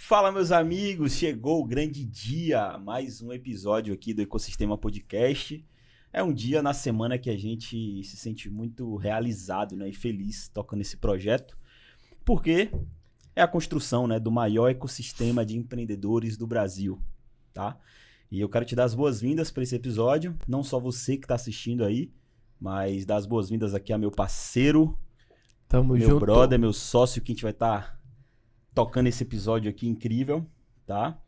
Fala, meus amigos, chegou o grande dia, mais um episódio aqui do Ecosistema Podcast. É um dia na semana que a gente se sente muito realizado, né, e feliz tocando esse projeto, porque é a construção, né, do maior ecossistema de empreendedores do Brasil, tá? E eu quero te dar as boas-vindas para esse episódio, não só você que está assistindo aí, mas dar as boas-vindas aqui a meu parceiro, Tamo meu junto. brother, meu sócio, que a gente vai estar tocando esse episódio aqui incrível, tá?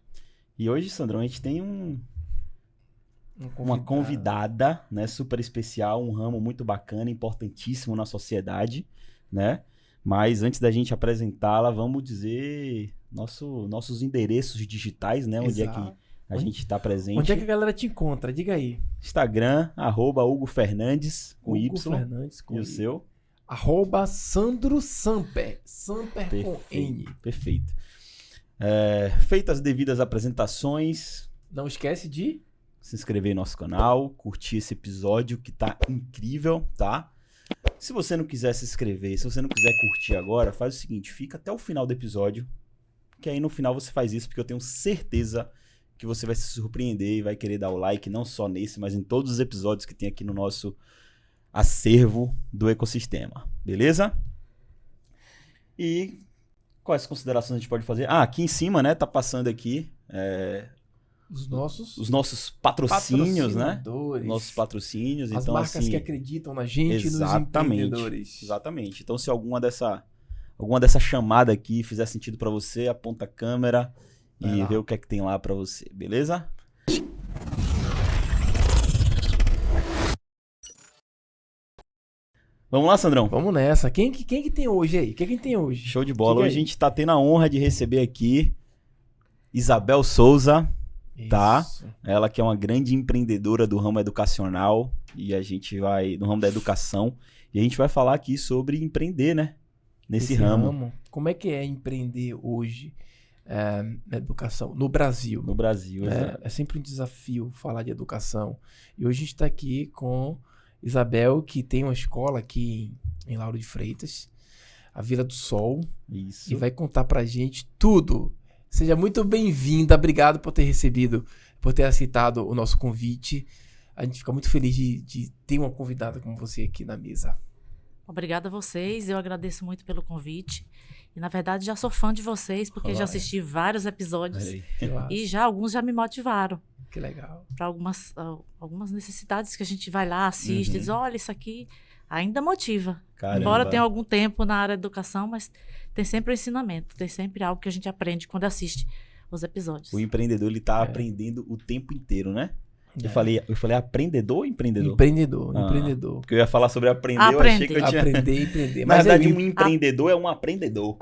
E hoje, Sandrão, a gente tem uma convidada, né, super especial, um ramo muito bacana, importantíssimo na sociedade, né? Mas antes da gente apresentá-la, vamos dizer nossos endereços digitais, né? Onde é que a gente está presente. Onde é que a galera te encontra? Diga aí. Instagram, @Hugo Fernandes, com Hugo Y. Fernandes com E o Y. seu? @Sandro Samper. Samper com N. Perfeito. Feitas as devidas apresentações, Não esquece de... se inscrever no nosso canal, curtir esse episódio que tá incrível, tá? Se você não quiser se inscrever, se você não quiser curtir agora, faz o seguinte, fica até o final do episódio, que aí no final você faz isso, porque eu tenho certeza que você vai se surpreender e vai querer dar o like, não só nesse, mas em todos os episódios que tem aqui no nosso acervo do ecossistema, beleza? E quais considerações a gente pode fazer? Aqui em cima, né, tá passando aqui Os nossos patrocínios, né? patrocinadores. Nossos patrocínios. As então, marcas assim, que acreditam na gente e nos exatamente, empreendedores. exatamente. Então, se alguma dessa chamada aqui fizer sentido pra você, aponta a câmera e vê o que é que tem lá pra você, beleza? Vamos lá, Sandrão? Vamos nessa. Quem que tem hoje aí? Quem tem hoje? Show de bola. Diga Hoje a aí. gente tá tendo a honra de receber aqui Isabel Souza, tá? Isso. Ela que é uma grande empreendedora do ramo educacional e a gente vai no ramo da educação e a gente vai falar aqui sobre empreender, né? Nesse Esse ramo Como é que é empreender hoje na educação no Brasil? no Brasil. É sempre um desafio falar de educação. E hoje a gente está aqui com Isabel, que tem uma escola aqui em Lauro de Freitas, a Vila do Sol, Isso. e vai contar pra gente tudo. Seja muito bem-vinda, obrigado por ter aceitado o nosso convite. A gente fica muito feliz de ter uma convidada como você aqui na mesa. Obrigada a vocês, eu agradeço muito pelo convite. E, na verdade, já sou fã de vocês, porque já assisti vários episódios Olha aí. e alguns já me motivaram Que legal. para algumas necessidades que a gente vai lá, assiste, diz, olha, isso aqui ainda motiva. Caramba. Embora tenha algum tempo na área da educação, mas tem sempre o ensinamento, tem sempre algo que a gente aprende quando assiste os episódios. O empreendedor, ele tá aprendendo o tempo inteiro, né? Eu falei aprendedor ou empreendedor? Empreendedor. Porque eu ia falar sobre aprender, eu achei que eu tinha... Aprender, empreender. Na Mas verdade, é um empreendedor é um aprendedor.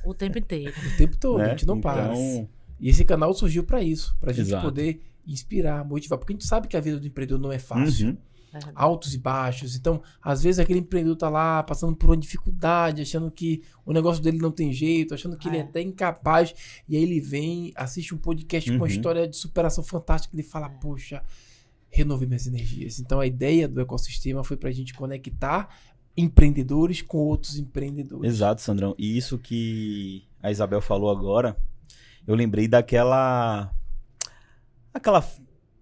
O tempo inteiro. o tempo todo, né? a gente não para. Então, E esse canal surgiu pra isso, pra gente Exato. poder inspirar, motivar, porque a gente sabe que a vida do empreendedor não é fácil. uhum. Altos e baixos. Então, às vezes aquele empreendedor tá lá passando por uma dificuldade, achando que o negócio dele não tem jeito, achando que ele é até incapaz, e aí ele vem, assiste um podcast com uma história de superação fantástica, ele fala, poxa, renovei minhas energias. Então, a ideia do ecossistema foi pra gente conectar empreendedores com outros empreendedores. Exato, Sandrão. E isso que a Isabel falou agora, eu lembrei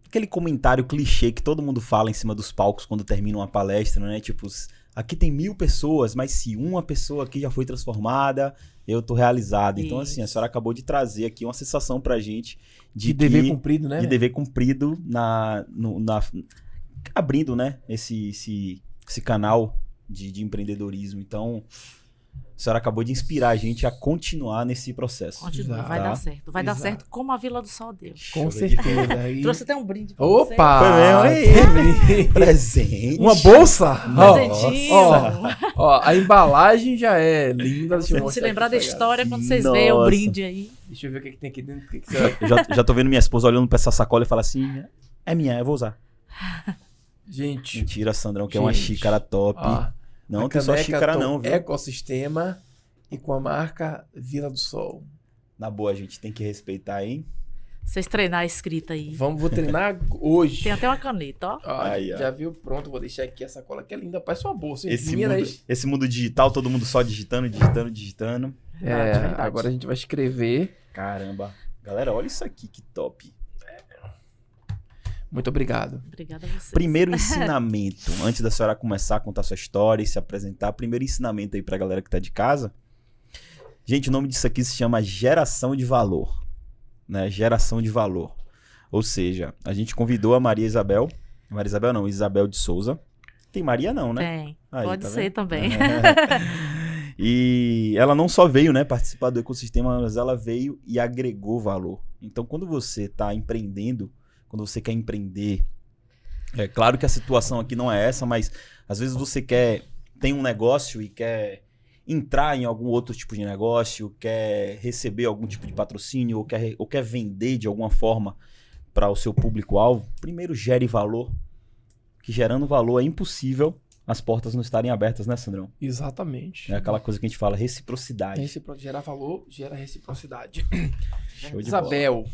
aquele comentário clichê que todo mundo fala em cima dos palcos quando termina uma palestra, né? Tipo, aqui tem 1000 pessoas, mas se uma pessoa aqui já foi transformada, eu tô realizado. Então, assim, a senhora acabou de trazer aqui uma sensação pra gente de dever cumprido, né? De dever cumprido abrindo, né? Esse canal de empreendedorismo. Então, a senhora acabou de inspirar a gente a continuar nesse processo. Continua, Exato. vai dar certo. Vai dar Exato. certo como a Vila do Sol deu. Com certeza. E... Trouxe até um brinde pra Opa! Foi mesmo aí. Presente. Uma bolsa? você. Presentinho. Ó, a embalagem já é linda. Deixa eu Vamos mostrar se lembrar aqui da pra história quando vocês Nossa. veem o brinde aí. Deixa eu ver o que tem aqui dentro. O que você... Eu já tô vendo minha esposa olhando pra essa sacola e fala assim, é minha, eu vou usar. Gente, Mentira, Sandrão, que é uma Gente, xícara top. ó, Não a tem só caneca xícara Tom não, viu? Ecossistema e com a marca Vila do Sol. Na boa, a gente tem que respeitar, hein? Vocês treinar a escrita aí. Vou treinar hoje. Tem até uma caneta, ó. Ó, Aí, ó. já viu? Pronto, vou deixar aqui a sacola que é linda. Parece uma bolsa. Hein? Meninas, Esse mundo digital, todo mundo só digitando. É, Verdade. agora a gente vai escrever Caramba. Galera, olha isso aqui, que top. Muito obrigado. Obrigada a vocês. Primeiro ensinamento, antes da senhora começar a contar sua história e se apresentar, primeiro ensinamento aí pra galera que tá de casa. Gente, o nome disso aqui se chama geração de valor, né? Geração de valor. Ou seja, a gente convidou a Maria Isabel não, Isabel de Souza. Tem Maria não, né? Tem, Aí, pode tá ser vendo? também. E ela não só veio, né, participar do ecossistema, mas ela veio e agregou valor. Então, quando você tá empreendendo, quando você quer empreender, é claro que a situação aqui não é essa, mas às vezes você tem um negócio e quer entrar em algum outro tipo de negócio, quer receber algum tipo de patrocínio ou quer vender de alguma forma para o seu público-alvo, primeiro gere valor, que gerando valor é impossível as portas não estarem abertas, né, Sandrão? Exatamente. É aquela coisa que a gente fala, reciprocidade. Gerar valor, gera reciprocidade. Show de Isabel,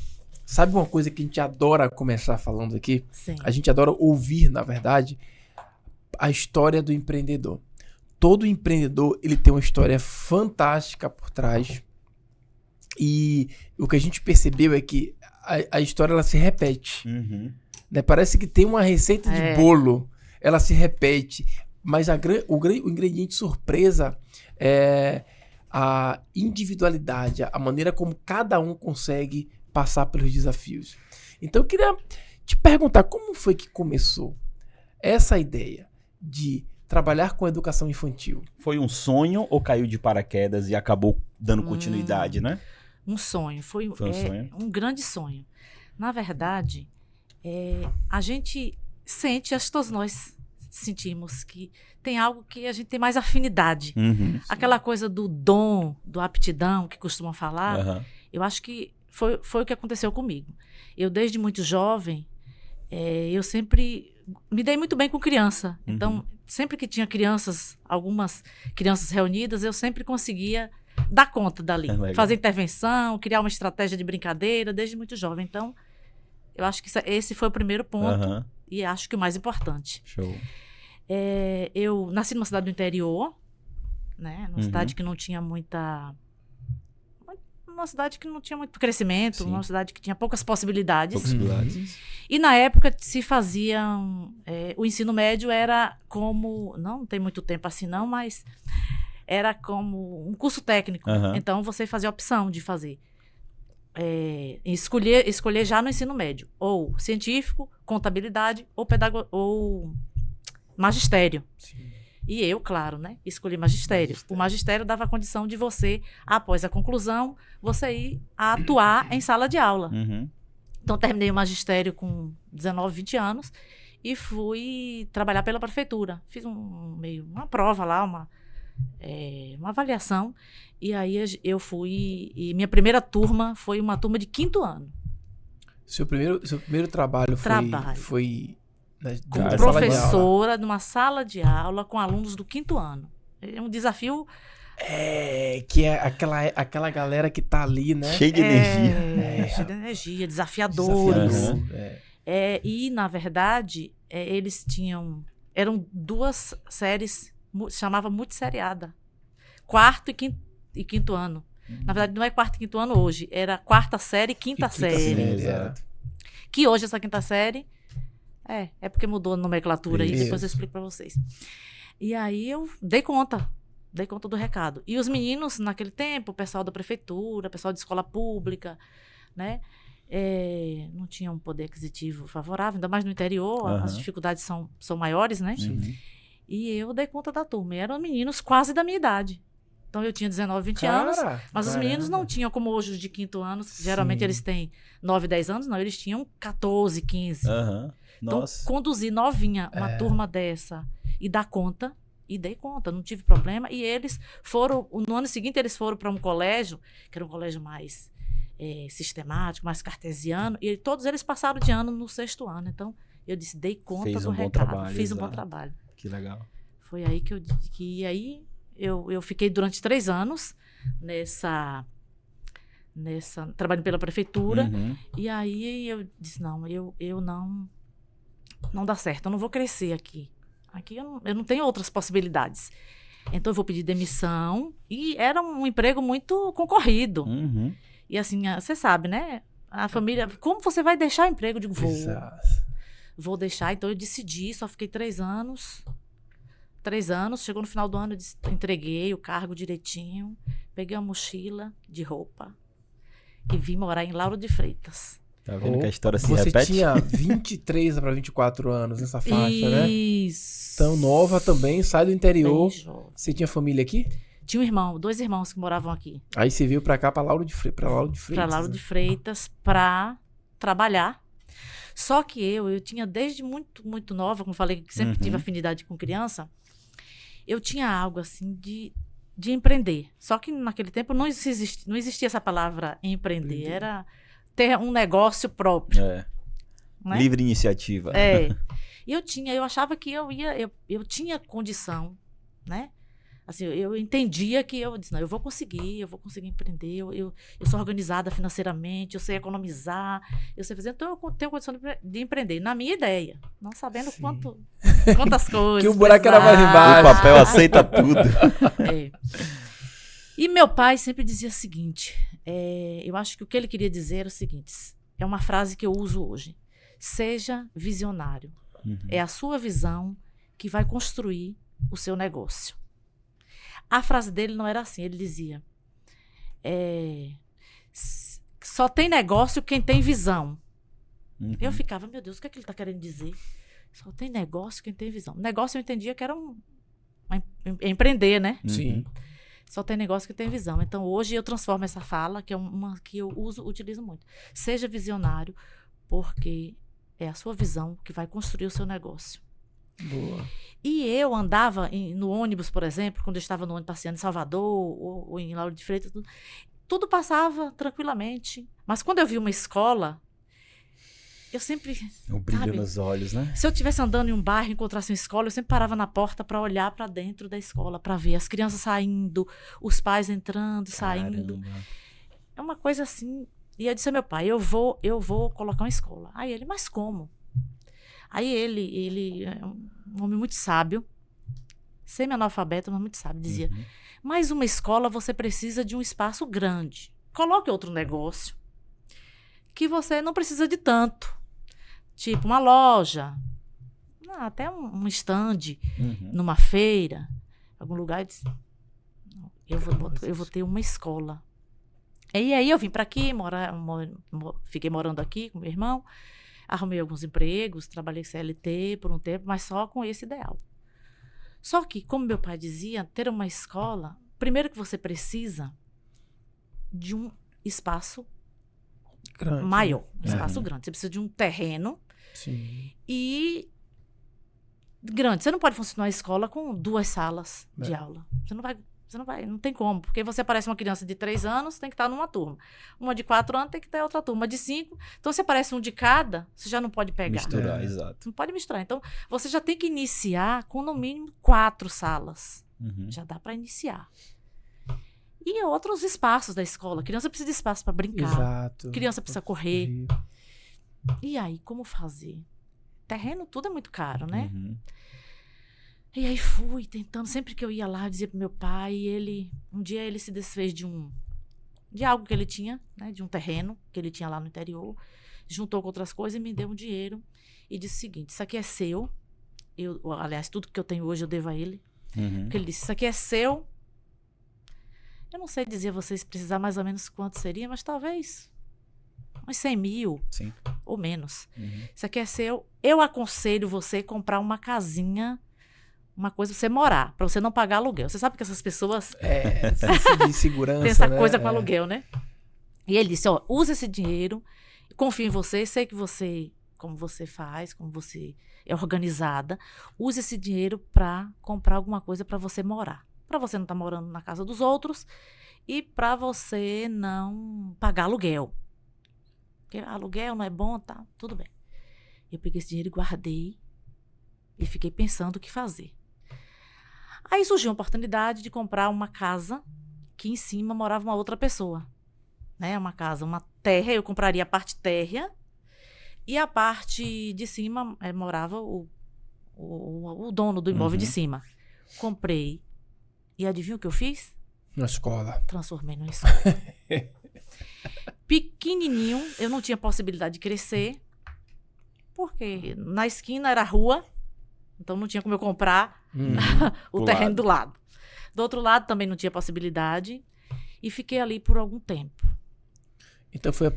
sabe uma coisa que a gente adora começar falando aqui? Sim. A gente adora ouvir, na verdade, a história do empreendedor. Todo empreendedor, ele tem uma história fantástica por trás. E o que a gente percebeu é que a história ela se repete. Uhum. Né? Parece que tem uma receita de bolo, ela se repete. Mas o ingrediente surpresa é a individualidade, a maneira como cada um consegue passar pelos desafios. Então eu queria te perguntar, como foi que começou essa ideia de trabalhar com educação infantil? Foi um sonho ou caiu de paraquedas e acabou dando continuidade, né? Um sonho. Foi um sonho? Um grande sonho. Na verdade, a gente sente, acho que todos nós sentimos que tem algo que a gente tem mais afinidade. Uhum. Aquela coisa do dom, do aptidão que costumam falar, Uhum. eu acho que foi o que aconteceu comigo. Eu, desde muito jovem, eu sempre me dei muito bem com criança. Uhum. Então, sempre que tinha algumas crianças reunidas, eu sempre conseguia dar conta dali. Fazer intervenção, criar uma estratégia de brincadeira, desde muito jovem. Então, eu acho que esse foi o primeiro ponto. Uhum. E acho que o mais importante. Show. Eu nasci numa cidade do interior, né? Numa cidade que não tinha uma cidade que não tinha muito crescimento, Sim. uma cidade que tinha poucas possibilidades. Possibilidades. E na época se faziam... o ensino médio era como... Não tem muito tempo assim não, mas era como um curso técnico. Uhum. Então você fazia a opção de fazer. Escolher já no ensino médio. Ou científico, contabilidade ou magistério. Sim. E eu, claro, né, escolhi magistério. O magistério dava a condição de você, após a conclusão, você ir a atuar em sala de aula. Uhum. Então, terminei o magistério com 19, 20 anos e fui trabalhar pela prefeitura. Fiz uma prova lá, uma avaliação. E aí eu fui... E minha primeira turma foi uma turma de 5º ano. Seu primeiro trabalho foi como na professora numa sala de aula com alunos do 5º ano. É um desafio... que é aquela galera que tá ali, né? Cheio de energia. Cheio de energia, desafiadores. Desafiador, E, na verdade, eles eram 2 séries, chamava multisseriada. 4º e 5º ano. Na verdade, não é 4º e 5º ano hoje, era 4ª série e 5ª série. Exato. Que hoje essa 5ª série é porque mudou a nomenclatura aí, Isso. depois eu explico para vocês. E aí eu dei conta do recado. E os meninos, naquele tempo, o pessoal da prefeitura, o pessoal de escola pública, né? Não tinham um poder aquisitivo favorável, ainda mais no interior, as dificuldades são maiores, né? Uhum. E eu dei conta da turma. E eram meninos quase da minha idade. Então eu tinha 19, 20 anos, mas os meninos não tinham como hoje os de 5º ano, geralmente eles têm 9, 10 anos, não, eles tinham 14, 15. Uhum. Então, Nossa. conduzir novinha uma turma dessa e dar conta, e dei conta, não tive problema. E eles foram, no ano seguinte, eles foram para um colégio, que era um colégio mais sistemático, mais cartesiano, e todos eles passaram de ano no 6º ano. Então, eu disse, dei conta do recado, fiz um bom trabalho. Que legal. Foi aí que eu fiquei durante 3 anos nessa trabalhando pela prefeitura. Uhum. E aí eu disse, não, eu não dá certo, eu não vou crescer aqui. Aqui eu não tenho outras possibilidades. Então eu vou pedir demissão. E era um emprego muito concorrido. Uhum. E assim, você sabe, né? A família, como você vai deixar o emprego? Eu digo, vou deixar. Então eu decidi, só fiquei 3 anos. 3 anos, chegou no final do ano, eu entreguei o cargo direitinho, peguei uma mochila de roupa e vim morar em Lauro de Freitas. Tá vendo que a história se Você repete? tinha 23 para 24 anos nessa faixa, né? Isso. Tão nova também, sai do interior. Bem jovem. Você tinha família aqui? Tinha um irmão, 2 irmãos que moravam aqui. Aí você veio pra cá, pra Lauro de Freitas. Para Lauro de Freitas, para trabalhar. Só que eu tinha desde muito, muito nova, como falei, que sempre tive afinidade com criança, eu tinha algo assim de empreender. Só que naquele tempo não existia essa palavra empreender, era ter um negócio próprio. É. Né? Livre iniciativa. É. E eu achava que eu tinha condição, né? Assim, eu entendia que eu disse, não, eu vou conseguir empreender, eu sou organizada financeiramente, eu sei economizar, eu sei fazer, então eu tenho condição de empreender, na minha ideia, não sabendo quantas coisas. Que o buraco era mais embaixo. O papel aceita tudo. É. E meu pai sempre dizia o seguinte, eu acho que o que ele queria dizer era o seguinte, é uma frase que eu uso hoje, seja visionário, é a sua visão que vai construir o seu negócio. A frase dele não era assim, ele dizia, só tem negócio quem tem visão. Eu ficava, meu Deus, o que é que ele está querendo dizer? Só tem negócio quem tem visão. Negócio eu entendia que era empreender, né? Sim. Só tem negócio que tem visão. Então, hoje eu transformo essa fala, que é uma que eu utilizo muito. Seja visionário, porque é a sua visão que vai construir o seu negócio. Boa. E eu andava no ônibus, por exemplo, quando eu estava no ônibus passeando em Salvador ou em Lauro de Freitas, tudo passava tranquilamente. Mas quando eu vi uma escola, eu sempre... O brilho nos olhos, né? Se eu estivesse andando em um bairro e encontrasse uma escola, eu sempre parava na porta para olhar para dentro da escola, para ver as crianças saindo, os pais entrando, saindo. Caramba. É uma coisa assim. E eu disse ao meu pai, eu vou colocar uma escola. Aí ele, mas como? Aí ele é um homem muito sábio, semi-analfabeto, mas muito sábio, dizia, mas uma escola você precisa de um espaço grande. Coloque outro negócio que você não precisa de tanto. Tipo uma loja, até um stand numa feira, algum lugar. Eu vou ter uma escola. E aí eu vim para aqui, fiquei morando aqui com meu irmão, arrumei alguns empregos, trabalhei CLT por um tempo, mas só com esse ideal. Só que, como meu pai dizia, ter uma escola, primeiro que você precisa de um espaço Grande, maior, um espaço grande. Você precisa de um terreno e grande. Você não pode funcionar a escola com 2 salas de aula. Não tem como, porque você aparece uma criança de 3 anos, tem que estar numa turma. Uma de 4 anos tem que ter outra turma. Uma de 5. Então, se aparece um de cada, você já não pode pegar. Misturar, exato. Não pode misturar. Então, você já tem que iniciar com, no mínimo, 4 salas. Já dá para iniciar. E outros espaços da escola. Criança precisa de espaço para brincar. Exato. Criança precisa correr. E aí, como fazer? Terreno, tudo é muito caro, né? E aí fui tentando, sempre que eu ia lá, eu dizia pro meu pai, um dia ele se desfez de algo que ele tinha, né, de um terreno que ele tinha lá no interior, juntou com outras coisas e me deu um dinheiro e disse o seguinte, isso aqui é seu, aliás, tudo que eu tenho hoje eu devo a ele, porque ele disse, isso aqui é seu, eu não sei dizer a vocês precisar mais ou menos quanto seria, mas talvez uns 100 mil ou menos. Isso aqui é seu, eu aconselho você a comprar uma casinha, uma coisa pra você morar, pra você não pagar aluguel. Você sabe que essas pessoas... de segurança, tem essa né? coisa com aluguel, né? E ele disse, usa esse dinheiro, confio em você, sei que você, como você faz, como você é organizada, use esse dinheiro pra comprar alguma coisa pra você morar. Pra você não estar morando na casa dos outros e pra você não pagar aluguel. Porque aluguel não é bom, tá? Tudo bem. Eu peguei esse dinheiro e guardei e fiquei pensando o que fazer. Aí surgiu a oportunidade de comprar uma casa que em cima morava uma outra pessoa. Né? Uma casa, uma terra, eu compraria a parte térrea e a parte de cima morava o dono do imóvel de cima. Comprei. E adivinha o que eu fiz? Na escola. Transformei numa escola. Pequenininho, eu não tinha possibilidade de crescer, porque na esquina era rua, então não tinha como eu comprar o terreno do lado. Do outro lado também não tinha possibilidade, e fiquei ali por algum tempo. Então foi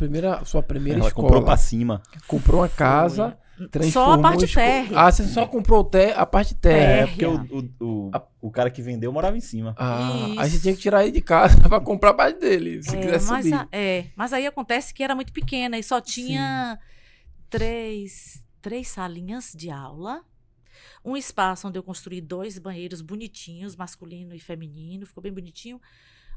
sua primeira Ela escola. comprou pra cima. Comprou uma casa, transformou... Só a parte térrea. Ah, você só comprou a parte térrea. Porque o cara que vendeu morava em cima. Aí você tinha que tirar ele de casa pra comprar a parte dele, se quisesse subir. Mas aí acontece que era muito pequena e só tinha três salinhas de aula, um espaço onde eu construí 2 banheiros bonitinhos, masculino e feminino, ficou bem bonitinho.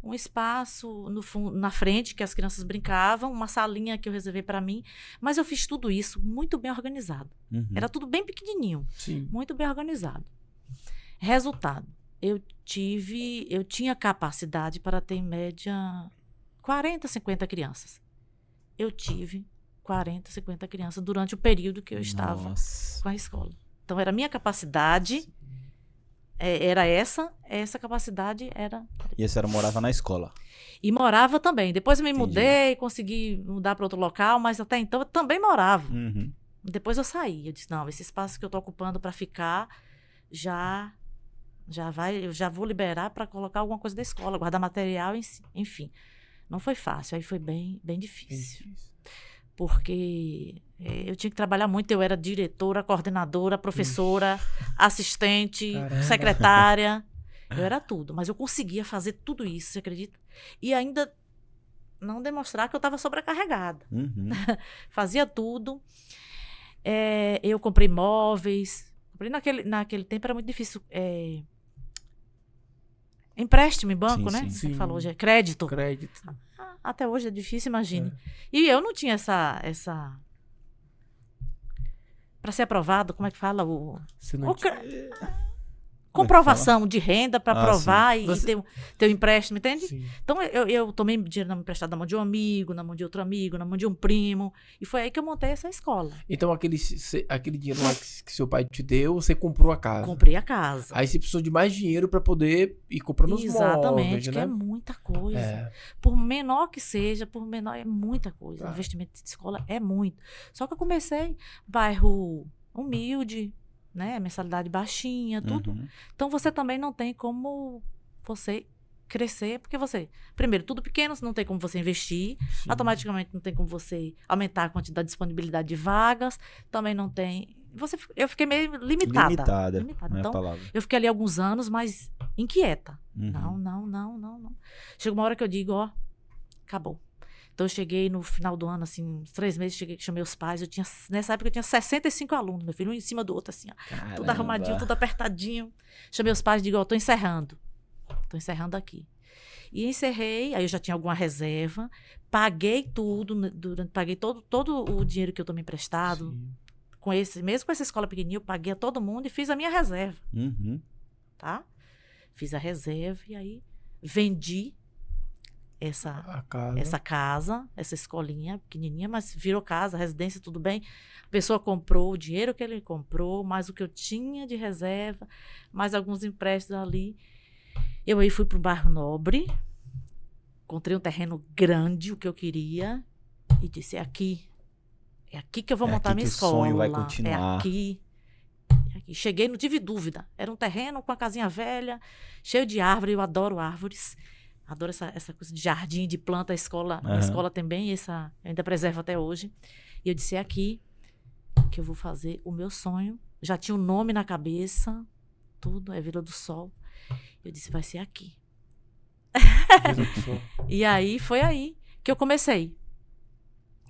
Um espaço na frente que as crianças brincavam, uma salinha que eu reservei para mim, mas eu fiz tudo isso muito bem organizado. Era tudo bem pequenininho, muito bem organizado. Resultado, eu tinha capacidade para ter em média 40, 50 crianças. Eu tive 40, 50 crianças durante o período que eu estava com a escola. Então, era a minha capacidade... Era essa capacidade era... E a senhora morava na escola? E morava também. Depois eu me mudei, consegui mudar para outro local, mas até então eu também morava. Depois eu saí. Eu disse, não, esse espaço que eu estou ocupando para ficar, eu já vou liberar para colocar alguma coisa da escola, guardar material, enfim. Não foi fácil, aí foi bem difícil. Porque eu tinha que trabalhar muito, eu era diretora, coordenadora, professora, assistente, secretária, eu era tudo, mas eu conseguia fazer tudo isso, você acredita? E ainda não demonstrar que eu estava sobrecarregada. Fazia tudo. Eu comprei móveis, naquele tempo era muito difícil, empréstimo em banco, né? Você falou hoje, crédito. Até hoje é difícil, imagine. E eu não tinha essa... Para ser aprovado, como é que fala? Comprovação de renda para provar e ter um empréstimo, entende? Sim. Então, eu tomei dinheiro emprestado na mão de um amigo, na mão de outro amigo, na mão de um primo. E foi aí que eu montei essa escola. Então, aquele dinheiro lá que seu pai te deu, você comprou a casa? Comprei a casa. Aí você precisou de mais dinheiro para poder ir comprando os móveis, exatamente, né? que é muita coisa. Por menor que seja, é muita coisa. O investimento de escola é muito. Só que eu comecei bairro humilde, né? Mensalidade baixinha, tudo. Então, você também não tem como você crescer, porque primeiro, tudo pequeno, não tem como você investir, automaticamente não tem como você aumentar a quantidade de disponibilidade de vagas, também não tem... Eu fiquei meio limitada. Então, eu fiquei ali alguns anos, mas inquieta. Não. Chegou uma hora que eu digo, acabou. Então, eu cheguei no final do ano, assim, uns 3 meses, chamei os pais. Nessa época, eu tinha 65 alunos, meu filho, um em cima do outro, assim, ó. Tudo arrumadinho, tudo apertadinho. Chamei os pais e digo, tô encerrando. Tô encerrando aqui. E encerrei, aí eu já tinha alguma reserva, paguei tudo, paguei todo o dinheiro que eu tomei emprestado. Mesmo com essa escola pequenininha, eu paguei a todo mundo e fiz a minha reserva. Tá? Fiz a reserva e aí vendi essa casa, essa escolinha pequenininha, mas virou casa, residência, tudo bem. A pessoa comprou o dinheiro que ele comprou, mais o que eu tinha de reserva, mais alguns empréstimos ali. Eu aí fui para o bairro Nobre, encontrei um terreno grande, o que eu queria, e disse, é aqui que eu vou montar minha escola. O sonho vai continuar. É aqui. Cheguei, não tive dúvida. Era um terreno com uma casinha velha, cheio de árvore, eu adoro árvores. Adoro essa coisa de jardim, de planta, a escola. A escola também, eu ainda preservo até hoje. E eu disse, é aqui que eu vou fazer o meu sonho. Já tinha um nome na cabeça, tudo, é Vila do Sol. Eu disse, vai ser aqui. E aí, foi aí que eu comecei.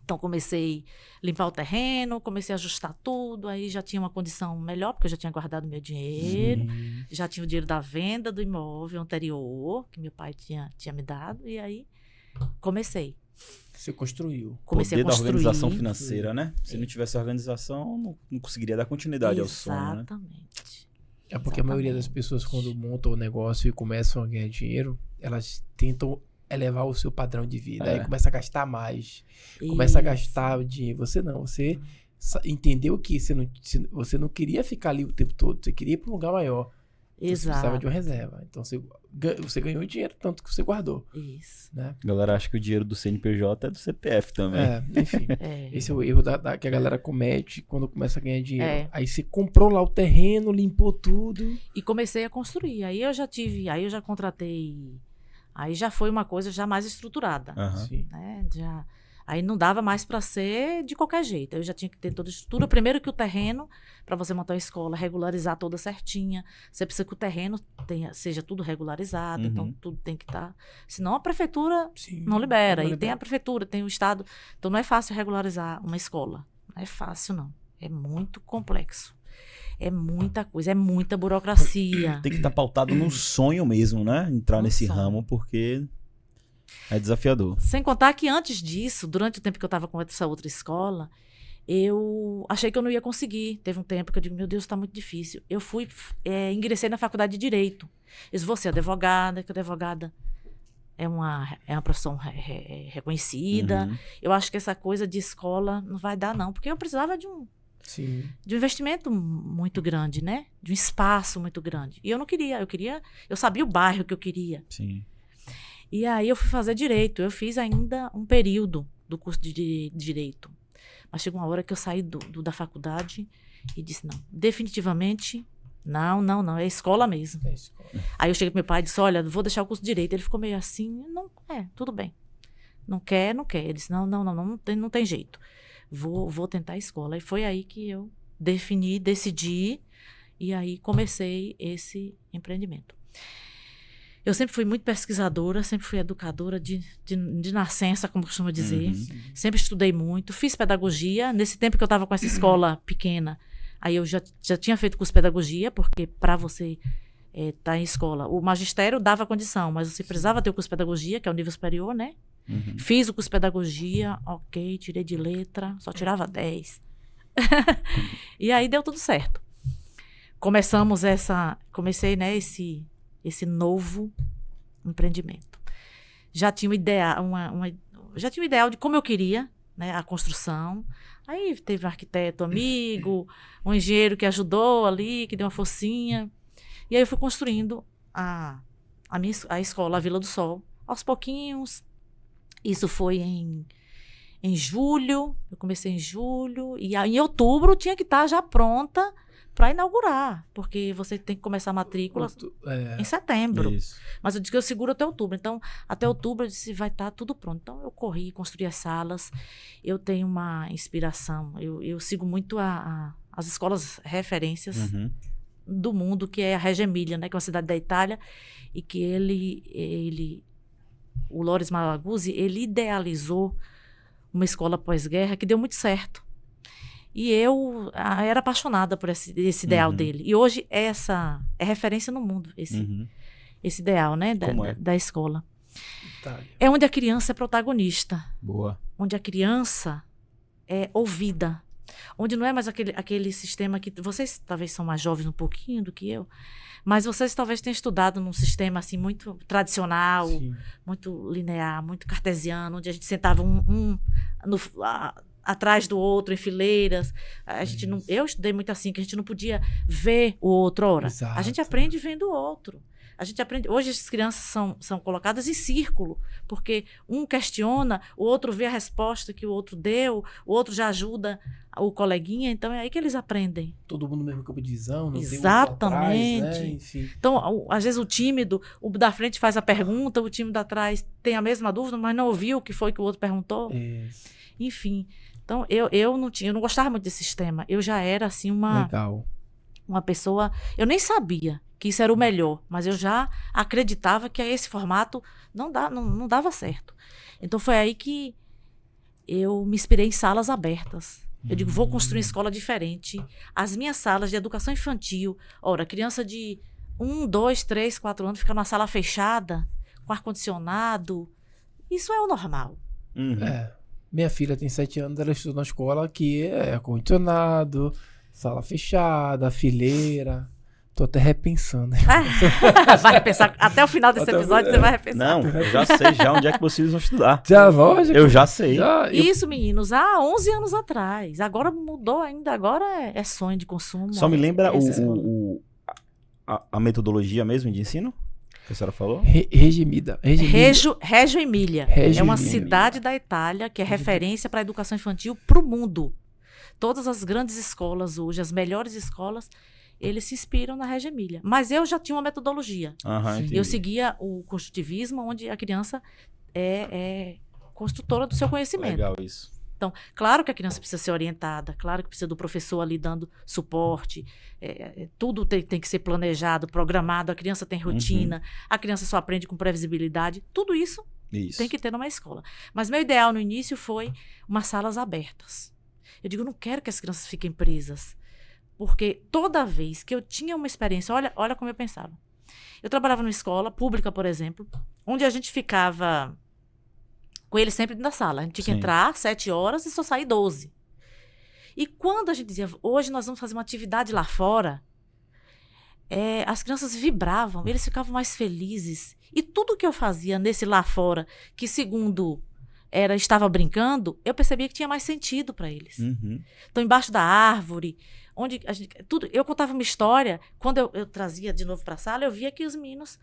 Então, comecei a limpar o terreno, comecei a ajustar tudo, aí já tinha uma condição melhor, porque eu já tinha guardado meu dinheiro, já tinha o dinheiro da venda do imóvel anterior, que meu pai tinha me dado, e aí comecei. Você construiu. Comecei a construir. Da organização financeira, né? Se não tivesse organização, não conseguiria dar continuidade ao sonho, né? Exatamente. É porque a maioria das pessoas, quando montam o negócio e começam a ganhar dinheiro, elas tentam elevar o seu padrão de vida. Aí começa a gastar mais. Começa a gastar o dinheiro. Você não. Você entendeu que você não queria ficar ali o tempo todo. Você queria ir para um lugar maior. Então, você precisava Exato. de uma reserva. Então você ganhou dinheiro, tanto que você guardou. Isso. Né? A galera acha que o dinheiro do CNPJ é do CPF também. Enfim. É. Esse é o erro que a galera comete quando começa a ganhar dinheiro. É. Aí você comprou lá o terreno, limpou tudo. E comecei a construir. Aí eu já contratei. Aí já foi uma coisa já mais estruturada. Aham. Sim. Né? Aí não dava mais para ser de qualquer jeito. Eu já tinha que ter toda a estrutura. Primeiro que o terreno, para você montar uma escola, regularizar toda certinha. Você precisa que o terreno seja tudo regularizado. Uhum. Então, tudo tem que estar. Senão a prefeitura Sim. não libera. Não E tem a prefeitura, tem o estado. Então não é fácil regularizar uma escola. Não é fácil, não. É muito complexo. É muita coisa, é muita burocracia. Tem que estar pautado num sonho mesmo, né? Entrar Um nesse sonho. ramo, porque é desafiador. Sem contar que antes disso, durante o tempo que eu estava com essa outra escola, eu achei que eu não ia conseguir. Teve um tempo que eu digo, meu Deus, está muito difícil. Eu fui, ingressei na faculdade de Direito. Eu disse, vou ser advogada, que advogada é uma profissão reconhecida. Uhum. Eu acho que essa coisa de escola não vai dar, não. Porque eu precisava de um investimento muito grande, né? De um espaço muito grande. E eu não queria. Eu sabia o bairro que eu queria. Sim. E aí eu fui fazer Direito. Eu fiz ainda um período do curso de Direito. Mas chegou uma hora que eu saí da faculdade e disse, não, definitivamente, não, é escola mesmo. É escola. Aí eu cheguei pro meu pai e disse, olha, vou deixar o curso de Direito. Ele ficou meio assim, tudo bem. Não quer. Ele disse, não tem jeito. Vou tentar a escola. E foi aí que eu decidi, e aí comecei esse empreendimento. Eu sempre fui muito pesquisadora, sempre fui educadora de nascença, como costuma dizer. Uhum. Sempre estudei muito, fiz pedagogia. Nesse tempo que eu estava com essa escola pequena, aí eu já tinha feito curso de pedagogia, porque para você estar em escola, o magistério dava condição, mas você precisava ter o curso de pedagogia, que é o nível superior, né? Uhum. Fiz o curso de pedagogia, ok, tirei de letra, só tirava 10. E aí deu tudo certo. Comecei, né, esse novo empreendimento. Já tinha já tinha um ideal de como eu queria, né, a construção. Aí teve um arquiteto amigo, um engenheiro que ajudou ali, que deu uma forcinha. E aí eu fui construindo a escola, a Vila do Sol, aos pouquinhos. Isso foi em julho, eu comecei em julho, e em outubro tinha que estar já pronta para inaugurar, porque você tem que começar a matrícula em setembro. Isso. Mas eu disse que eu seguro até outubro. Então, até outubro eu disse, vai estar tudo pronto. Então, eu corri, construí as salas. Eu tenho uma inspiração. Eu sigo muito as escolas referências Uhum. do mundo, que é a Reggio Emilia, né, que é uma cidade da Itália, e que o Loris Malaguzzi, ele idealizou uma escola pós-guerra que deu muito certo. E eu era apaixonada por esse ideal dele. E hoje essa é referência no mundo, esse ideal, né, da escola. Itália. É onde a criança é protagonista. Boa. Onde a criança é ouvida. Onde não é mais aquele sistema que... Vocês talvez são mais jovens um pouquinho do que eu, mas vocês talvez tenham estudado num sistema assim, muito tradicional, Sim. muito linear, muito cartesiano, onde a gente sentava atrás do outro, em fileiras. Eu estudei muito assim, que a gente não podia ver o outro. Ora, Exato. a gente aprende vendo o outro. A gente aprende. Hoje as crianças são colocadas em círculo, porque um questiona, o outro vê a resposta que o outro deu, o outro já ajuda o coleguinha, então é aí que eles aprendem. Todo mundo no mesmo campo de visão, não Exatamente. tem outro atrás, né? Enfim. Então, às vezes o tímido, o da frente faz a pergunta, o tímido atrás tem a mesma dúvida, mas não ouviu o que foi que o outro perguntou. Isso. Enfim. Então, eu não gostava muito desse sistema. Eu já era, assim, uma pessoa... Eu nem sabia que isso era o melhor, mas eu já acreditava que esse formato não dava certo. Então, foi aí que eu me inspirei em salas abertas. Eu digo, vou construir uma escola diferente. As minhas salas de educação infantil... Ora, criança de 1, 2, 3, 4 anos fica numa sala fechada, com ar-condicionado. Isso é o normal. Uhum. Minha filha tem 7 anos, ela estuda na escola que é ar-condicionado, sala fechada, fileira. Tô até repensando. Vai repensar. Até o final desse episódio você vai repensar. Não, eu já sei já onde é que vocês vão estudar. Já, lógico. Eu já sei. Isso, meninos, há 11 anos atrás. Agora mudou ainda, agora é sonho de consumo. Só me lembra a metodologia mesmo de ensino? Que a senhora falou? Regimida. Reggio Emília. É uma cidade da Itália que é referência para a educação infantil para o mundo. Todas as grandes escolas hoje, as melhores escolas, eles se inspiram na Reggio Emília. Mas eu já tinha uma metodologia. Eu seguia o construtivismo, onde a criança é construtora do seu conhecimento. Legal isso. Então, claro que a criança precisa ser orientada, claro que precisa do professor ali dando suporte, tudo tem que ser planejado, programado, a criança tem rotina, a criança só aprende com previsibilidade, tudo isso tem que ter numa escola. Mas meu ideal no início foi umas salas abertas. Eu digo, não quero que as crianças fiquem presas, porque toda vez que eu tinha uma experiência, olha como eu pensava. Eu trabalhava numa escola pública, por exemplo, onde a gente ficava com ele sempre dentro da sala. A gente tinha que entrar 7 horas e só sair 12. E quando a gente dizia, hoje nós vamos fazer uma atividade lá fora, as crianças vibravam, eles ficavam mais felizes. E tudo que eu fazia nesse lá fora, que segundo estava brincando, eu percebia que tinha mais sentido para eles. Então, embaixo da árvore, onde eu contava uma história, quando eu trazia de novo para a sala, eu via que os meninos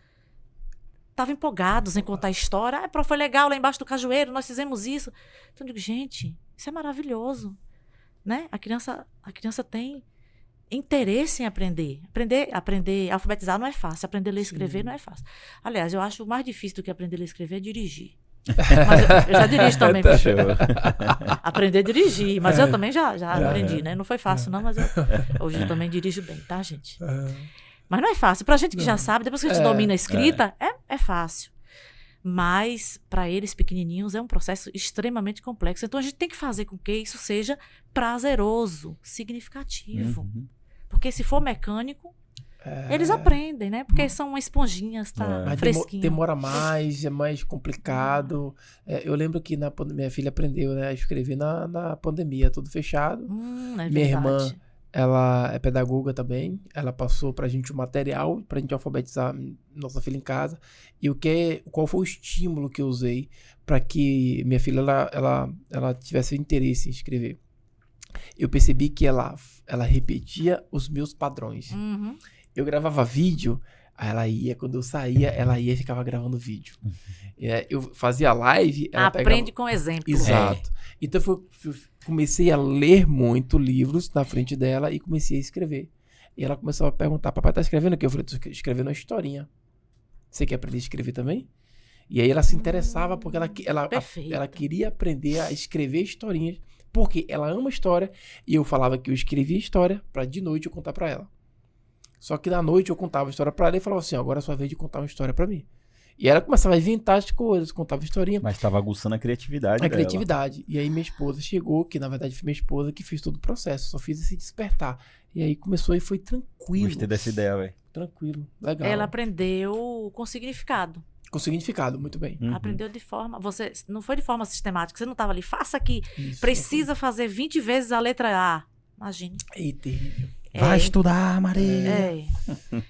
estavam empolgados em contar a história. Prof, foi legal, lá embaixo do cajueiro, nós fizemos isso. Então eu digo, gente, isso é maravilhoso, né? A criança tem interesse em aprender. Aprender a alfabetizar não é fácil, aprender a ler e escrever não é fácil. Aliás, eu acho o mais difícil do que aprender a ler e escrever é dirigir. Mas eu já dirijo também. Aprender a dirigir, mas eu também já aprendi, né? Não foi fácil não, mas hoje eu também dirijo bem, tá, gente? Mas não é fácil. Pra gente que já sabe, depois que a gente domina a escrita, é fácil. Mas, para eles pequenininhos, é um processo extremamente complexo. Então, a gente tem que fazer com que isso seja prazeroso, significativo. Porque se for mecânico, eles aprendem, né? Porque são esponjinhas, tá fresquinho. Demora mais, é mais complicado. Eu lembro que minha filha aprendeu, né, a escrever na pandemia, tudo fechado. Minha irmã, ela é pedagoga também. Ela passou pra gente o material pra gente alfabetizar nossa filha em casa. E qual foi o estímulo que eu usei para que minha filha ela tivesse interesse em escrever? Eu percebi que ela repetia os meus padrões. Eu gravava vídeo, aí ela ia, quando eu saía, ela ia e ficava gravando vídeo. Eu fazia live, ela aprende pegava... com exemplo. Exato. Então eu comecei a ler muito livros na frente dela e comecei a escrever. E ela começou a perguntar, papai tá escrevendo o quê? Eu falei, tô escrevendo uma historinha. Você quer aprender a escrever também? E aí ela se interessava porque ela queria aprender a escrever historinhas, porque ela ama história, e eu falava que eu escrevia história pra de noite eu contar pra ela. Só que na noite eu contava a história pra ela e falava assim, agora é a sua vez de contar uma história pra mim. E ela começava a inventar as coisas, contava historinha. Mas estava aguçando a criatividade dela. Criatividade. E aí minha esposa chegou, que na verdade foi minha esposa que fez todo o processo. Só fiz esse despertar. E aí começou e foi tranquilo. Gostei dessa ideia, velho. Tranquilo, legal. Ela aprendeu com significado. Com significado, muito bem. Aprendeu de forma... não foi de forma sistemática. Você não estava ali, faça aqui. Isso, precisa fazer 20 vezes a letra A. Imagine. É terrível. Vai estudar, Maria.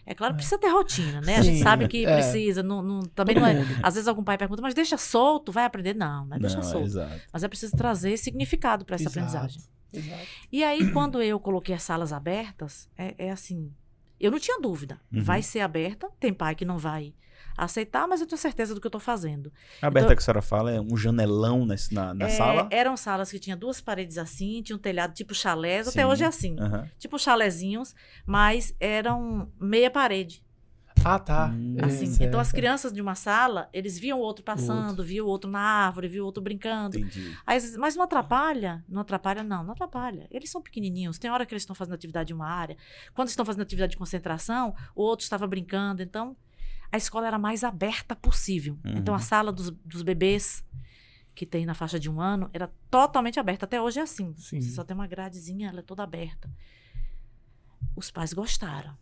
É claro que precisa ter rotina, né? Sim, a gente sabe que precisa. Também não é. Às vezes algum pai pergunta, mas deixa solto, vai aprender? Não é deixa solto. Exato. Mas é preciso trazer significado para essa aprendizagem. Exato. E aí, quando eu coloquei as salas abertas, é assim, eu não tinha dúvida. Vai ser aberta, tem pai que não vai aceitar, mas eu tenho certeza do que eu estou fazendo. Aberta que a senhora fala é um janelão na sala? Eram salas que tinham 2 paredes assim, tinha um telhado tipo chalés, até hoje é assim. Tipo chalézinhos, mas eram meia parede. Ah, tá. Assim. Então as crianças de uma sala, eles viam o outro passando, viam o outro na árvore, viam o outro brincando. Entendi. Aí, mas não atrapalha? Não atrapalha. Eles são pequenininhos, tem hora que eles estão fazendo atividade em uma área. Quando estão fazendo atividade de concentração, o outro estava brincando, então... A escola era mais aberta possível. Então, a sala dos bebês, que tem na faixa de 1 ano, era totalmente aberta. Até hoje é assim. Sim. Você só tem uma gradezinha, ela é toda aberta. Os pais gostaram.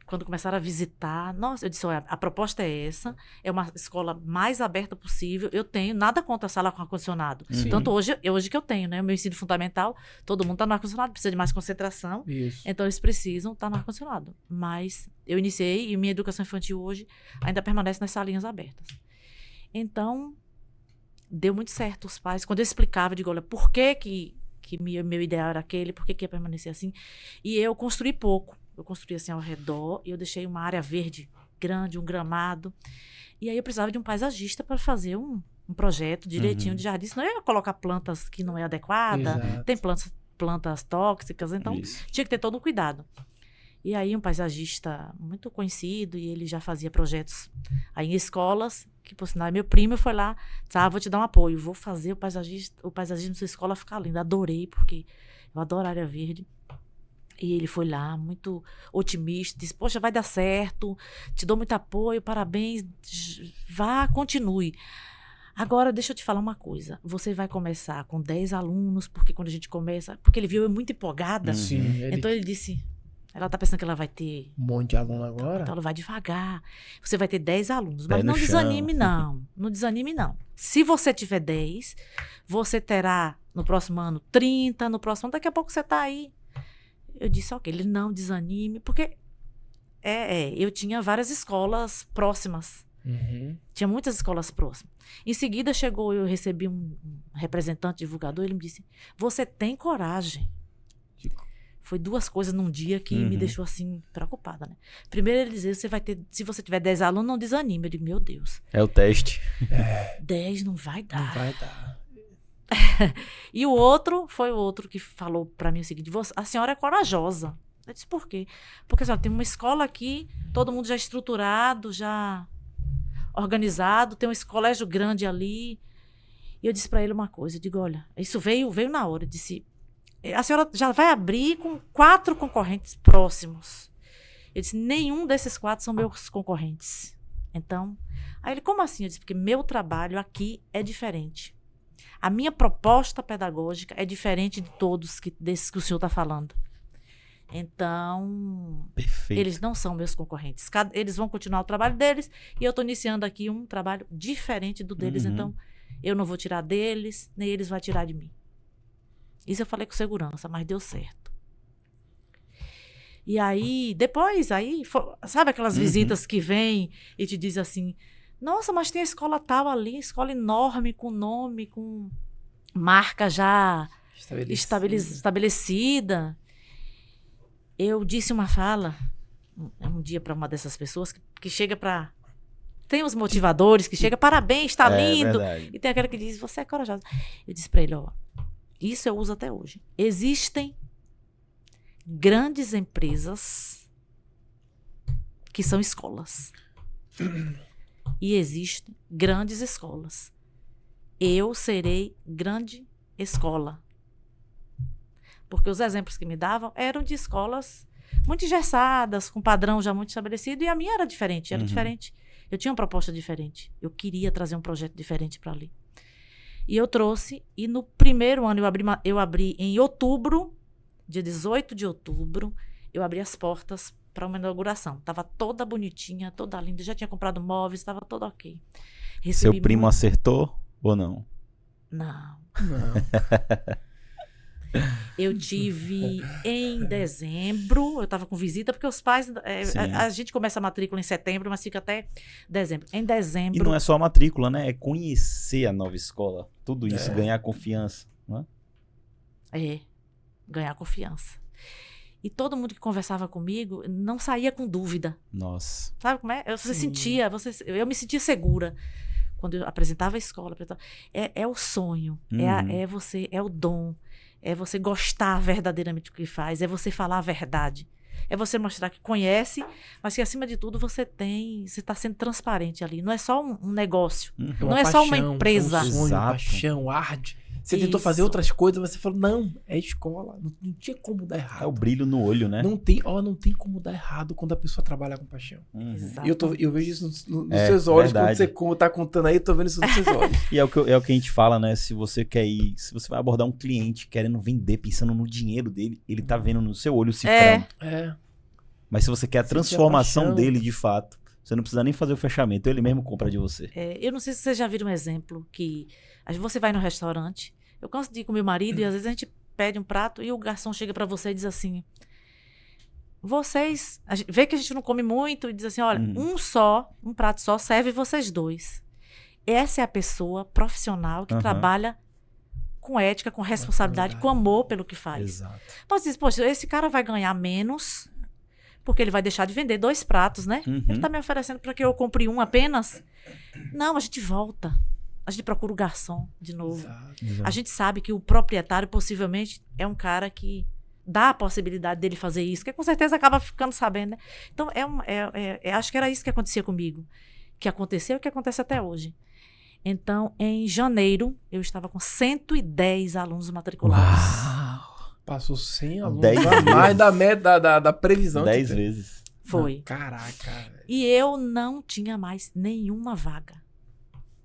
Quando começaram a visitar, nossa, eu disse, olha, a proposta é essa, é uma escola mais aberta possível. Eu tenho nada contra a sala com ar-condicionado. Tanto hoje que eu tenho, né? O meu ensino fundamental, todo mundo está no ar-condicionado, precisa de mais concentração. Isso. Então, eles precisam estar no ar-condicionado. Mas eu iniciei e minha educação infantil hoje ainda permanece nas salinhas abertas. Então, deu muito certo os pais. Quando eu explicava, eu digo, olha, por que meu ideal era aquele, por que ia permanecer assim? E eu construí pouco. Eu construí assim ao redor e eu deixei uma área verde grande, um gramado. E aí eu precisava de um paisagista para fazer um projeto direitinho de jardim. Senão eu ia colocar plantas que não é adequada. Exato. Tem plantas tóxicas, então Isso. tinha que ter todo um cuidado. E aí um paisagista muito conhecido, e ele já fazia projetos aí em escolas, que por sinal meu primo foi lá, disse, vou te dar um apoio, vou fazer o paisagismo da sua escola ficar lindo. Adorei, porque eu adoro área verde. E ele foi lá, muito otimista, disse, poxa, vai dar certo, te dou muito apoio, parabéns, vá, continue. Agora, deixa eu te falar uma coisa, você vai começar com 10 alunos, porque quando a gente começa, porque ele viu eu muito empolgada, Sim, então ele disse, ela tá pensando que ela vai ter, um monte de aluno agora. então ela vai devagar, você vai ter 10 alunos, Pé mas no não chão. desanime não, não desanime não. Se você tiver 10, você terá no próximo ano 30, no próximo ano, daqui a pouco você tá aí. Eu disse, ok, ele não desanime, porque eu tinha várias escolas próximas. Uhum. Tinha muitas escolas próximas. Em seguida chegou, eu recebi um representante divulgador, ele me disse, você tem coragem. Foi 2 coisas num dia que me deixou assim, preocupada, né? Primeiro ele dizia, se você tiver 10 alunos, não desanime. Eu digo, meu Deus. É o teste. 10 não vai dar. Não vai dar. E o outro, foi o outro que falou pra mim o seguinte, a senhora é corajosa. Eu disse, por quê? Porque a senhora tem uma escola aqui, todo mundo já estruturado, já organizado, tem um colégio grande ali. E eu disse pra ele uma coisa, eu digo, olha, isso veio na hora. Eu disse, a senhora já vai abrir com 4 concorrentes próximos. Eu disse, nenhum desses 4 são meus concorrentes. Então, aí ele, como assim? Eu disse, porque meu trabalho aqui é diferente. A minha proposta pedagógica é diferente de todos desses que o senhor está falando. Então, Perfeito. eles não são meus concorrentes. Eles vão continuar o trabalho deles e eu estou iniciando aqui um trabalho diferente do deles. Então, eu não vou tirar deles, nem eles vão tirar de mim. Isso eu falei com segurança, mas deu certo. E aí, depois, sabe aquelas visitas que vêm e te dizem assim, nossa, mas tem a escola tal ali, escola enorme, com nome, com marca já estabelecida. Eu disse uma fala, um dia para uma dessas pessoas, que chega para... Tem os motivadores que chegam, parabéns, está lindo. Verdade. E tem aquela que diz, você é corajosa. Eu disse para ele, isso eu uso até hoje. Existem grandes empresas que são escolas. E existem grandes escolas. Eu serei grande escola. Porque os exemplos que me davam eram de escolas muito engessadas, com padrão já muito estabelecido, e a minha era diferente, diferente. Eu tinha uma proposta diferente. Eu queria trazer um projeto diferente para ali. E eu trouxe, e no primeiro ano eu abri em outubro, dia 18 de outubro, eu abri as portas para uma inauguração. Estava toda bonitinha, toda linda, já tinha comprado móveis, estava tudo ok. Seu primo acertou ou não? Não. Eu tive em dezembro, eu estava com visita, porque os pais, a gente começa a matrícula em setembro, mas fica até dezembro. Em dezembro... E não é só a matrícula, né? É conhecer a nova escola. Tudo isso, ganhar confiança. Não é? Ganhar confiança. E todo mundo que conversava comigo não saía com dúvida. Nossa. Sabe como é? Eu me sentia segura. Quando eu apresentava a escola, é o sonho, é o dom, é você gostar verdadeiramente do que faz, é você falar a verdade, é você mostrar que conhece, mas que acima de tudo você está sendo transparente ali. Não é só um negócio, não é só uma empresa. É um sonho, paixão, arde. Você tentou fazer outras coisas, mas você falou, não, é escola, não tinha como dar errado. É o brilho no olho, né? Não tem como dar errado quando a pessoa trabalha com paixão. Eu vejo isso nos seus olhos, verdade. Quando você tá contando aí, eu tô vendo isso nos seus olhos. E é o que a gente fala, né? Se você vai abordar um cliente querendo vender, pensando no dinheiro dele, ele tá vendo no seu olho cifrando. Mas se você quer a transformação dele, de fato, você não precisa nem fazer o fechamento, ele mesmo compra de você. Eu não sei se vocês já viram um exemplo que você vai no restaurante, eu canso de ir com meu marido e às vezes a gente pede um prato e o garçom chega para você e diz assim, vê que a gente não come muito e diz assim, olha, um prato só serve vocês 2. Essa é a pessoa profissional que trabalha com ética, com responsabilidade, com amor pelo que faz. Exato. Então você diz, poxa, esse cara vai ganhar menos, porque ele vai deixar de vender 2 pratos, né? Uhum. Ele tá me oferecendo para que eu compre um apenas. Não, a gente volta. A gente procura o garçom de novo. Exato. A gente sabe que o proprietário possivelmente é um cara que dá a possibilidade dele fazer isso, que com certeza acaba ficando sabendo, né? Então, acho que era isso que acontecia comigo. Que aconteceu e que acontece até hoje. Então, em janeiro, eu estava com 110 alunos matriculados. Uau! Passou 100 alunos 10 a mais da meta da previsão. 10 que tem. vezes. Foi. Não, caraca, velho. E eu não tinha mais nenhuma vaga.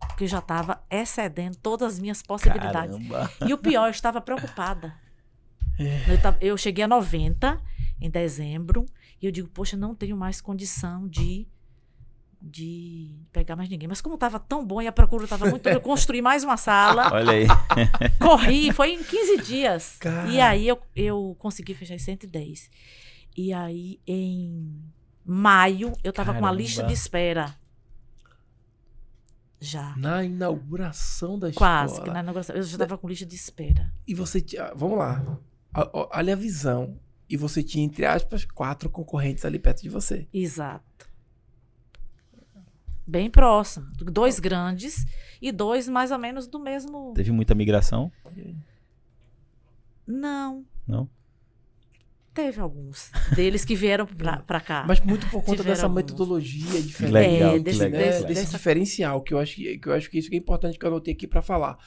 Porque eu já estava excedendo todas as minhas possibilidades. Caramba! E o pior, eu estava preocupada. Eu cheguei a 90 em dezembro. E eu digo, poxa, não tenho mais condição de pegar mais ninguém. Mas como estava tão bom e a procura estava muito... Eu construí mais uma sala. Olha aí. Corri, foi em 15 dias. Cara. E aí eu consegui fechar em 110. E aí, em maio, eu estava com uma Caramba. lista de espera. Já. Na inauguração da Quase, escola. que na inauguração. Eu já estava com lista de espera. E você tinha... Vamos lá. Olha a visão. E você tinha, entre aspas, 4 concorrentes ali perto de você. Exato. Bem próximo. 2 grandes e 2 mais ou menos do mesmo... Teve muita migração? Não. Não? Teve alguns deles que vieram pra cá. Mas muito por conta Tiveram dessa alguns. metodologia diferente. legal, É, que desse, legal. desse, Desse dessa- diferencial, que eu acho que isso que é importante que eu anotei aqui pra falar.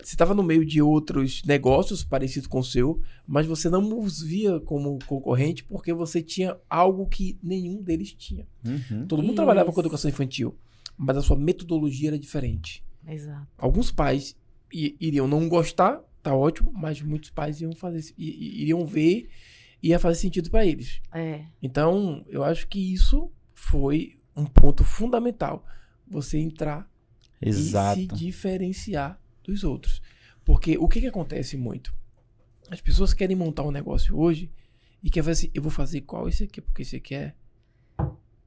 Você estava no meio de outros negócios parecidos com o seu, mas você não os via como concorrente porque você tinha algo que nenhum deles tinha. Uhum. Todo mundo Isso. trabalhava com educação infantil, mas a sua metodologia era diferente. Exato. Alguns pais iriam não gostar, tá ótimo, mas muitos pais iam fazer, iriam ver e ia fazer sentido para eles. É. Então, eu acho que isso foi um ponto fundamental. Você entrar Exato. e se diferenciar dos outros. Porque o que acontece muito? As pessoas querem montar um negócio hoje e querem fazer assim, eu vou fazer igual esse aqui, porque esse aqui é...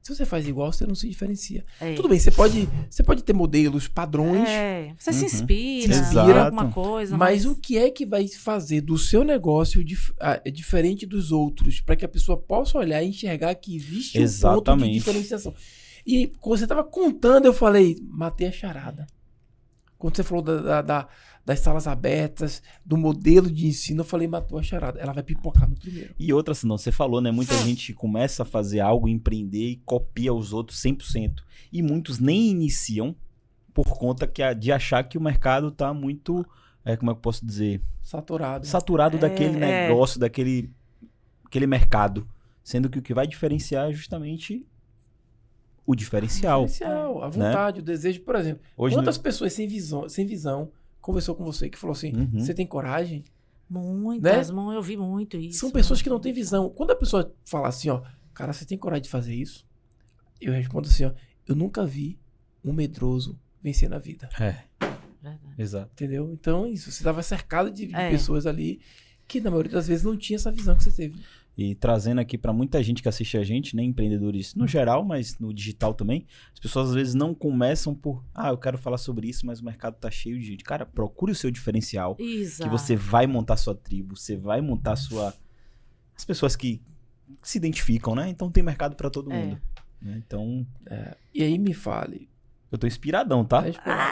Se você faz igual, você não se diferencia. É. Tudo bem, você pode ter modelos, padrões, É, você se Uhum. inspira, Se inspira. vê alguma coisa. mas o que é que vai fazer do seu negócio diferente dos outros, para que a pessoa possa olhar e enxergar que existe um ponto de Exatamente. diferenciação. E quando você estava contando, eu falei, matei a charada. Quando você falou das salas abertas, do modelo de ensino, eu falei, matou a charada. Ela vai pipocar no primeiro. E outra, senão você falou, né? Muita gente começa a fazer algo, empreender e copia os outros 100%. E muitos nem iniciam por conta de achar que o mercado tá muito, como é que eu posso dizer? Saturado. Saturado daquele negócio, aquele mercado. Sendo que o que vai diferenciar é justamente o diferencial. A vontade, o desejo. Por exemplo, Hoje quantas pessoas sem visão conversou com você que falou assim, Uhum. você tem coragem? Muitas, Né? eu vi muito isso. São pessoas que não têm visão. Quando a pessoa fala assim, ó, cara, você tem coragem de fazer isso? Eu respondo assim, ó, eu nunca vi um medroso vencer na vida. Verdade. Exato. Entendeu? Então, isso. Você estava cercado de É. pessoas ali que, na maioria das vezes, não tinha essa visão que você teve. E trazendo aqui para muita gente que assiste a gente, né, empreendedores no geral, mas no digital também, as pessoas às vezes não começam por, eu quero falar sobre isso, mas o mercado tá cheio de gente. Cara, procure o seu diferencial, Exato. que você vai montar sua tribo, você vai montar as pessoas que se identificam, né? Então tem mercado para todo mundo. Né? Então, E aí, me fale. eu tô inspiradão, tá?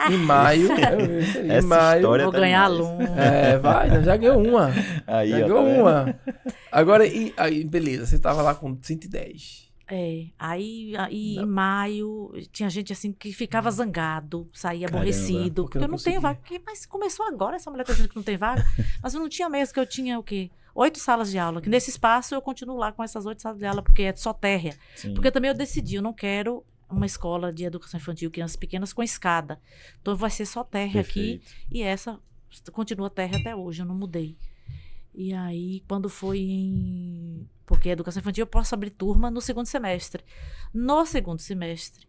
Em maio... em Essa maio... história Vou tá ganhar demais. aluno. Vai, já ganhou uma. Aí, Já ó, ganhou tá vendo? uma. Agora, aí, beleza, você tava lá com 110. Aí em maio, tinha gente assim que ficava zangado, saía Caramba, aborrecido. porque Porque eu não não tenho conseguia. vaga. Mas começou agora, essa mulher tá dizendo que não tem vaga. Mas eu não tinha mesmo, que eu tinha o quê? 8 salas de aula. Que nesse espaço eu continuo lá com essas 8 salas de aula, porque é só térrea. Sim. Porque também eu decidi, eu não quero uma escola de educação infantil, crianças pequenas, com escada. Então vai ser só térrea aqui. Perfeito. E essa continua térrea até hoje, eu não mudei. E aí, quando foi porque a educação infantil eu posso abrir turma no segundo semestre. No segundo semestre,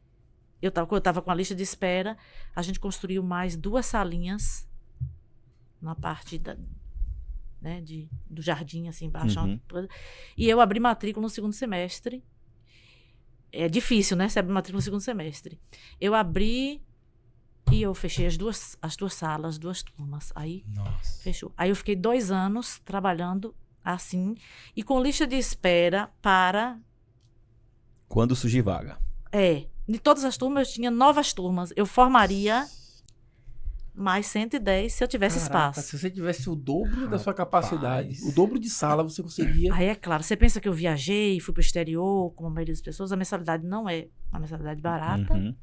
eu tava com a lista de espera, a gente construiu mais 2 salinhas na parte do jardim, assim, embaixo. Uhum. E eu abri matrícula no segundo semestre. É difícil, né? Você abrir matrícula no segundo semestre. Eu abri e eu fechei as duas salas, 2 turmas. Aí Nossa. fechou. Aí eu fiquei 2 anos trabalhando assim e com lista de espera para Quando surgir vaga. De todas as turmas, eu tinha novas turmas. Eu formaria mais 110 se eu tivesse espaço. Se você tivesse o dobro da sua capacidade, o dobro de sala, você conseguia... Aí é claro, você pensa que eu viajei, fui pro exterior, como a maioria das pessoas, a mensalidade não é uma mensalidade barata.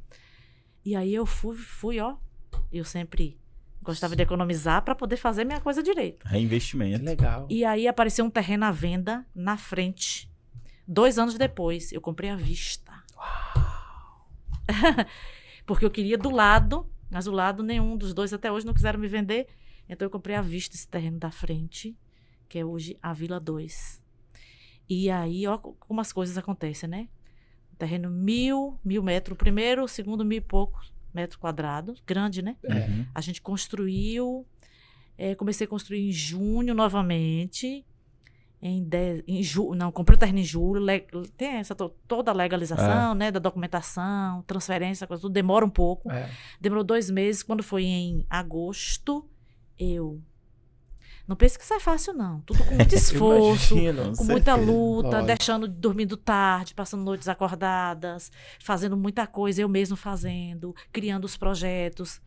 E aí eu fui, ó, eu sempre gostava de economizar para poder fazer minha coisa direito. Reinvestimento. Que legal. E aí apareceu um terreno à venda na frente. 2 anos depois, eu comprei à vista. Porque eu queria do lado, mas do lado nenhum dos dois até hoje não quiseram me vender. Então eu comprei à vista esse terreno da frente, que é hoje a Vila 2. E aí, ó como as coisas acontecem, né? O terreno 1.000 metros, o primeiro, o segundo 1.000 e poucos metros quadrados, grande, né? A gente construiu, comecei a construir em junho novamente. Comprei o terreno em julho, tem essa toda a legalização, né, da documentação, transferência, coisa, tudo demora um pouco. Demorou 2 meses. Quando foi em agosto, não pense que isso é fácil, não. Tudo com muito esforço, com muita luta, dormindo tarde, passando noites acordadas, fazendo muita coisa, eu mesmo fazendo, criando os projetos,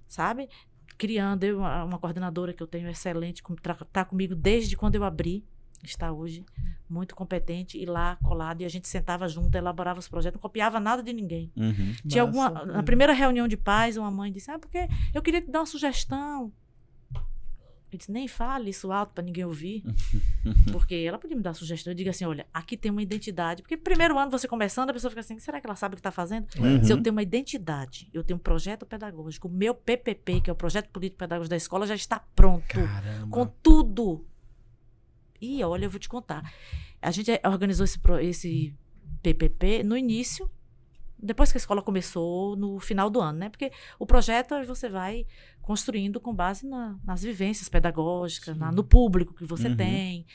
sabe? Criando, uma coordenadora que eu tenho excelente, está comigo desde quando eu abri, está hoje muito competente, e lá colado, e a gente sentava junto, elaborava os projetos, não copiava nada de ninguém. Tinha na primeira reunião de pais, uma mãe disse, porque eu queria te dar uma sugestão. Eu disse, nem fale isso alto para ninguém ouvir, porque ela podia me dar sugestão. Eu digo assim, olha, aqui tem uma identidade, porque primeiro ano você começando, a pessoa fica assim, será que ela sabe o que está fazendo? Se eu tenho uma identidade, eu tenho um projeto pedagógico, o meu PPP, que é o Projeto Político Pedagógico da Escola, já está pronto, com tudo. E olha, eu vou te contar, a gente organizou esse PPP no início, depois que a escola começou, no final do ano, né? Porque o projeto você vai construindo com base nas vivências pedagógicas, no público que você tem.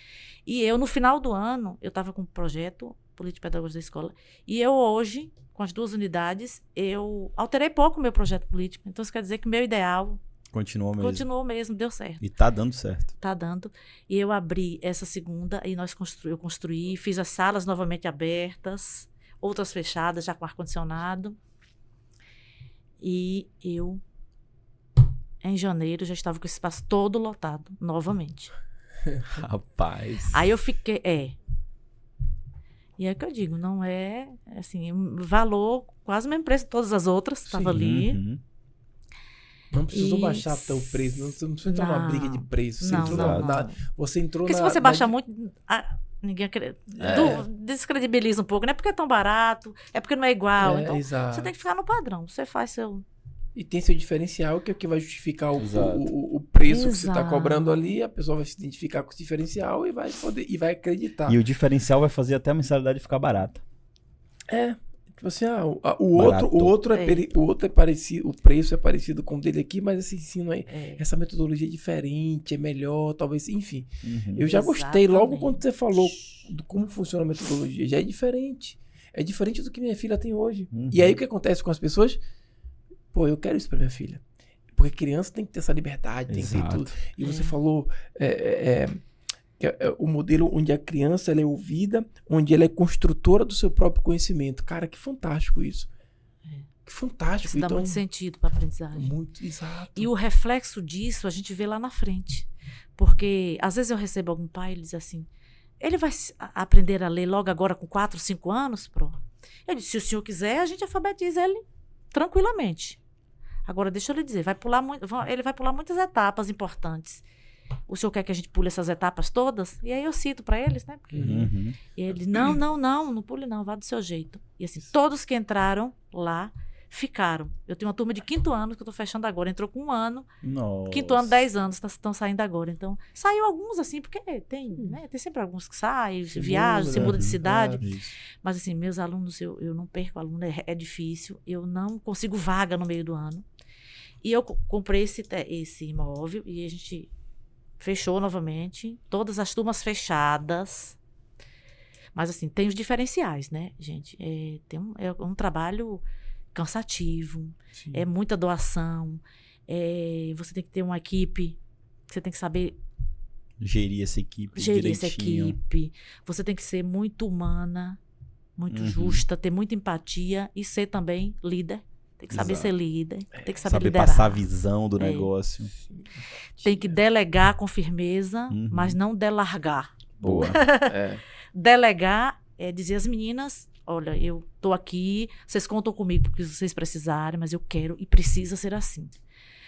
E eu, no final do ano, eu estava com um projeto político-pedagógico da escola. E eu hoje, com as 2 unidades, eu alterei pouco o meu projeto político. Então, isso quer dizer que o meu ideal... Continuou mesmo, deu certo. E tá dando certo. Tá dando. E eu abri essa segunda, e eu construí, fiz as salas novamente abertas, outras fechadas, já com ar-condicionado. E eu, em janeiro, já estava com esse espaço todo lotado, novamente. Rapaz. Aí eu fiquei... E é o que eu digo, não é... Assim, valor, quase o mesmo preço de todas as outras, estava ali. Não precisou baixar até o preço, não precisa entrar numa briga de preço. Você entrou Porque se você baixar muito... ninguém descredibiliza um pouco, não é porque é tão barato, é porque não é igual. Então, você tem que ficar no padrão. Você faz seu... E tem seu diferencial, que é o que vai justificar o preço que você está cobrando ali. A pessoa vai se identificar com esse diferencial e vai acreditar. E o diferencial vai fazer até a mensalidade ficar barata. Tipo assim, o outro é parecido, o preço é parecido com o dele aqui, mas esse ensino aí, essa metodologia é diferente, é melhor, talvez, enfim. Eu já gostei logo quando você falou de como funciona a metodologia. Já é diferente. É diferente do que minha filha tem hoje. E aí o que acontece com as pessoas? Pô, eu quero isso pra minha filha. Porque criança tem que ter essa liberdade, tem que ter tudo. E você falou o modelo onde a criança ela é ouvida, onde ela é construtora do seu próprio conhecimento. Cara, que fantástico isso. Que fantástico. Isso dá muito sentido para a aprendizagem. Muito, exato. E o reflexo disso a gente vê lá na frente. Porque às vezes eu recebo algum pai, ele diz assim, ele vai aprender a ler logo agora com 4, 5 anos, Eu disse, se o senhor quiser, a gente alfabetiza ele tranquilamente. Agora, deixa eu lhe dizer, ele vai pular muitas etapas importantes. O senhor quer que a gente pule essas etapas todas? E aí eu cito para eles, né? Porque... E ele, não pule não, vá do seu jeito. E assim, todos que entraram lá ficaram. Eu tenho uma turma de 5º ano que eu tô fechando agora. Entrou com 1 ano. Nossa. 5º ano, 10 anos, estão saindo agora. Então, saiu alguns assim, porque tem sempre alguns que saem, viajam, se muda de cidade. Mas assim, meus alunos, eu não perco aluno, é difícil. Eu não consigo vaga no meio do ano. E eu comprei esse imóvel e a gente fechou novamente. Todas as turmas fechadas. Mas assim, tem os diferenciais, né, gente? É um trabalho cansativo, é muita doação, você tem que ter uma equipe, você tem que saber gerir essa equipe você tem que ser muito humana, muito justa, ter muita empatia e ser também líder. Tem que saber ser líder, tem que saber liderar. Passar a visão do negócio. Tem que delegar com firmeza, mas não delargar. Boa. Delegar é dizer às meninas, olha, eu tô aqui, vocês contam comigo porque vocês precisarem, mas eu quero e precisa ser assim.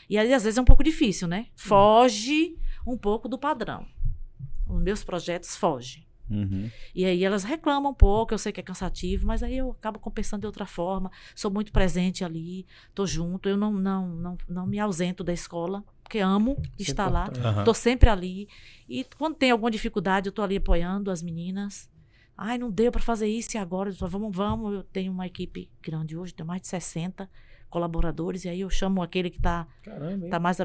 E aí, às vezes, é um pouco difícil, né? Foge um pouco do padrão. Os meus projetos fogem. E aí elas reclamam um pouco, eu sei que é cansativo, mas aí eu acabo compensando de outra forma. Sou muito presente ali, tô junto, eu não me ausento da escola, porque amo estar lá. Tô sempre ali. E quando tem alguma dificuldade, eu tô ali apoiando as meninas. Ai, não deu para fazer isso e agora? Vamos. Eu tenho uma equipe grande hoje, tenho mais de 60 colaboradores, e aí eu chamo aquele que tá mais...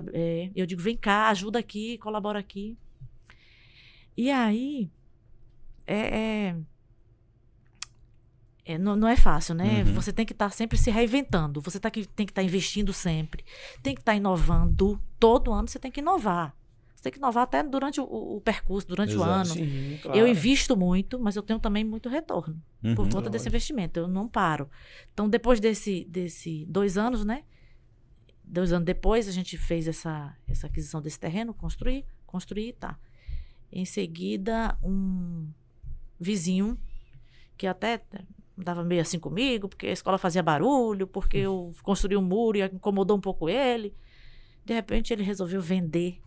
eu digo, vem cá, ajuda aqui, colabora aqui. E aí... não é fácil, né? Você tem que estar sempre se reinventando. Você tem que estar investindo sempre. Tem que estar inovando. Todo ano você tem que inovar. Você tem que inovar até durante o percurso, durante o ano. Sim, claro. Eu invisto muito, mas eu tenho também muito retorno. Por conta desse investimento. Eu não paro. Então, depois desse 2 anos, né? 2 anos depois, a gente fez essa aquisição desse terreno, construir, tá. Em seguida, um vizinho, que até dava meio assim comigo, porque a escola fazia barulho, porque eu construí um muro e incomodou um pouco ele. De repente, ele resolveu vender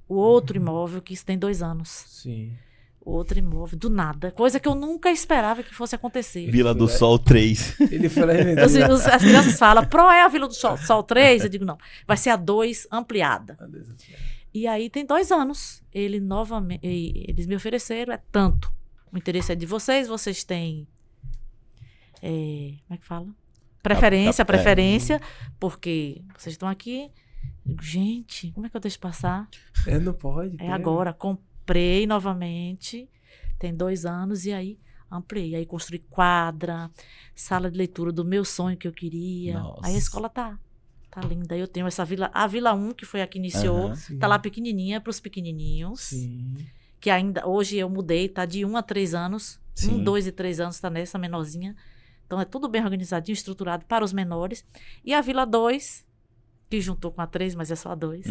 o outro imóvel, que isso tem 2 anos. Sim. O outro imóvel, do nada. Coisa que eu nunca esperava que fosse acontecer. Vila do Sol 3. Ele foi lá e vendeu. As crianças falam, é a Vila do Sol 3? Eu digo, não. Vai ser a 2 ampliada. E aí tem 2 anos. Eles me ofereceram, é tanto. O interesse é de vocês têm... como é que fala? Preferência, porque vocês estão aqui. Eu digo, gente, como é que eu deixo passar? Não pode. Agora, comprei novamente, tem 2 anos, e aí ampliei. Aí construí quadra, sala de leitura do meu sonho que eu queria. Nossa. Aí a escola tá linda. Aí eu tenho essa vila, a Vila 1, que foi a que iniciou, tá lá pequenininha para os pequenininhos. Sim. Que ainda, hoje eu mudei, tá de 1 a 3 anos. 1, 2 e 3 anos tá nessa menorzinha. Então é tudo bem organizadinho, estruturado para os menores. E a Vila 2, que juntou com a 3, mas é só a 2.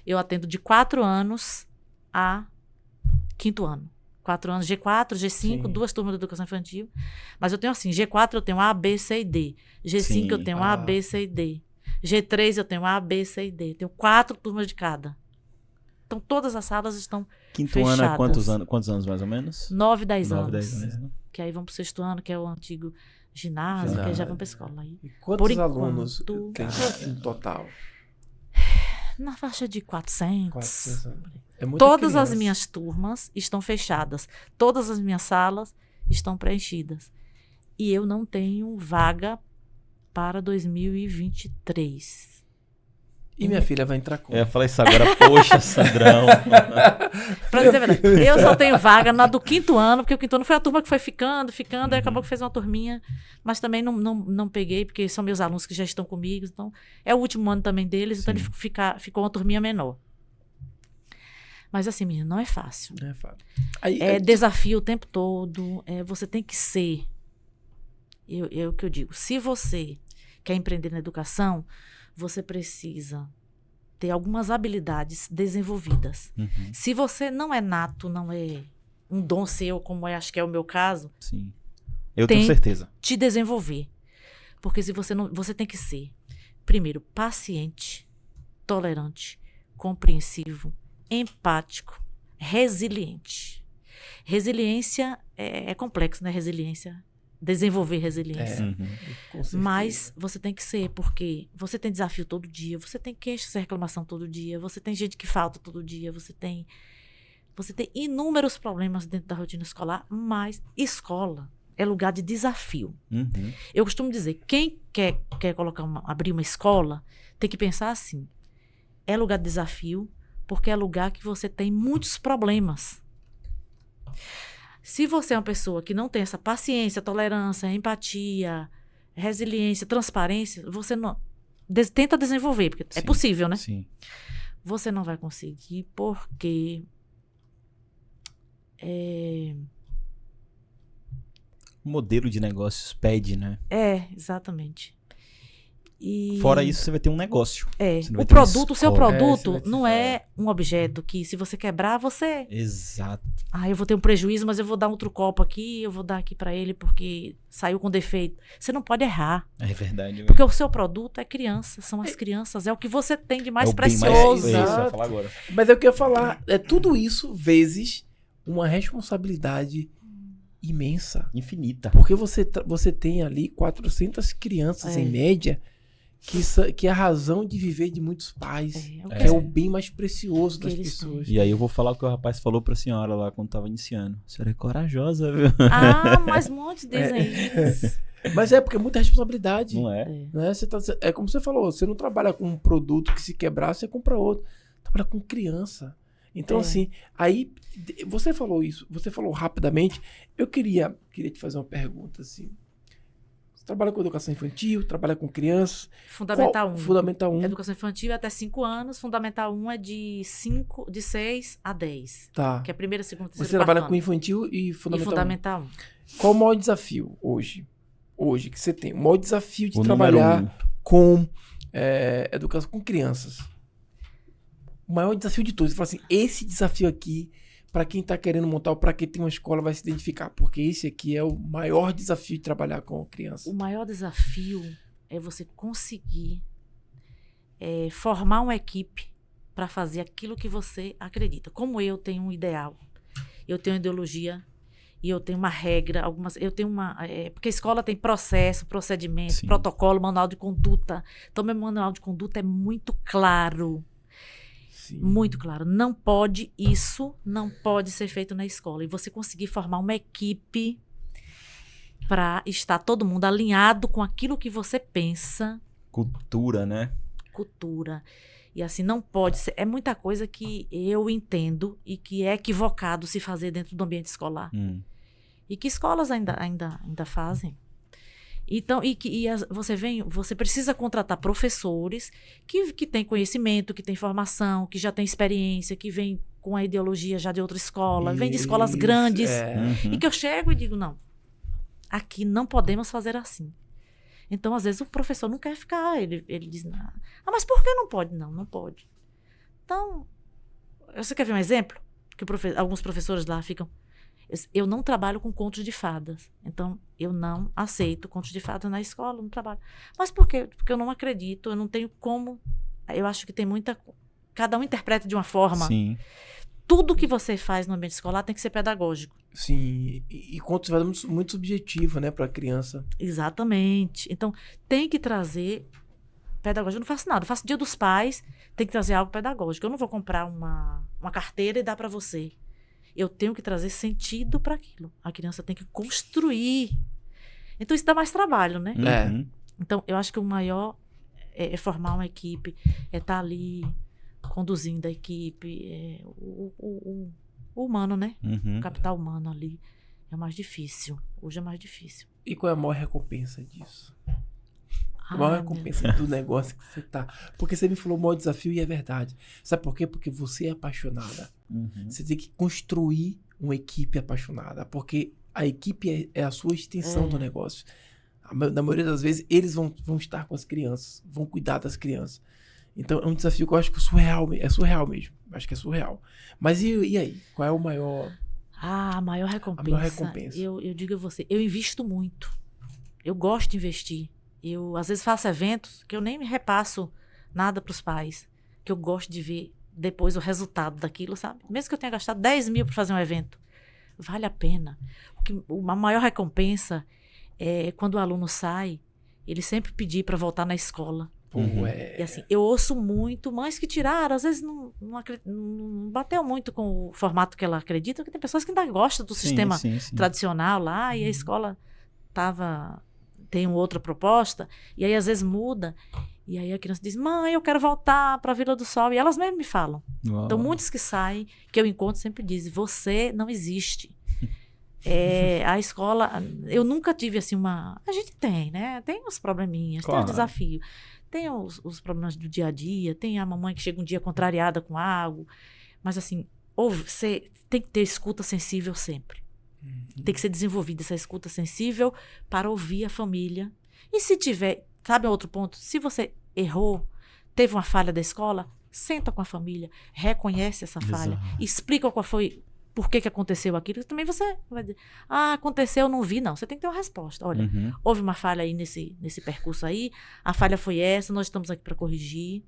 Eu atendo de 4 anos a 5º ano. 4 anos, G4, G5, 2 turmas de educação infantil. Mas eu tenho assim, G4 eu tenho A, B, C e D. G5 eu tenho A, B, C e D. G3 eu tenho A, B, C e D. Tenho 4 turmas de cada. Então todas as salas estão 5º fechadas. ano é quantos anos mais ou menos? 9, 10 9, anos. 10 anos, né? Que aí vão pro 6º ano, que é o antigo ginásio, que aí já vão pra escola. Aí, E quantos por alunos enquanto, tem no total? na faixa de 400. 400. É muita Todas criança. as minhas turmas estão fechadas. Todas as minhas salas estão preenchidas. E eu não tenho vaga para 2023. E minha filha vai entrar como? Eu ia falar isso agora, poxa, Sandrão. Pra dizer a verdade, eu só tenho vaga na do 5º ano, porque o 5º ano foi a turma que foi ficando, aí acabou que fez uma turminha, mas também não peguei, porque são meus alunos que já estão comigo, então é o último ano também deles, então ele ficou uma turminha menor. Mas assim, menina, não é fácil. É fácil. É desafio o tempo todo, você tem que ser, o que eu digo, se você quer empreender na educação, você precisa ter algumas habilidades desenvolvidas. Se você não é nato, não é um dom seu, como acho que é o meu caso, Sim. Eu tenho certeza. te desenvolver. Porque se você não, você tem que ser, primeiro, paciente, tolerante, compreensivo, empático, resiliente. Resiliência é complexo, né? Desenvolver resiliência. Com certeza. Mas você tem que ser, porque você tem desafio todo dia, você tem queixa, reclamação todo dia, você tem gente que falta todo dia, você tem inúmeros problemas dentro da rotina escolar, mas escola é lugar de desafio. Eu costumo dizer, quem quer abrir uma escola, tem que pensar assim, é lugar de desafio, porque é lugar que você tem muitos problemas. Se você é uma pessoa que não tem essa paciência, tolerância, empatia, resiliência, transparência, você não tenta desenvolver, porque é possível, né? Sim. Você não vai conseguir porque O modelo de negócios pede, né? Exatamente. E Fora isso, você vai ter um negócio. Você não vai o ter uma produto, o seu escola. produto você não vai- é um objeto que se você quebrar, você... Exato. eu vou ter um prejuízo, mas eu vou dar outro copo aqui, eu vou dar aqui pra ele porque saiu com defeito. Você não pode errar, É verdade. porque o seu produto é criança, são as crianças, é o que você tem de mais é o bem precioso. É isso, eu ia Exato. falar agora. Mas é o que eu ia falar. É tudo isso vezes uma responsabilidade imensa. Infinita. Porque você tem ali 400 crianças, É. em média, que é a razão de viver de muitos pais. o Que é o bem mais precioso Que das eles pessoas. E aí eu vou falar o que o rapaz falou pra senhora lá quando tava iniciando. A senhora é corajosa, viu? Mas muitos dizem isso. Mas é porque é muita responsabilidade. Não é? Né? É como você falou, você não trabalha com um produto que se quebrar, você compra outro. Trabalha com criança. Então, assim, aí você falou isso, você falou rapidamente. Eu queria te fazer uma pergunta, assim. Você trabalha com educação infantil, trabalha com crianças. Fundamental 1. Fundamental 1. Educação infantil é até 5 anos. Fundamental 1 é de 6 a 10. Tá. Que é a primeira, segunda, terceira, Você trabalha quarto com ano. infantil e E fundamental 1. fundamental 1. Qual o maior desafio hoje? Hoje que você tem? O maior desafio de O trabalhar número 1. com educação com crianças. O maior desafio de todos. Você fala assim, esse desafio aqui, para quem tá querendo montar ou para quem tem uma escola, vai se identificar. Porque esse aqui é o maior desafio de trabalhar com criança. O maior desafio é você conseguir formar uma equipe para fazer aquilo que você acredita. Como eu tenho um ideal, eu tenho uma ideologia e eu tenho uma regra, eu tenho porque a escola tem processo, procedimento, Sim. protocolo, manual de conduta. Então, meu manual de conduta é muito claro. Sim. Muito claro. Não pode ser feito na escola. E você conseguir formar uma equipe para estar todo mundo alinhado com aquilo que você pensa, Cultura, né? cultura. E assim, não pode ser. É muita coisa que eu entendo e que é equivocado se fazer dentro do ambiente escolar. E que escolas ainda fazem. Então, você precisa contratar professores que têm conhecimento, que têm formação, que já têm experiência, que vêm com a ideologia já de outra escola, vêm de escolas Isso, grandes. Uhum. E que eu chego e digo, não, aqui não podemos fazer assim. Então, às vezes, o professor não quer ficar, ele diz, mas por que não pode? Não pode. Então, você quer ver um exemplo? Que alguns professores lá ficam... Eu não trabalho com contos de fadas. Então, eu não aceito contos de fadas na escola, não trabalho. Mas por quê? Porque eu não acredito, eu não tenho como... Eu acho que tem muita... Cada um interpreta de uma forma. Sim. Tudo que você faz no ambiente escolar tem que ser pedagógico. Sim. E contos de fadas muito subjetivo, né, para a criança. Exatamente. Então, tem que trazer pedagógico. Eu não faço nada. Eu faço Dia dos Pais, tem que trazer algo pedagógico. Eu não vou comprar uma carteira e dar para você. Eu tenho que trazer sentido para aquilo. A criança tem que construir. Então, isso dá mais trabalho, né? Uhum. Então, eu acho que o maior é formar uma equipe, é estar ali conduzindo a equipe, o humano, né? Uhum. O capital humano ali é o mais difícil. Hoje é mais difícil. E qual é a maior recompensa disso? A maior Ai, recompensa do negócio que você tá. Porque você me falou o maior desafio e é verdade. Sabe por quê? Porque você é apaixonada. Uhum. Você tem que construir uma equipe apaixonada. Porque a equipe é a sua extensão do negócio. Na maioria das vezes, eles vão estar com as crianças, vão cuidar das crianças. Então, é um desafio que eu acho que é surreal mesmo. Eu acho que é surreal. Mas e aí? Qual é o maior... a maior recompensa. A maior recompensa. Eu digo a você, eu invisto muito. Eu gosto de investir. Eu, às vezes, faço eventos que eu nem me repasso nada para os pais. Que eu gosto de ver depois o resultado daquilo, sabe? Mesmo que eu tenha gastado 10 mil para fazer um evento. Vale a pena. A maior recompensa é quando o aluno sai, ele sempre pedir para voltar na escola. E assim, eu ouço muito mães que tiraram, às vezes não bateu muito com o formato que ela acredita, porque tem pessoas que ainda gostam do sistema sim. tradicional lá, e a escola tem uma outra proposta, e aí às vezes muda, e aí a criança diz, mãe, eu quero voltar para a Vila do Sol, e elas mesmas me falam. Uau. Então, muitos que saem, que eu encontro, sempre dizem, você não existe. A escola, eu nunca tive assim a gente tem, né? Tem os probleminhas, Claro. tem o desafio. Tem os problemas do dia a dia, tem a mamãe que chega um dia contrariada com algo. Mas assim, você tem que ter escuta sensível sempre. Tem que ser desenvolvida essa escuta sensível para ouvir a família. E se tiver, sabe outro ponto? Se você errou, teve uma falha da escola, senta com a família, reconhece essa falha, Exato. explica qual foi, por que aconteceu aquilo. Também você vai dizer, aconteceu, eu não vi. Não, você tem que ter uma resposta. Olha, houve uma falha aí nesse percurso aí, a falha foi essa, nós estamos aqui para corrigir.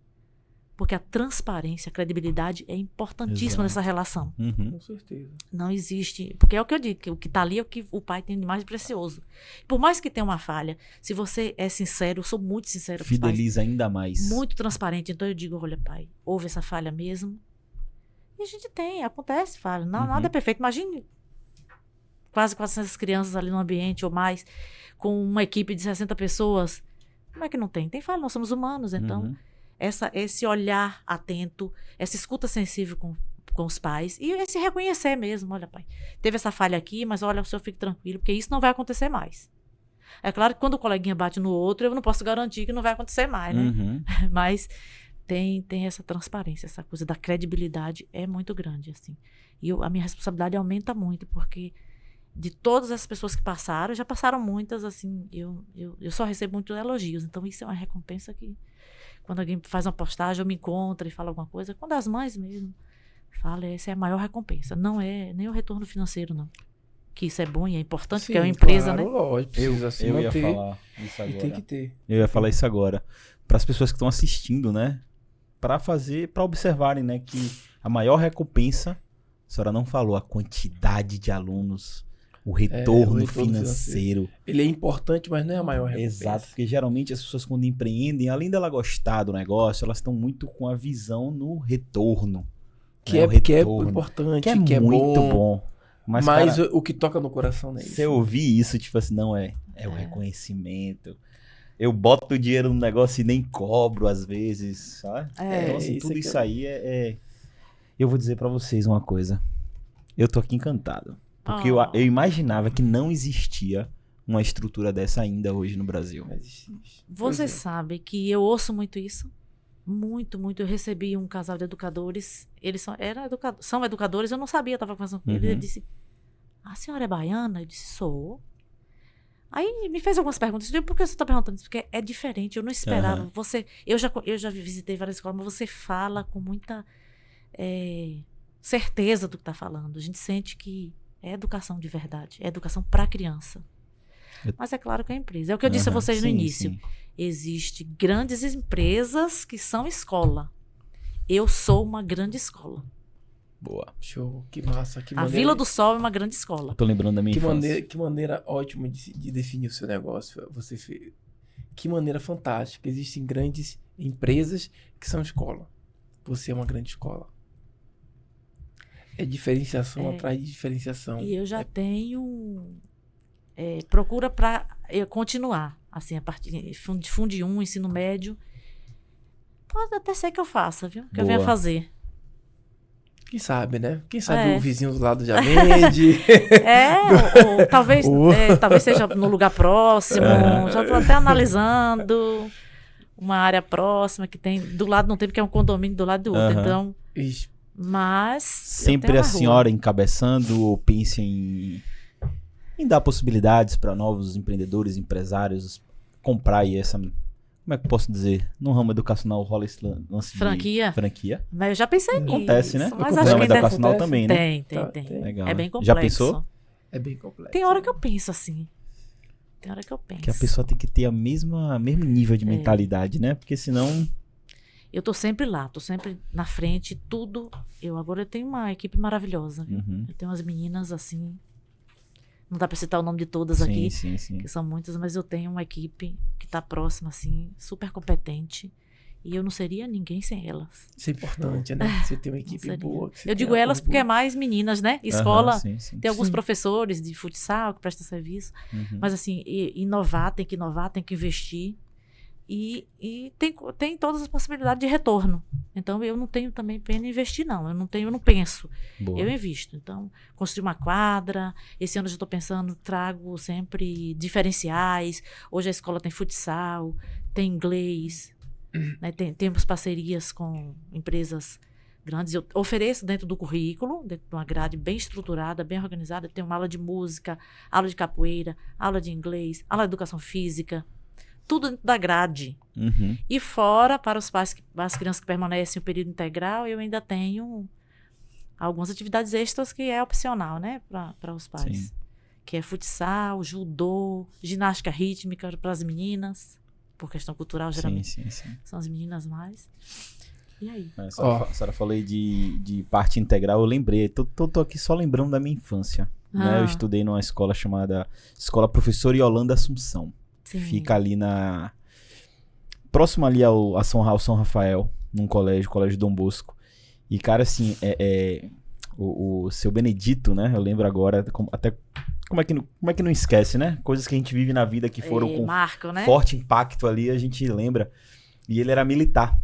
Porque a transparência, a credibilidade é importantíssima nessa relação. Com certeza. Não existe. Porque é o que eu digo, que o que está ali é o que o pai tem de mais precioso. Por mais que tenha uma falha, se você é sincero, eu sou muito sincero com os pais. Fideliza ainda mais. Muito transparente. Então eu digo, olha, pai, houve essa falha mesmo. E a gente acontece falha. Não, nada é perfeito. Imagine quase 400 crianças ali no ambiente ou mais, com uma equipe de 60 pessoas. Como é que não tem? Tem falha, nós somos humanos, então. Esse olhar atento, essa escuta sensível com os pais e esse reconhecer mesmo, olha, pai, teve essa falha aqui, mas olha, o senhor fique tranquilo, porque isso não vai acontecer mais. É claro que quando o coleguinha bate no outro, eu não posso garantir que não vai acontecer mais, né? Mas tem essa transparência, essa coisa da credibilidade é muito grande, assim. E a minha responsabilidade aumenta muito, porque de todas as pessoas que passaram, já passaram muitas, assim, eu só recebo muitos elogios, então isso é uma recompensa que quando alguém faz uma postagem, eu me encontro e fala alguma coisa. Quando as mães mesmo falam, essa é a maior recompensa. Não é nem o retorno financeiro, não. Que isso é bom e é importante, porque é uma empresa, claro, né? Lógico, precisa se Eu ia manter. falar isso agora. E tem que ter. Eu ia falar isso agora. Para as pessoas que estão assistindo, né? Para observarem, né? Que a maior recompensa, a senhora não falou, a quantidade de alunos, o retorno financeiro. Ele é importante, mas não é a maior recompensa. Exato, porque geralmente as pessoas quando empreendem, além dela gostar do negócio, elas estão muito com a visão no retorno. Que né? é importante, que é muito bom. bom. Mas cara, o que toca no coração não é isso. Você ouvir isso, tipo assim, não é o reconhecimento. Eu boto o dinheiro no negócio e nem cobro às vezes, sabe? Então, assim, tudo isso aí Eu vou dizer pra vocês uma coisa. Eu tô aqui encantado. Porque eu imaginava que não existia uma estrutura dessa ainda hoje no Brasil. Mas existe. Você sabe que eu ouço muito isso? Muito, muito. Eu recebi um casal de educadores. Eles são educadores, eu não sabia, eu estava conversando com ele. Ele disse, a senhora é baiana? Eu disse, sou. Aí me fez algumas perguntas. Eu disse, por que você está perguntando isso? Porque é diferente, eu não esperava. Eu já visitei várias escolas, mas você fala com muita certeza do que está falando. A gente sente que é educação de verdade, é educação para a criança. Mas é claro que é empresa. É o que eu disse a vocês no início. Sim. Existem grandes empresas que são escola. Eu sou uma grande escola. Boa. Show. Que massa. A Vila do Sol é uma grande escola. Eu tô lembrando da minha infância. Que maneira ótima de definir o seu negócio. Você fez. Que maneira fantástica. Existem grandes empresas que são escola. Você é uma grande escola. É diferenciação atrás de diferenciação. E eu já tenho... procura para continuar. Assim, a partir de Fundi 1, ensino médio. Pode até ser que eu faça, viu? Que eu venha fazer. Quem sabe, né? Quem sabe o vizinho do lado já vende. Ou talvez, talvez seja no lugar próximo. Já estou até analisando uma área próxima que tem. Do lado não tem, porque é um condomínio do lado do outro. Então... Mas... Sempre a senhora encabeçando ou pensa em dar possibilidades para novos empreendedores, empresários comprar aí essa... Como é que eu posso dizer? No ramo educacional rola esse lance franquia? Franquia. Mas eu já pensei nisso. Acontece, né? Mas no ramo educacional também, né? Tem. Legal, é né? bem complexo. Já pensou? É bem complexo. Tem hora que eu penso assim. Tem hora que eu penso. Que a pessoa tem que ter o mesmo nível de mentalidade, né? Porque senão... Eu tô sempre lá, tô sempre na frente, tudo. Agora eu tenho uma equipe maravilhosa. Eu tenho umas meninas assim... Não dá pra citar o nome de todas aqui, que são muitas, mas eu tenho uma equipe que tá próxima, assim, super competente. E eu não seria ninguém sem elas. Isso é importante, né? Você tem uma equipe boa. Eu digo elas porque é mais meninas, né? Escola, tem alguns professores de futsal que prestam serviço. Mas, assim, inovar, tem que investir. E tem todas as possibilidades de retorno. Então, eu não tenho também pena em investir, não. Eu não penso. Boa. Eu invisto. Então, construir uma quadra. Esse ano eu já estou pensando, trago sempre diferenciais. Hoje a escola tem futsal, tem inglês. Né? Temos parcerias com empresas grandes. Eu ofereço dentro do currículo, dentro de uma grade bem estruturada, bem organizada. Eu tenho uma aula de música, aula de capoeira, aula de inglês, aula de educação física, tudo dentro da grade. Uhum. E fora, para os pais, as crianças que permanecem o período integral, eu ainda tenho algumas atividades extras que é opcional, né, para os pais. Sim. Que é futsal, judô, ginástica rítmica para as meninas, por questão cultural, geralmente Sim. são as meninas mais. E aí? A senhora falou aí de parte integral, eu lembrei. Tô aqui só lembrando da minha infância. Né? Eu estudei numa escola chamada Escola Professor Yolanda Assunção. Sim. Fica ali próximo ali a São Rafael, num colégio Dom Bosco. E, cara, assim, o seu Benedito, né? Eu lembro agora, até como é que não esquece, né? Coisas que a gente vive na vida que foram com marco, né? forte impacto ali, a gente lembra. E ele era militar.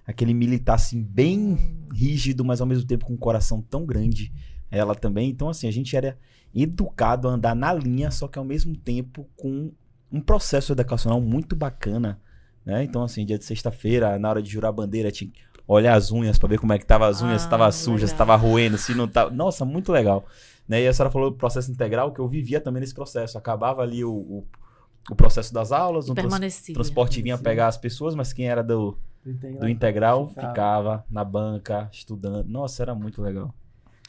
Aquele militar, assim, bem rígido, mas ao mesmo tempo com um coração tão grande. Ela também. Então, assim, a gente era educado a andar na linha, só que ao mesmo tempo com um processo educacional muito bacana, né? Então, assim, dia de sexta-feira, na hora de jurar a bandeira, tinha que olhar as unhas pra ver como é que tava as unhas, se tava suja, se tava roendo, se não tava... Nossa, muito legal. Né? E a senhora falou do processo integral, que eu vivia também nesse processo. Acabava ali o processo das aulas, o transporte vinha pegar as pessoas, mas quem era do integral ficava na banca, estudando. Nossa, era muito legal.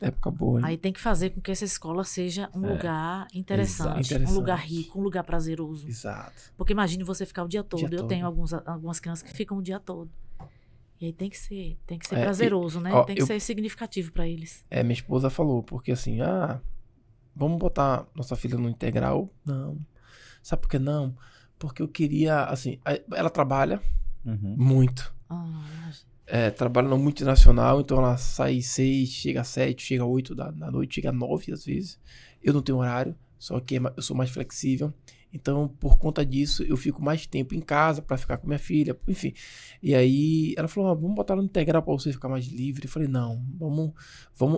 Época boa, hein? Aí tem que fazer com que essa escola seja um lugar interessante, um lugar rico, um lugar prazeroso. Exato. Porque imagine você ficar o dia todo. Eu tenho algumas crianças que ficam o dia todo. E aí tem que ser prazeroso, né? Tem que ser significativo para eles. Minha esposa falou, porque assim, vamos botar nossa filha no integral? Não. Sabe por que não? Porque eu queria, assim, ela trabalha muito. Trabalha no multinacional, então ela sai 6, chega às 7, chega às 8 da noite, chega às 9 às vezes. Eu não tenho horário, só que eu sou mais flexível. Então, por conta disso, eu fico mais tempo em casa pra ficar com minha filha, enfim. E aí, ela falou, vamos botar ela no integral pra você ficar mais livre. Eu falei, não, vamos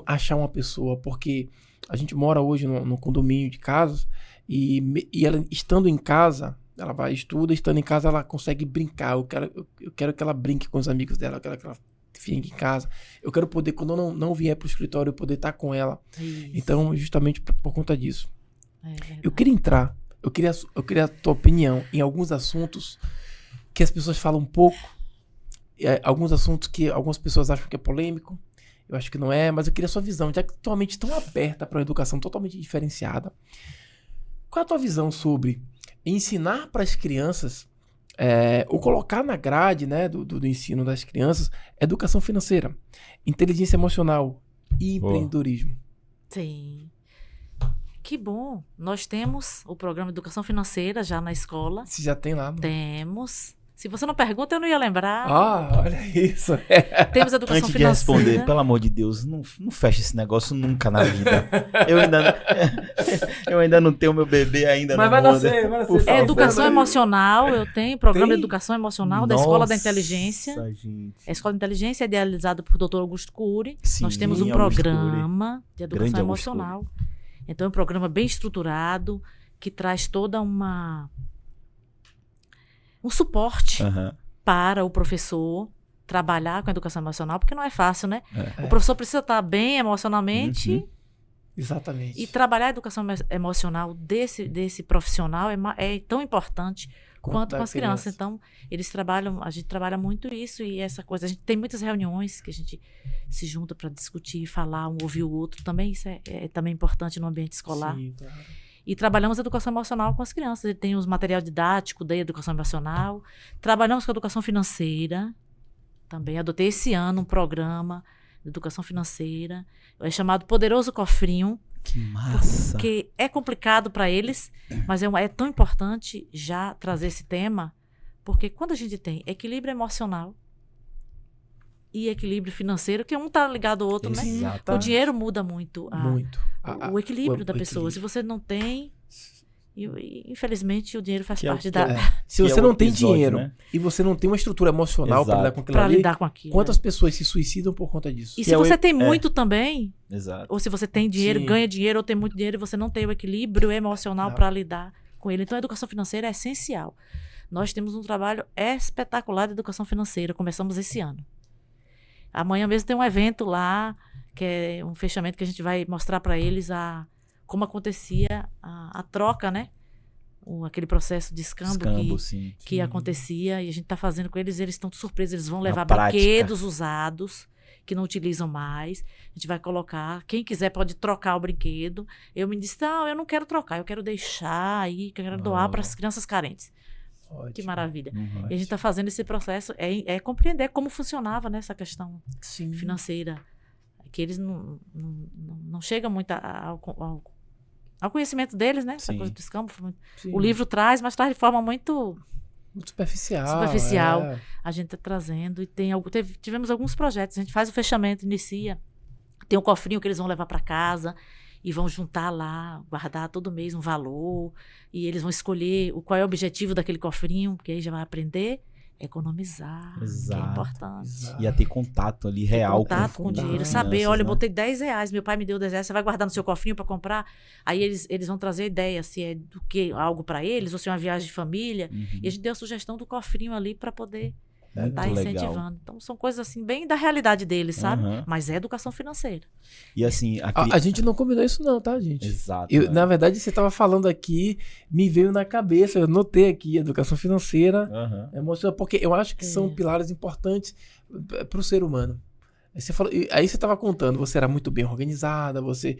achar uma pessoa, porque a gente mora hoje no condomínio de casas, e ela, estando em casa, ela vai, estuda, estando em casa, ela consegue brincar. Eu quero que ela brinque com os amigos dela, eu quero que ela fique em casa. Eu quero poder, quando eu não vier pro escritório, eu poder estar com ela. Isso. Então, justamente por conta disso. Eu queria a tua opinião em alguns assuntos que as pessoas falam um pouco, alguns assuntos que algumas pessoas acham que é polêmico, eu acho que não é, mas eu queria a sua visão, já que tua mente é tão aberta para uma educação totalmente diferenciada. Qual é a tua visão sobre ensinar para as crianças, ou colocar na grade, né, do ensino das crianças, educação financeira, inteligência emocional e empreendedorismo? Sim. Que bom. Nós temos o programa de educação financeira já na escola. Você já tem lá? Temos. Se você não pergunta, eu não ia lembrar. Olha isso. Temos educação Antes financeira. de responder, pelo amor de Deus, não feche esse negócio nunca na vida. Eu ainda não tenho meu bebê ainda. Mas vai nascer. Educação emocional, eu tenho programa de educação emocional da Escola da Inteligência. Gente. A Escola da Inteligência é idealizada por Dr. Augusto Cury. Sim, nós temos um programa de educação emocional. Então, é um programa bem estruturado, que traz toda um suporte para o professor trabalhar com a educação emocional, porque não é fácil, né? O professor precisa estar bem emocionalmente. Exatamente. E trabalhar a educação emocional desse profissional é tão importante quanto com as crianças. Então, a gente trabalha muito isso e essa coisa. A gente tem muitas reuniões que a gente se junta para discutir, falar, um ouvir o outro. Também isso é também importante no ambiente escolar. Sim, claro. E trabalhamos a educação emocional com as crianças. Ele tem os material didático da educação emocional. Trabalhamos com a educação financeira. Também adotei esse ano um programa de educação financeira. É chamado Poderoso Cofrinho. Que massa! Porque é complicado para eles, mas é tão importante já trazer esse tema, porque quando a gente tem equilíbrio emocional e equilíbrio financeiro, que um tá ligado ao outro, né? O dinheiro muda muito. O equilíbrio da pessoa. Se você não tem... infelizmente, o dinheiro faz parte da... Se você não tem dinheiro, né? E você não tem uma estrutura emocional para lidar com aquilo, quantas pessoas se suicidam por conta disso? E se você tem muito também, exato. Ou se você tem dinheiro, ganha dinheiro, ou tem muito dinheiro e você não tem o equilíbrio emocional para lidar com ele. Então, a educação financeira é essencial. Nós temos um trabalho espetacular de educação financeira. Começamos esse ano. Amanhã mesmo tem um evento lá, que é um fechamento que a gente vai mostrar para eles como acontecia a troca, né? Aquele processo de escambo que acontecia, e a gente está fazendo com eles, eles estão surpresos, eles vão levar brinquedos usados, que não utilizam mais, a gente vai colocar, quem quiser pode trocar o brinquedo. Eu me disse, não, eu não quero trocar, eu quero deixar aí, que eu quero doar para as crianças carentes. Ótimo. Que maravilha. E a gente está fazando esse processo, é compreender como funcionava, né, essa questão financeira, que eles não chegam muito ao conhecimento deles, né? Essa coisa do escambo. O livro traz, mas traz de forma muito superficial. A gente está trazendo e tivemos alguns projetos. A gente faz o fechamento, inicia. Tem um cofrinho que eles vão levar para casa e vão juntar lá, guardar todo mês um valor. E eles vão escolher qual é o objetivo daquele cofrinho, porque aí já vai aprender. Economizar, exato, que é importante. Exato. Ia ter contato ali real contato com o dinheiro, saber, olha, eu botei R$10, meu pai me deu R$10, você vai guardar no seu cofrinho para comprar. Aí eles vão trazer ideia se é do que algo para eles ou se é uma viagem de família. E a gente deu a sugestão do cofrinho ali para poder estar incentivando. Legal. Então são coisas assim bem da realidade deles, sabe? Mas é educação financeira. E assim, a gente não combinou isso não, tá, gente? Exato. Na verdade, você estava falando aqui, me veio na cabeça, eu notei aqui, educação financeira, emocional, porque eu acho que são pilares importantes para o ser humano. Aí você estava contando, você era muito bem organizada, você...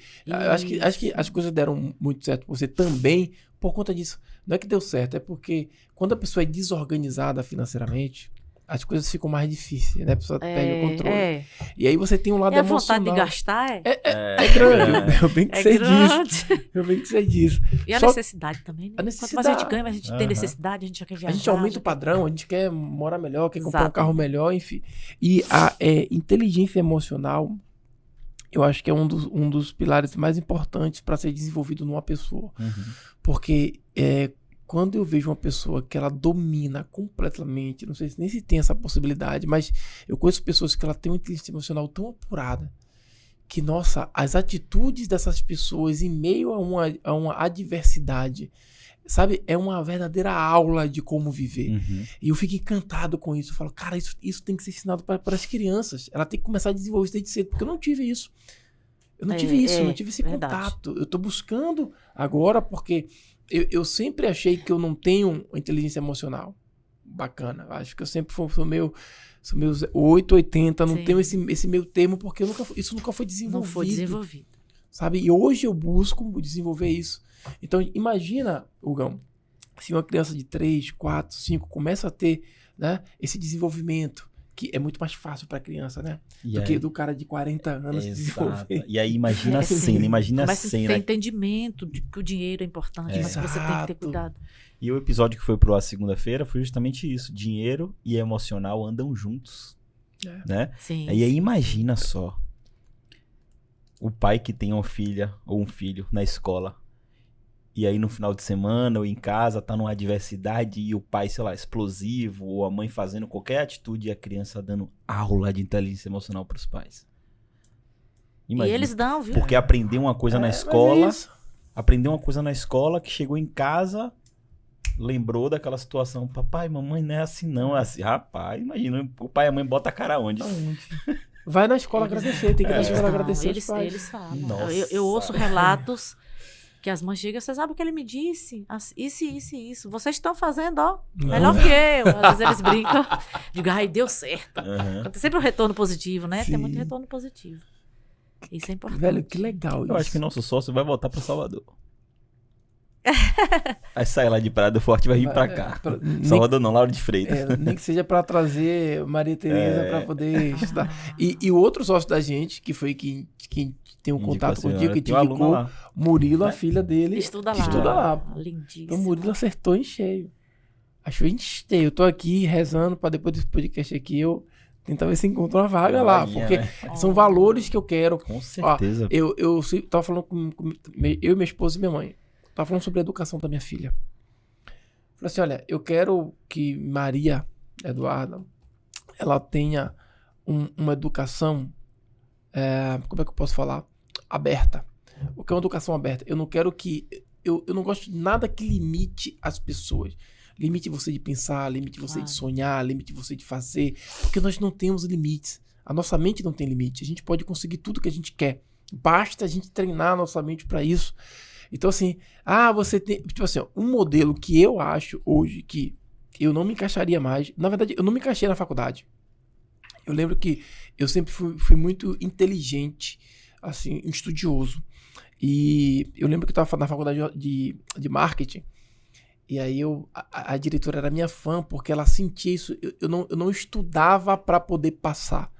Acho que as coisas deram muito certo para você também por conta disso. Não é que deu certo, é porque quando a pessoa é desorganizada financeiramente, as coisas ficam mais difíceis, né? A pessoa perde o controle. E aí você tem um lado emocional. A vontade de gastar é grande. Eu bem que sei disso. Eu bem que sei disso. E a necessidade também, né? Quanto mais a gente ganha, mais a gente tem necessidade, a gente já quer viajar. A gente aumenta o padrão, a gente quer morar melhor, quer comprar um carro melhor, enfim. E a inteligência emocional, eu acho que é um dos pilares mais importantes para ser desenvolvido numa pessoa. Porque quando eu vejo uma pessoa que ela domina completamente, não sei nem se tem essa possibilidade, mas eu conheço pessoas que ela tem uma inteligência emocional tão apurada que, nossa, as atitudes dessas pessoas em meio a uma adversidade, sabe, é uma verdadeira aula de como viver. E eu fico encantado com isso. Eu falo, cara, isso tem que ser ensinado para as crianças. Ela tem que começar a desenvolver isso desde cedo, porque eu não tive isso. Eu não tive isso, eu não tive esse contato. Eu tô buscando agora porque... Eu sempre achei que eu não tenho inteligência emocional bacana. Acho que eu sempre sou meio 8, 80, não tenho esse meio termo, porque isso nunca foi desenvolvido. Não foi desenvolvido. Sabe? E hoje eu busco desenvolver isso. Então, imagina, Hugão, se uma criança de 3, 4, 5 começa a ter, né, esse desenvolvimento, que é muito mais fácil para a criança, né? Do que do cara de 40 anos desenvolver. E aí imagina a cena, Começa a ter entendimento de que o dinheiro é importante, mas que você tem que ter cuidado. E o episódio que foi pro ar segunda-feira foi justamente isso. Dinheiro e emocional andam juntos, né? Sim. E aí imagina só, o pai que tem uma filha ou um filho na escola, e aí no final de semana ou em casa tá numa adversidade e o pai, sei lá, explosivo, ou a mãe fazendo qualquer atitude e a criança dando aula de inteligência emocional pros pais. Imagina, e eles dão, viu? Porque aprendeu uma coisa na escola, que chegou em casa, lembrou daquela situação, papai, mamãe, não é assim não, é assim. Rapaz, imagina, o pai e a mãe botam a cara onde? Vai na escola agradecer, tem que ir na escola agradecer os pais. Eles falam. Eu ouço relatos que as mães chegam, você sabe o que ele me disse? Isso. Vocês estão fazendo, ó, melhor que eu. Às vezes eles brincam. Digo, ai, deu certo. Tem sempre um retorno positivo, né? Tem muito retorno positivo. Isso é importante. Velho, que legal isso. Eu acho que nosso sócio vai voltar para Salvador. Vai sair lá de Praia do Forte e vai vir pra cá. Salvador não, Lauro de Freitas. Nem que seja pra trazer Maria Tereza pra poder estudar. E o outro sócio da gente, que foi quem tem um contato contigo, que te indicou, Murilo, a filha dele, estuda lá. Lindíssimo. Então Murilo acertou em cheio. Achou em cheio. Eu tô aqui rezando pra depois desse podcast aqui eu tentar ver se encontro uma vaga lá. Porque são valores que eu quero. Com certeza. Ó, eu tava falando com eu, minha esposa e minha mãe. Tava falando sobre a educação da minha filha. Falei assim, olha, eu quero que Maria Eduarda, ela tenha uma educação, como é que eu posso falar? Aberta. O que é uma educação aberta? Eu não quero que... Eu não gosto de nada que limite as pessoas. Limite você de pensar, limite você de sonhar, limite você de fazer. Porque nós não temos limites. A nossa mente não tem limite. A gente pode conseguir tudo que a gente quer. Basta a gente treinar a nossa mente para isso. Então, assim, você tem... Tipo assim, um modelo que eu acho hoje que eu não me encaixaria mais... Na verdade, eu não me encaixei na faculdade. Eu lembro que eu sempre fui muito inteligente, assim, estudioso. E eu lembro que eu estava na faculdade de marketing. E aí a diretora era minha fã, porque ela sentia isso. Eu não estudava para poder passar.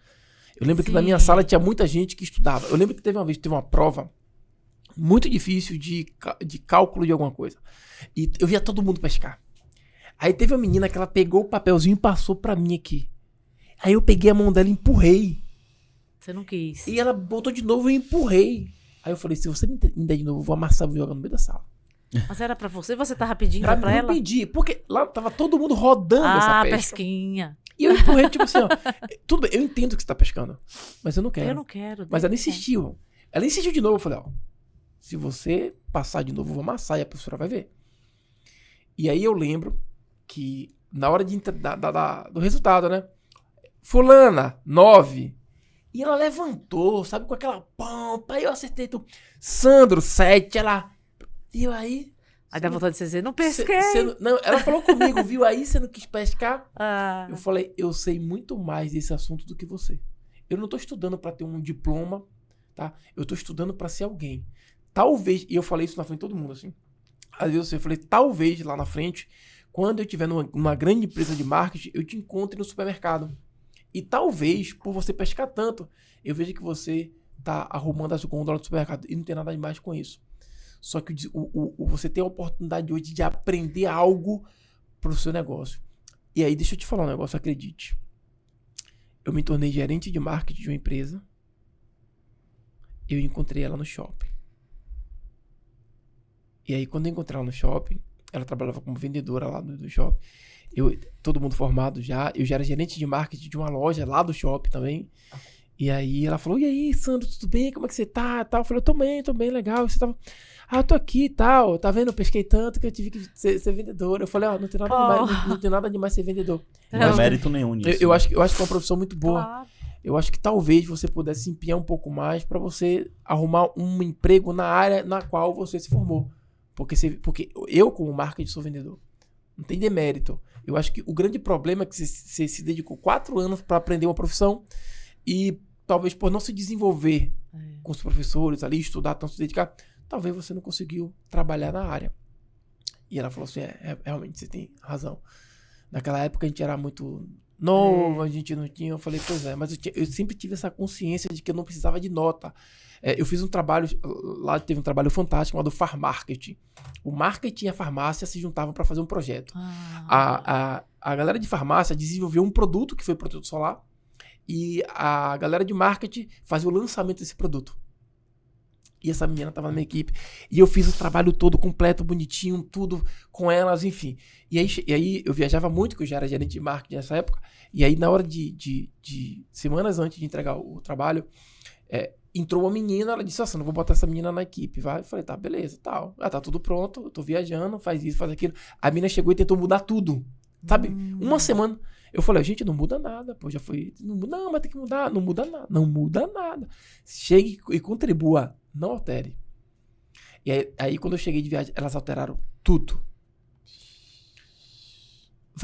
Eu lembro que na minha sala tinha muita gente que estudava. Eu lembro que teve uma vez, teve uma prova muito difícil de cálculo de alguma coisa. E eu via todo mundo pescar. Aí teve uma menina que ela pegou o papelzinho e passou pra mim aqui. Aí eu peguei a mão dela e empurrei. Você não quis. E ela botou de novo e eu empurrei. Aí eu falei, se você me der de novo, eu vou amassar e vou jogar no meio da sala. Mas era pra você? Você tava pedindo pra ela? Eu pedi, porque lá tava todo mundo rodando essa pesca. Pesquinha. E eu empurrei, tipo assim, ó. Tudo bem, eu entendo que você tá pescando, mas eu não quero. Eu não quero. Mas ela insistiu. Ela insistiu de novo, eu falei, ó. Se você passar de novo, eu vou amassar e a professora vai ver. E aí eu lembro que na hora do resultado, né? Fulana, 9. E ela levantou, sabe, com aquela pompa. Aí eu acertei tudo. Sandro, 7. Ela viu aí. Aí dá vontade de você dizer, não pesquei. Não, ela falou comigo, viu aí, você não quis pescar? Ah. Eu falei, eu sei muito mais desse assunto do que você. Eu não tô estudando pra ter um diploma, tá? Eu tô estudando pra ser alguém. Talvez, e eu falei isso na frente de todo mundo, assim. Às vezes eu falei, talvez lá na frente, quando eu estiver numa grande empresa de marketing, eu te encontre no supermercado. E talvez, por você pescar tanto, eu veja que você tá arrumando as gôndolas do supermercado. E não tem nada demais com isso. Só que você tem a oportunidade hoje de aprender algo pro seu negócio. E aí, deixa eu te falar um negócio, acredite. Eu me tornei gerente de marketing de uma empresa. Eu encontrei ela no shopping. E aí, quando eu encontrei ela no shopping, ela trabalhava como vendedora lá do shopping. Todo mundo formado já. Eu já era gerente de marketing de uma loja lá do shopping também. E aí ela falou, e aí, Sandro, tudo bem? Como é que você tá? Eu falei, tô bem, legal. Você tava... eu tô aqui e tal. Tá vendo? Eu pesquei tanto que eu tive que ser vendedor. Eu falei, não tem nada demais, não tem nada demais ser vendedor. Não é mérito nenhum nisso. Eu acho que é uma profissão muito boa. Claro. Eu acho que talvez você pudesse empenhar um pouco mais pra você arrumar um emprego na área na qual você se formou. Porque eu, como marketing, sou vendedor. Não tem demérito. Eu acho que o grande problema é que você se dedicou 4 anos pra aprender uma profissão e talvez por não se desenvolver com os professores ali, estudar, tanto se dedicar, talvez você não conseguiu trabalhar na área. E ela falou assim, realmente você tem razão. Naquela época a gente era muito novo, a gente não tinha, eu falei, pois é, mas eu sempre tive essa consciência de que eu não precisava de nota. Eu fiz um trabalho, lá teve um trabalho fantástico chamado Farmarketing. O marketing e a farmácia se juntavam para fazer um projeto. A galera de farmácia desenvolveu um produto que foi protetor solar e a galera de marketing fazia o lançamento desse produto. E essa menina estava na minha equipe. E eu fiz o trabalho todo completo, bonitinho, tudo com elas, enfim. E aí eu viajava muito, que eu já era gerente de marketing nessa época. E aí na hora de semanas antes de entregar o trabalho, entrou uma menina, ela disse, não vou botar essa menina na equipe, vai. Eu falei, tá, beleza, tal. Tá tudo pronto, eu tô viajando, faz isso, faz aquilo. A menina chegou e tentou mudar tudo, sabe? Uma semana. Eu falei, gente, não muda nada, pô, já foi. Não, mas tem que mudar, não muda nada, não muda nada. Chegue e contribua, não altere. E aí quando eu cheguei de viagem, elas alteraram tudo.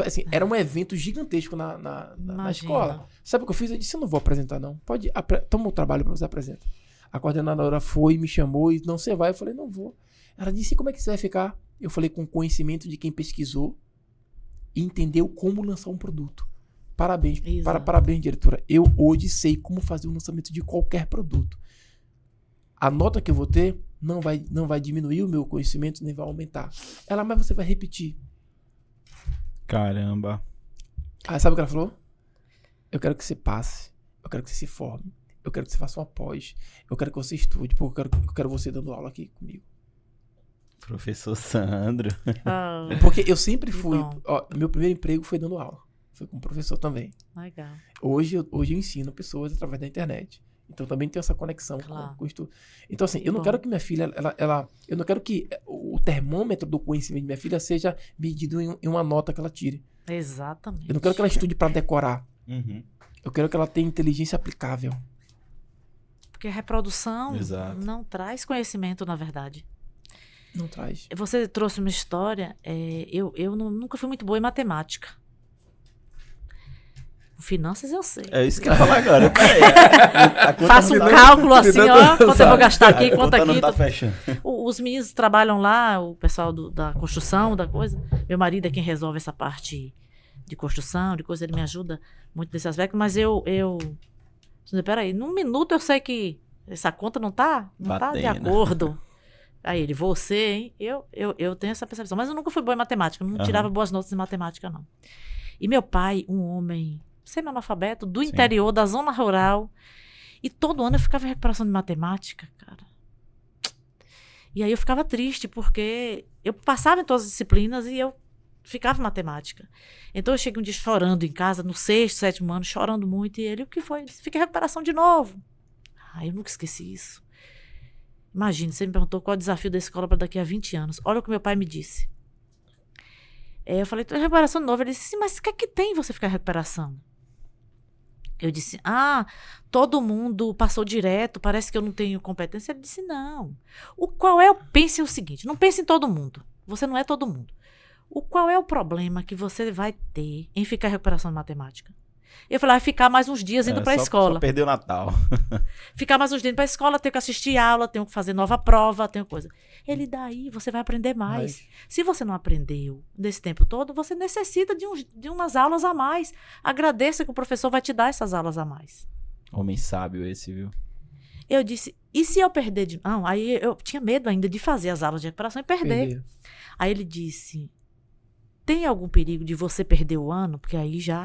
Assim, era um evento gigantesco na escola. Sabe o que eu fiz? Eu disse, eu não vou apresentar, não. Toma um trabalho pra você apresentar. A coordenadora foi, me chamou e não, você vai? Eu falei, não vou. Ela disse, como é que você vai ficar? Eu falei, com conhecimento de quem pesquisou e entendeu como lançar um produto. Parabéns. Parabéns, diretora. Eu hoje sei como fazer o lançamento de qualquer produto. A nota que eu vou ter não vai diminuir o meu conhecimento, nem vai aumentar. Mas você vai repetir. Caramba. Sabe o que ela falou? Eu quero que você passe. Eu quero que você se forme. Eu quero que você faça uma pós. Eu quero que você estude, porque eu quero você dando aula aqui comigo. Professor Sandro. Porque eu sempre fui... meu primeiro emprego foi dando aula. Foi como professor também. Legal. Hoje eu ensino pessoas através da internet. Então também tenho essa conexão com o estudo. Então assim, eu não quero que minha filha... eu não quero que o termômetro do conhecimento de minha filha seja medido em uma nota que ela tire. Exatamente. Eu não quero que ela estude para decorar. Uhum. Eu quero que ela tenha inteligência aplicável. Porque a reprodução Exato. não traz conhecimento, na verdade. Não traz. Você trouxe uma história, eu nunca fui muito boa em matemática. Finanças eu sei. É isso que eu ia falar agora. Peraí, a conta Faço um não tá- cálculo assim, ó, quanto eu vou gastar aqui, a quanto conta não aqui. tá fechando. Os meninos trabalham lá, o pessoal da construção, da coisa. Meu marido é quem resolve essa parte de construção, de coisa, ele me ajuda muito nesse aspecto, mas peraí, num minuto eu sei que essa conta não tá de Batendo. acordo. Aí ele, você, hein? Eu tenho essa percepção, mas eu nunca fui boa em matemática, não tirava boas notas em matemática, não. E meu pai, um homem semi-analfabeto, do interior, da zona rural, e todo ano eu ficava em recuperação de matemática, cara. E aí eu ficava triste, porque eu passava em todas as disciplinas e eu ficava em matemática. Então eu cheguei um dia chorando em casa, no 6º, 7º ano, chorando muito, e ele, o que foi? Ele disse, fica em recuperação de novo. Eu nunca esqueci isso. Imagina, você me perguntou qual é o desafio da escola para daqui a 20 anos. Olha o que meu pai me disse. Eu falei, tô em recuperação de novo. Ele disse, mas o que é que tem você ficar em recuperação? Eu disse, todo mundo passou direto, parece que eu não tenho competência. Ele disse, não. Pense o seguinte, não pense em todo mundo. Você não é todo mundo. Qual é o problema que você vai ter em ficar em recuperação de matemática? Eu falei, ficar mais uns dias indo para a escola. Só perdeu o Natal. Ficar mais uns dias indo para a escola, tenho que assistir aula, tenho que fazer nova prova, tenho coisa. Ele, daí você vai aprender mais. Se você não aprendeu nesse tempo todo, você necessita de umas aulas a mais. Agradeça que o professor vai te dar essas aulas a mais. Homem sábio esse, viu? Eu disse, e se eu perder Não, aí eu tinha medo ainda de fazer as aulas de recuperação e perder. Aí ele disse, tem algum perigo de você perder o ano? Porque aí já...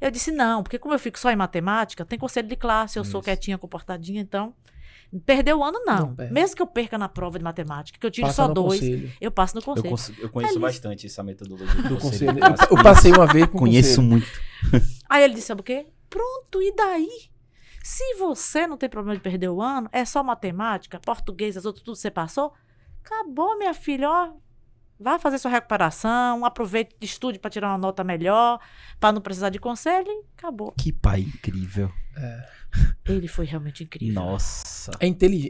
Eu disse, não, porque como eu fico só em matemática, tem conselho de classe, eu sou quietinha, comportadinha, então... Perder o ano, não. Mesmo que eu perca na prova de matemática, que eu tire só 2, eu passo no conselho. Eu conheço bastante essa metodologia do conselho. Eu passei uma vez com Conheço muito. Aí ele disse, sabe o quê? Pronto, e daí? Se você não tem problema de perder o ano, é só matemática, português, as outras, tudo você passou, acabou, minha filha, ó. Vai fazer sua recuperação, aproveite, estude para tirar uma nota melhor, para não precisar de conselho e acabou. Que pai incrível. Ele foi realmente incrível. Nossa.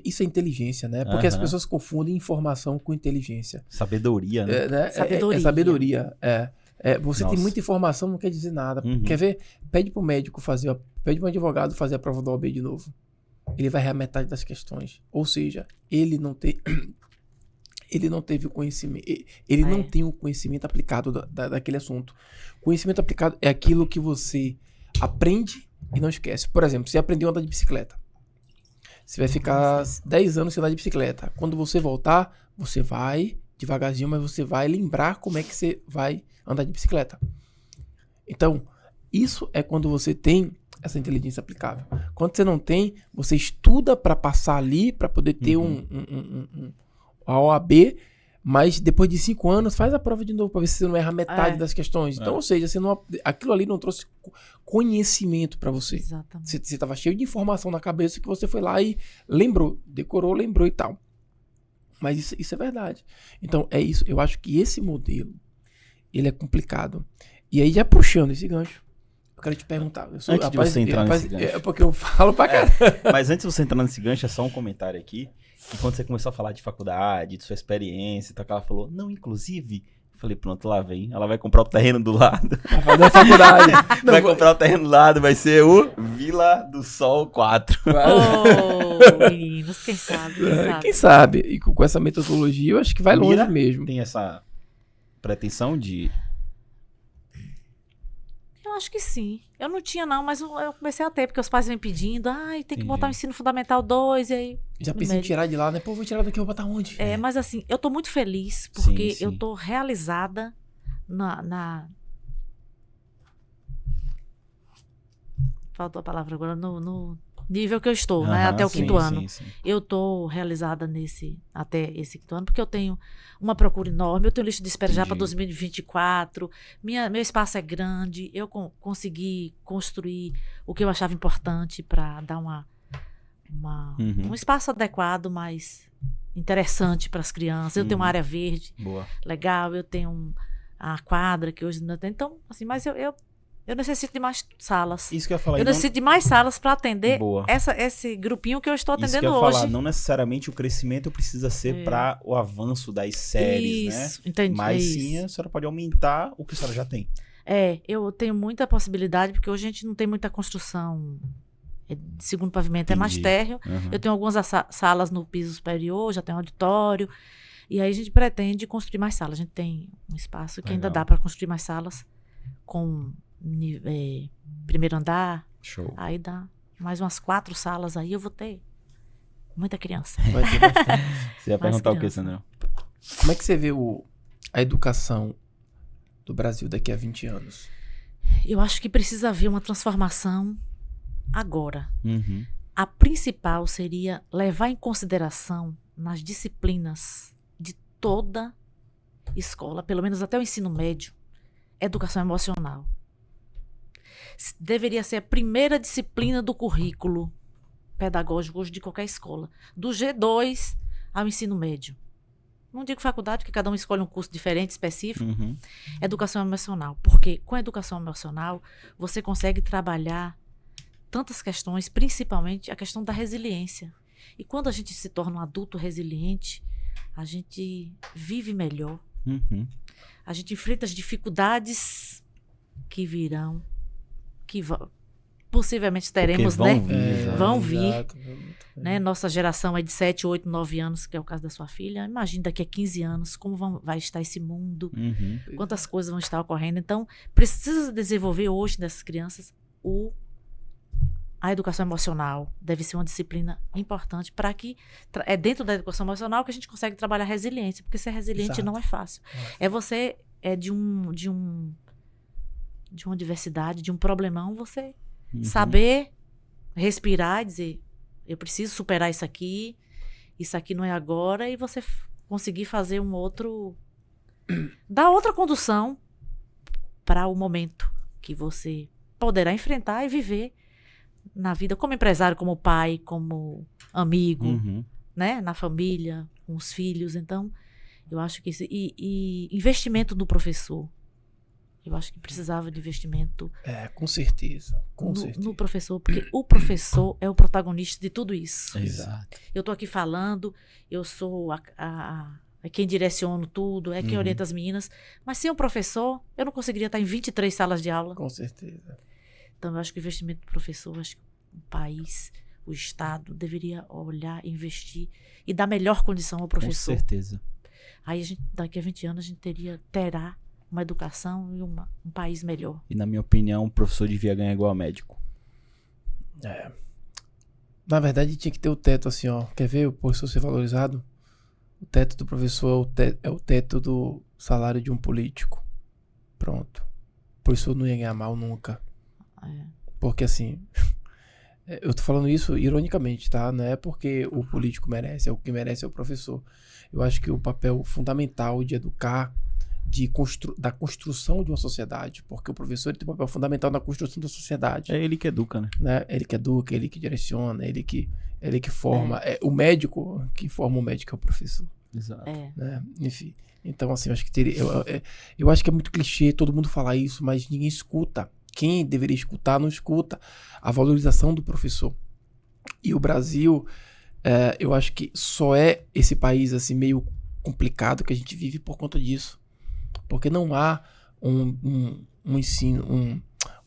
Isso é inteligência, né? Porque as pessoas confundem informação com inteligência. Sabedoria, né? Sabedoria. Você tem muita informação, não quer dizer nada. Quer ver? Pede pro médico pede pro advogado fazer a prova do OAB de novo. Ele vai errar metade das questões. Ou seja, ele não teve o conhecimento. Ele não tem o conhecimento aplicado daquele assunto. Conhecimento aplicado é aquilo que você aprende e não esquece. Por exemplo, você aprendeu a andar de bicicleta. Você vai ficar 10 anos sem andar de bicicleta. Quando você voltar, você vai devagarzinho, mas você vai lembrar como é que você vai andar de bicicleta. Então, isso é quando você tem essa inteligência aplicável. Quando você não tem, você estuda para passar ali, para poder ter a OAB, mas depois de 5 anos faz a prova de novo para ver se você não erra metade das questões. Então, ou seja, aquilo ali não trouxe conhecimento para você. Exatamente. Você estava cheio de informação na cabeça que você foi lá e decorou, lembrou e tal. Mas isso é verdade. Então, é isso. Eu acho que esse modelo, ele é complicado. E aí, já puxando esse gancho, eu quero te perguntar. Antes de você entrar nesse gancho. É porque eu falo pra caramba. Mas antes de você entrar nesse gancho, é só um comentário aqui. Que quando você começou a falar de faculdade, de sua experiência, então ela falou, não, inclusive, eu falei, pronto, lá vem. Ela vai comprar o terreno do lado. Vai fazer a faculdade. Vai comprar o terreno do lado, vai ser o Vila do Sol 4. Oh, meninos, quem sabe? Quem sabe? E com essa metodologia, eu acho que vai longe mesmo. Tem essa pretensão de... Eu acho que sim. Eu não tinha, não, mas eu comecei a ter, porque os pais vêm pedindo, tem que botar o ensino fundamental 2, e aí... Já pensei em tirar de lá, né? Pô, vou tirar daqui, vou botar onde? Mas assim, eu tô muito feliz, porque sim. eu tô realizada Faltou a palavra agora, no nível que eu estou, né? Até o 5º ano. Sim. Eu tô realizada até esse 5º ano, porque eu tenho uma procura enorme, eu tenho lista de espera já para 2024, meu espaço é grande, eu consegui construir o que eu achava importante para dar um espaço adequado, mais interessante para as crianças. Eu tenho uma área verde, legal, eu tenho a quadra que hoje não tem. Então, assim, mas eu Eu necessito de mais salas. Isso que eu ia falar. Eu necessito de mais salas para atender Boa. esse grupinho que eu estou atendendo Isso que eu ia hoje. falar, não necessariamente o crescimento precisa ser para o avanço das séries, Isso, né? entendi. Mas isso. sim, a senhora pode aumentar o que a senhora já tem. Eu tenho muita possibilidade, porque hoje a gente não tem muita construção de segundo pavimento, é mais Entendi. térreo. Uhum. Eu tenho algumas salas no piso superior, já tenho auditório. E aí a gente pretende construir mais salas. A gente tem um espaço que ainda Legal. dá para construir mais salas com primeiro andar. Show. Aí dá mais umas 4 salas aí, eu vou ter muita criança. Vai ter bastante. Você ia Mais perguntar o que, criança. Sandrão? Como é que você vê a educação do Brasil daqui a 20 anos? Eu acho que precisa haver uma transformação agora. Uhum. A principal seria levar em consideração nas disciplinas de toda escola, pelo menos até o ensino médio, educação emocional. Deveria ser a primeira disciplina do currículo pedagógico hoje de qualquer escola, do G2 ao ensino médio. Não digo faculdade, porque cada um escolhe um curso diferente, específico. Uhum. Educação emocional, porque com a educação emocional você consegue trabalhar tantas questões, principalmente a questão da resiliência. E quando a gente se torna um adulto resiliente, a gente vive melhor, Uhum. a gente enfrenta as dificuldades que virão, que possivelmente teremos, vão né? vir, exato. Vão vir. Exato. Né? Nossa geração é de 7, 8, 9 anos, que é o caso da sua filha. Imagine daqui a 15 anos como vai estar esse mundo, Uhum. quantas coisas vão estar ocorrendo. Então, precisa desenvolver hoje nessas crianças a educação emocional. Deve ser uma disciplina importante para que é dentro da educação emocional que a gente consegue trabalhar resiliência, porque ser resiliente Exato. não é fácil. É você de uma diversidade, de um problemão, você Uhum. saber respirar e dizer, eu preciso superar isso aqui não é agora, e você conseguir fazer dar outra condução para o momento que você poderá enfrentar e viver na vida como empresário, como pai, como amigo, Uhum. né? Na família, com os filhos. Então, eu acho que e investimento no professor. Eu acho que precisava de investimento Com certeza. Com certeza. no professor, porque o professor é o protagonista de tudo isso. Exato. Eu estou aqui falando, eu sou quem direciono tudo, é quem Uhum. orienta as meninas, mas sem o professor, eu não conseguiria estar em 23 salas de aula. Com certeza. Então, eu acho que o investimento do professor, acho que o país, o Estado, deveria olhar, investir e dar melhor condição ao Com professor. certeza. Aí, daqui a 20 anos, a gente terá uma educação e um país melhor. E na minha opinião, o professor devia ganhar igual a médico. Na verdade, tinha que ter o teto assim, ó. Quer ver o professor ser valorizado? O teto do professor é o teto do salário de um político. Pronto. O professor não ia ganhar mal nunca. Porque assim, eu tô falando isso ironicamente, tá? Não é porque o político merece, o que merece é o professor. Eu acho que o papel fundamental de educar, da construção de uma sociedade, porque o professor ele tem um papel fundamental na construção da sociedade. É ele que educa, né? Ele que educa, ele que direciona, ele que forma. O médico, quem forma o médico é o professor. Exato. Né? Enfim. Então, assim, eu acho que eu acho que é muito clichê todo mundo falar isso, mas ninguém escuta. Quem deveria escutar, não escuta a valorização do professor. E o Brasil, eu acho que só é esse país assim meio complicado que a gente vive por conta disso. Porque não há um ensino,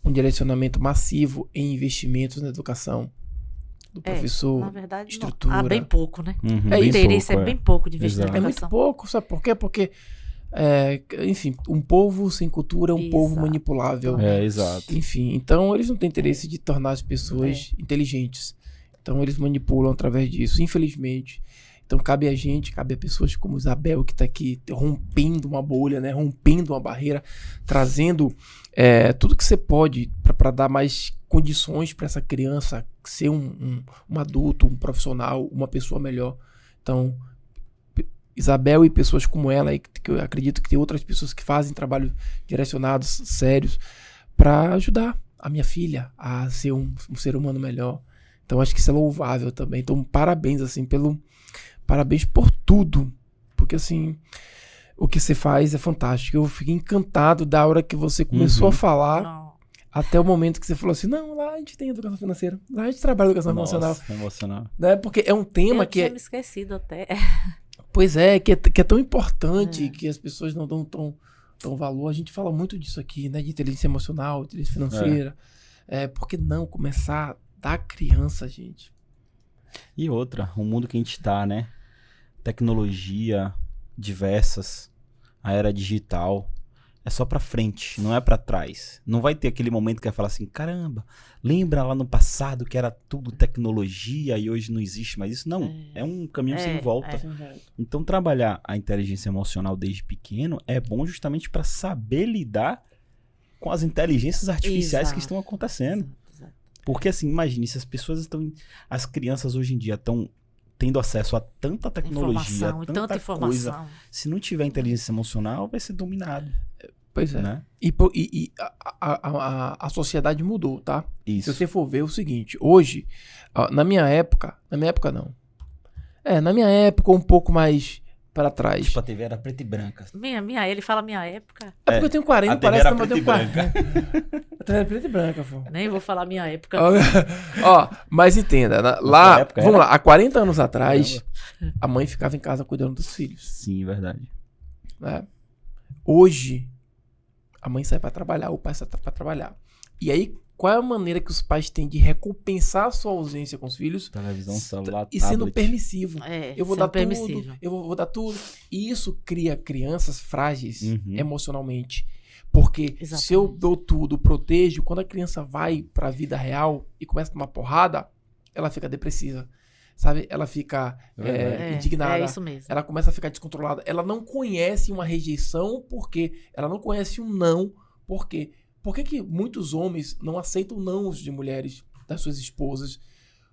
um direcionamento massivo em investimentos na educação do professor, na verdade, estrutura. há bem pouco, né? Uhum. É O isso. interesse é bem pouco de investir Exato. na É muito educação. pouco, sabe por quê? Porque, enfim, um povo sem cultura é um povo Exato. manipulável. Exato. Enfim, então eles não têm interesse de tornar as pessoas inteligentes. Então eles manipulam através disso, infelizmente. Então cabe a pessoas como Isabel, que está aqui rompendo uma bolha, né? Rompendo uma barreira, trazendo tudo que você pode para dar mais condições para essa criança ser um adulto, um profissional, uma pessoa melhor. Então, Isabel e pessoas como ela, que eu acredito que tem outras pessoas que fazem trabalhos direcionados, sérios, para ajudar a minha filha a ser um ser humano melhor. Então, acho que isso é louvável também. Então, parabéns, assim, parabéns por tudo. Porque, assim, o que você faz é fantástico. Eu fiquei encantado da hora que você começou a falar. Não. Até o momento que você falou assim, não, lá a gente tem educação financeira. Lá a gente trabalha educação emocional. Emocional. Né? Porque é um tema que tinha me esquecido até. Pois é, que é tão importante que as pessoas não dão tão valor. A gente fala muito disso aqui, né? De inteligência emocional, inteligência financeira. Por que não começar da criança, gente? E outra, o mundo que a gente tá, né? Tecnologia diversas, a era digital. É só pra frente, não é pra trás. Não vai ter aquele momento que vai falar assim, caramba, lembra lá no passado que era tudo tecnologia e hoje não existe mais isso? Não, é um caminho sem volta. Então trabalhar a inteligência emocional desde pequeno é bom justamente pra saber lidar com as inteligências artificiais que estão acontecendo. Exato. Porque assim, imagine, se as crianças hoje em dia estão tendo acesso a tanta tecnologia, tanta informação. Coisa, se não tiver inteligência emocional, vai ser dominado. Pois é. Né? E a sociedade mudou, tá? Isso. Se você for ver o seguinte, hoje, na minha época não. Na minha época, um pouco mais para trás. Tipo, a TV era preta e branca. Ele fala minha época. É porque eu tenho 40, parece que eu tenho 40. A TV era preta e branca, pô. Nem vou falar minha época. Mas entenda, lá, vamos lá, há 40 anos atrás, a mãe ficava em casa cuidando dos filhos. Sim, verdade. Né? Hoje, a mãe sai para trabalhar, o pai sai para trabalhar. E aí, qual é a maneira que os pais têm de recompensar a sua ausência com os filhos? Televisão, celular, e sendo permissivo. Eu vou dar tudo, eu vou dar tudo. E isso cria crianças frágeis emocionalmente. Porque se eu dou tudo, protejo, quando a criança vai para a vida real e começa a tomar porrada, ela fica depressiva. Sabe? Ela fica indignada. É isso mesmo. Ela começa a ficar descontrolada. Ela não conhece uma rejeição porque ela não conhece um não. Por quê? Por que muitos homens não aceitam nãos de mulheres, das suas esposas?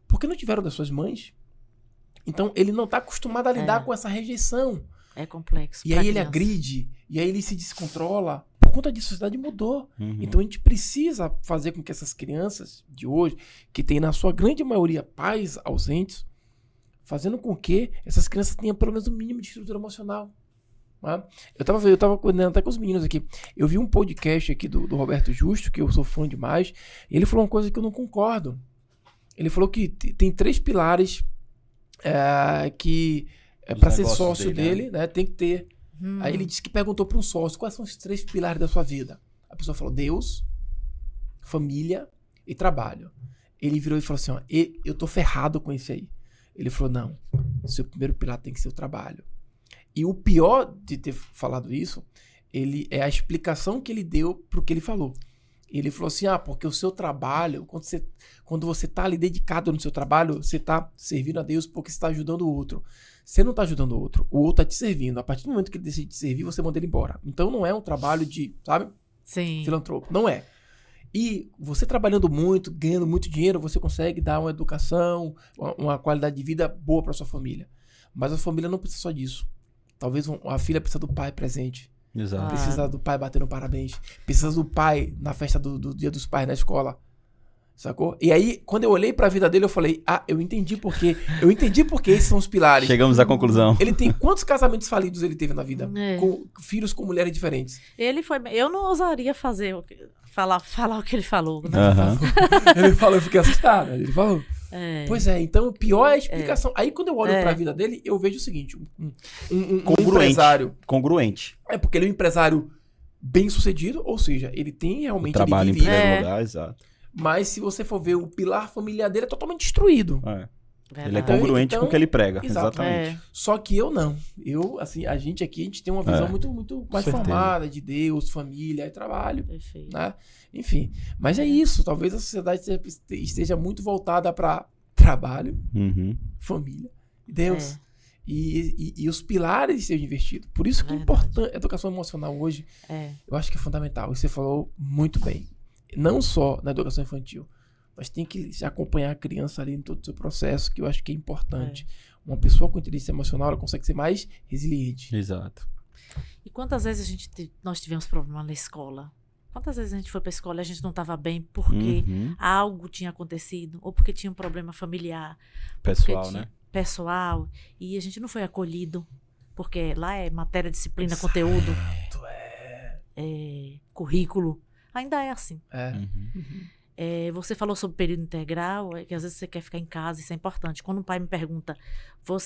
Porque não tiveram das suas mães. Então, ele não está acostumado a lidar com essa rejeição. É complexo. E aí ele agride, e aí ele se descontrola. Por conta disso, a sociedade mudou. Então, a gente precisa fazer com que essas crianças de hoje, que tem na sua grande maioria pais ausentes, fazendo com que essas crianças tenham pelo menos um mínimo de estrutura emocional. Eu tava coordenando até com os meninos aqui. Eu vi um podcast aqui do Roberto Justo, que eu sou fã demais, e ele falou uma coisa que eu não concordo. Ele falou que tem 3 pilares que para ser sócio dele, né, tem que ter. Aí ele disse que perguntou para um sócio, quais são os 3 pilares da sua vida? A pessoa falou, Deus, família e trabalho. Ele virou e falou assim, eu tô ferrado com esse aí. Ele falou, não, seu primeiro pilar tem que ser o trabalho. E o pior de ter falado isso, é a explicação que ele deu pro que ele falou. Ele falou assim, porque o seu trabalho, quando você tá ali dedicado no seu trabalho, você tá servindo a Deus porque você tá ajudando o outro. Você não tá ajudando o outro tá te servindo. A partir do momento que ele decide te servir, você manda ele embora. Então não é um trabalho de, sabe? Sim. Filantropo. Não é. E você trabalhando muito, ganhando muito dinheiro, você consegue dar uma educação, uma qualidade de vida boa para sua família. Mas a família não precisa só disso. Talvez a filha precisa do pai presente. Exato. Precisa do pai batendo parabéns. Precisa do pai na festa do Dia dos Pais na escola. Sacou? E aí, quando eu olhei pra vida dele, eu falei, eu entendi por quê. Eu entendi porque esses são os pilares. Chegamos à conclusão. Ele tem quantos casamentos falidos ele teve na vida? Com filhos com mulheres diferentes. Eu não ousaria falar o que ele falou. Né? Ele falou, eu fiquei assustado. Ele falou. Pois é, então o pior é a explicação. Aí quando eu olho pra vida dele, eu vejo o seguinte: um empresário. Congruente. Porque ele é um empresário bem sucedido, ou seja, ele tem realmente. O trabalho em primeiro lugar, exato. Mas se você for ver o pilar familiar dele, é totalmente destruído. Ele é congruente com o que ele prega. Exatamente. Só que eu não. A gente aqui, tem uma visão muito, muito mais formada de Deus, família e trabalho. Perfeito. Né? Enfim. Mas é isso. Talvez a sociedade esteja muito voltada para trabalho, família e Deus. E os pilares sejam investidos. Por isso que é importante. A educação emocional hoje, eu acho que é fundamental. E você falou muito bem. Não só na educação infantil, mas tem que acompanhar a criança ali em todo o seu processo, que eu acho que é importante. Uma pessoa com inteligência emocional, ela consegue ser mais resiliente. Exato. E quantas vezes nós tivemos problema na escola? Quantas vezes a gente foi pra escola e a gente não estava bem porque algo tinha acontecido, ou porque tinha um problema familiar. Pessoal, né? Pessoal, e a gente não foi acolhido, porque lá é matéria, disciplina, conteúdo, currículo. Ainda é assim. Você falou sobre o período integral, que às vezes você quer ficar em casa, isso é importante. Quando um pai me pergunta, o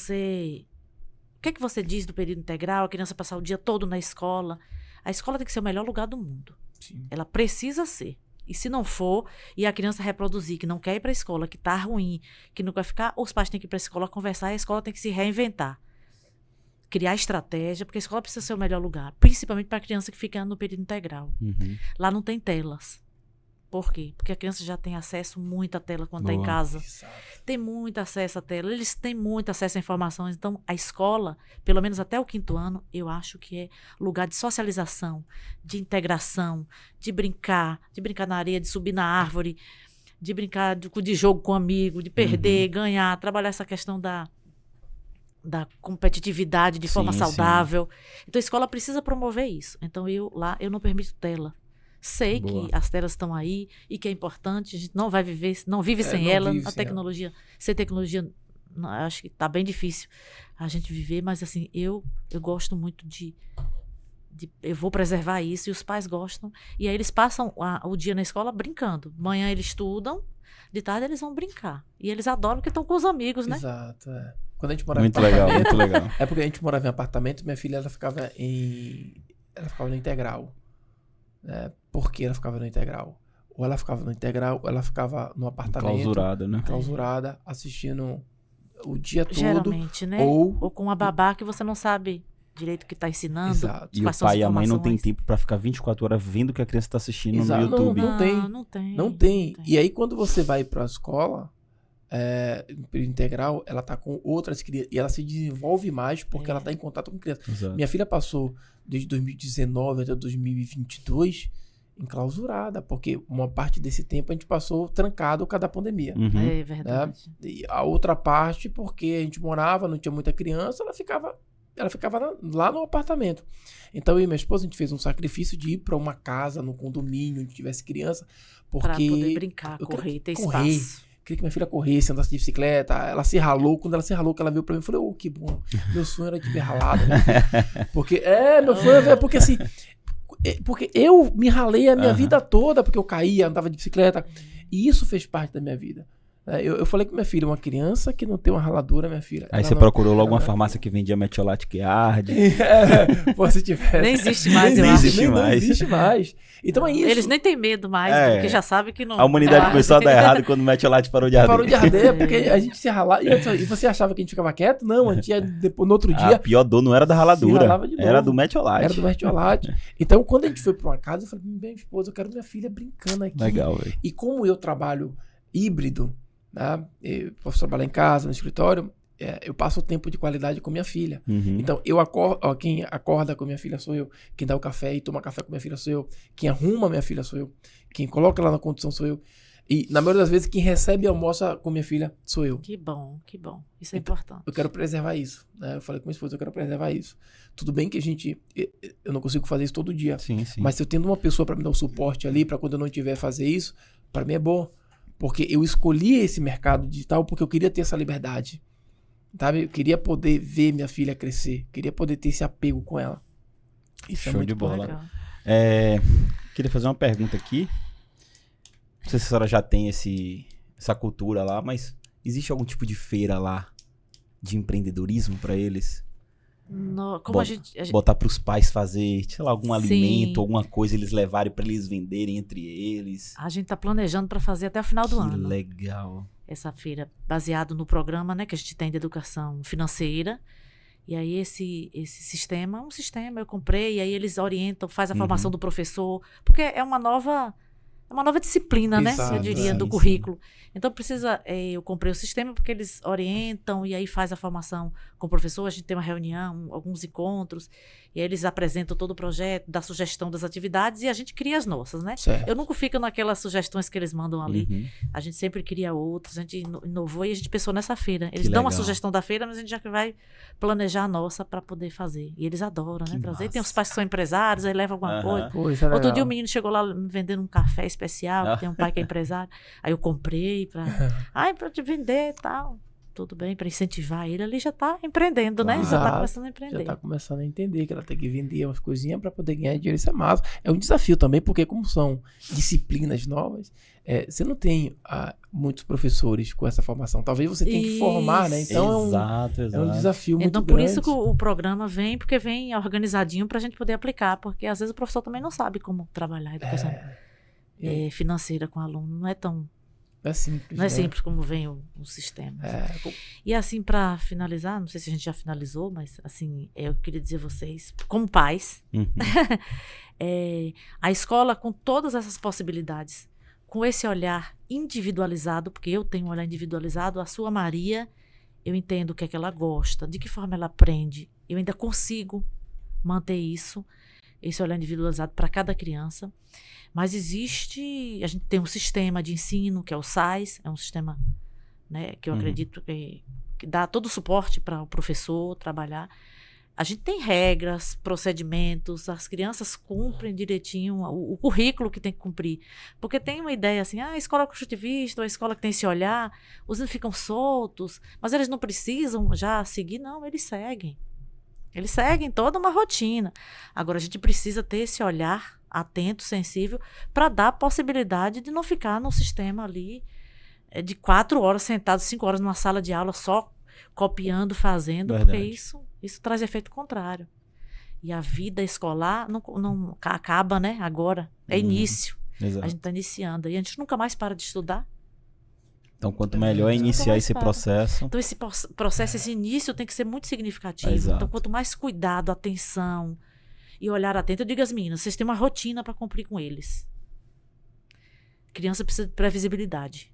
que é que você diz do período integral, a criança passar o dia todo na escola? A escola tem que ser o melhor lugar do mundo. Sim. Ela precisa ser. E se não for, e a criança reproduzir que não quer ir para a escola, que tá ruim, que não quer ficar, os pais têm que ir para a escola conversar e a escola tem que se reinventar. Criar estratégia, porque a escola precisa ser o melhor lugar, principalmente para a criança que fica no período integral. Lá não tem telas. Por quê? Porque a criança já tem acesso muito à tela quando está em casa. Exato. Tem muito acesso à tela, eles têm muito acesso a informações. Então, a escola, pelo menos até o 5º ano, eu acho que é lugar de socialização, de integração, de brincar na areia, de subir na árvore, de brincar de jogo com amigo, de perder, ganhar, trabalhar essa questão da competitividade de forma saudável. Então, a escola precisa promover isso. Então, eu não permito tela. Sei que as telas estão aí e que é importante, a gente não vai viver, não vive sem ela. A tecnologia, sem tecnologia, acho que está bem difícil a gente viver, mas assim, eu gosto muito eu vou preservar isso e os pais gostam. E aí eles passam o dia na escola brincando. Manhã eles estudam, de tarde eles vão brincar. E eles adoram porque estão com os amigos, né? Exato, Quando a gente morava muito em apartamento... Muito legal. É porque a gente morava em apartamento, minha filha, ela ficava no integral. Por que ela ficava no integral? Ou ela ficava no integral, ou ela ficava no apartamento. Clausurada, né? Clausurada, assistindo o dia todo. Geralmente, né? Ou com uma babá que você não sabe direito o que está ensinando. Exato. E o pai e a mãe não tem tempo para ficar 24 horas vendo o que a criança está assistindo no YouTube. Não tem. E aí, quando você vai para a escola, no período integral, ela tá com outras crianças. E ela se desenvolve mais porque ela tá em contato com crianças. Exato. Minha filha passou desde 2019 até 2022 enclausurada, porque uma parte desse tempo a gente passou trancado por causa da pandemia. É verdade. E a outra parte, porque a gente morava, não tinha muita criança, ela ficava lá no apartamento. Então eu e minha esposa, a gente fez um sacrifício de ir para uma casa, no condomínio, onde tivesse criança, porque... Para poder brincar, correr, ter espaço. Queria que minha filha corresse, andasse de bicicleta. Ela se ralou. Quando ela se ralou, que ela veio pra mim, eu falei, que bom. Meu sonho era de ver ralada. Né? Porque, meu sonho é ver, porque assim... Porque eu me ralei a minha vida toda, porque eu caía, andava de bicicleta. E isso fez parte da minha vida. Eu falei com minha filha, uma criança que não tem uma raladura, minha filha. Aí você procurou logo uma farmácia que vendia metiolate que arde. Se tivesse. Nem existe mais, não existe mais. Então é isso. Eles nem têm medo mais, porque já sabem que não... A humanidade começou a dar errado quando o metiolate parou de arder. Parou de arder, porque a gente se ralava. E você achava que a gente ficava quieto? Não, a gente ia depois, no outro dia... A pior dor não era da raladura, era do metiolate. Era do metiolate. Então, quando a gente foi pra uma casa, eu falei, minha esposa, eu quero minha filha brincando aqui. Legal, velho. E como eu trabalho híbrido, né? Eu posso trabalhar em casa, no escritório, eu passo tempo de qualidade com minha filha. Então, quem acorda com minha filha sou eu. Quem dá o café e toma café com minha filha sou eu. Quem arruma minha filha sou eu. Quem coloca ela na condição sou eu. E, na maioria das vezes, quem recebe e almoça com minha filha sou eu. Que bom, que bom. Isso é importante. Eu quero preservar isso. Né? Eu falei com minha esposa, eu quero preservar isso. Tudo bem que eu não consigo fazer isso todo dia. Sim. Mas se eu tendo uma pessoa para me dar o suporte ali, para quando eu não tiver fazer isso, para mim é bom. Porque eu escolhi esse mercado digital porque eu queria ter essa liberdade. Sabe? Eu queria poder ver minha filha crescer. Queria poder ter esse apego com ela. Isso Show é muito de bola. Legal. Queria fazer uma pergunta aqui. Não sei se a senhora já tem essa cultura lá, mas existe algum tipo de feira lá de empreendedorismo para eles? Como a gente... Botar para os pais fazer, sei lá, algum alimento, alguma coisa, eles levarem para eles venderem entre eles. A gente tá planejando para fazer até o final do ano. Que legal. Essa feira, baseado no programa, né, que a gente tem de educação financeira. E aí esse sistema é um sistema, eu comprei, e aí eles orientam, faz a formação do professor, porque é uma nova disciplina, Exato, né? Eu diria, do currículo. Então precisa, eu comprei o sistema porque eles orientam e aí faz a formação com o professor, a gente tem uma reunião, alguns encontros, e aí eles apresentam todo o projeto, dá sugestão das atividades e a gente cria as nossas, né? Certo. Eu nunca fico naquelas sugestões que eles mandam ali. A gente sempre cria outras, a gente inovou e a gente pensou nessa feira. Eles dão uma sugestão da feira, mas a gente já vai planejar a nossa para poder fazer. E eles adoram, né? Trazer. Tem os pais que são empresários, aí levam alguma coisa. Poxa, Outro dia o menino chegou lá me vendendo um café especial, que tem um pai que é empresário. Aí eu comprei pra te vender e tal. tudo bem, para incentivar ele, ele já está empreendendo, né? Já Exato. está começando a empreender. Já tá começando a entender que ela tem que vender umas coisinhas para poder ganhar dinheiro. Isso é massa. É um desafio também, porque como são disciplinas novas, você não tem muitos professores com essa formação. Talvez você tenha que formar, né? Então Exato. é um desafio muito então, grande. por isso que o programa vem, porque vem organizadinho para a gente poder aplicar, porque às vezes o professor também não sabe como trabalhar a educação financeira com o aluno. Não é tão... Não é simples, Não é né? simples como vem o sistema. E assim, para finalizar, não sei se a gente já finalizou, mas assim, eu queria dizer a vocês, como pais, a escola com todas essas possibilidades, com esse olhar individualizado, porque eu tenho um olhar individualizado, a sua Maria, eu entendo o que é que ela gosta, de que forma ela aprende, eu ainda consigo manter isso, esse olhar individualizado para cada criança. Mas a gente tem um sistema de ensino, que é o SAIS, é um sistema, né, que eu acredito que dá todo o suporte para o professor trabalhar. A gente tem regras, procedimentos, as crianças cumprem direitinho o currículo que tem que cumprir. Porque tem uma ideia assim, a escola construtivista, ou a escola que tem esse olhar, os meninos ficam soltos, mas eles não precisam já seguir. Não, eles seguem. Eles seguem toda uma rotina. Agora, a gente precisa ter esse olhar atento, sensível, para dar a possibilidade de não ficar num sistema ali de 4 horas sentado, 5 horas numa sala de aula só copiando, fazendo, Verdade. porque isso traz efeito contrário. E a vida escolar não acaba, né? Agora. É início. Exato. A gente está iniciando. E a gente nunca mais para de estudar. Então, quanto melhor iniciar esse processo... Então, esse processo, esse início tem que ser muito significativo. Exato. Então, quanto mais cuidado, atenção e olhar atento, eu digo às meninas, vocês têm uma rotina para cumprir com eles. Criança precisa de previsibilidade.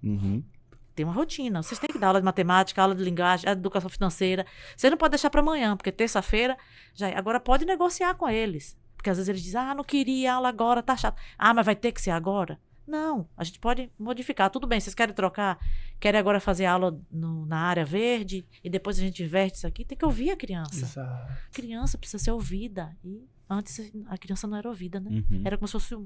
Tem uma rotina. Vocês têm que dar aula de matemática, aula de linguagem, educação financeira. Você não pode deixar para amanhã, porque terça-feira já é. Agora pode negociar com eles. Porque às vezes eles dizem, não queria aula agora, tá chato. Mas vai ter que ser agora? Não, a gente pode modificar. Tudo bem, vocês querem trocar? Querem agora fazer aula na área verde e depois a gente inverte isso aqui? Tem que ouvir a criança. Exato. A criança precisa ser ouvida. E antes a criança não era ouvida, né? Era como se fosse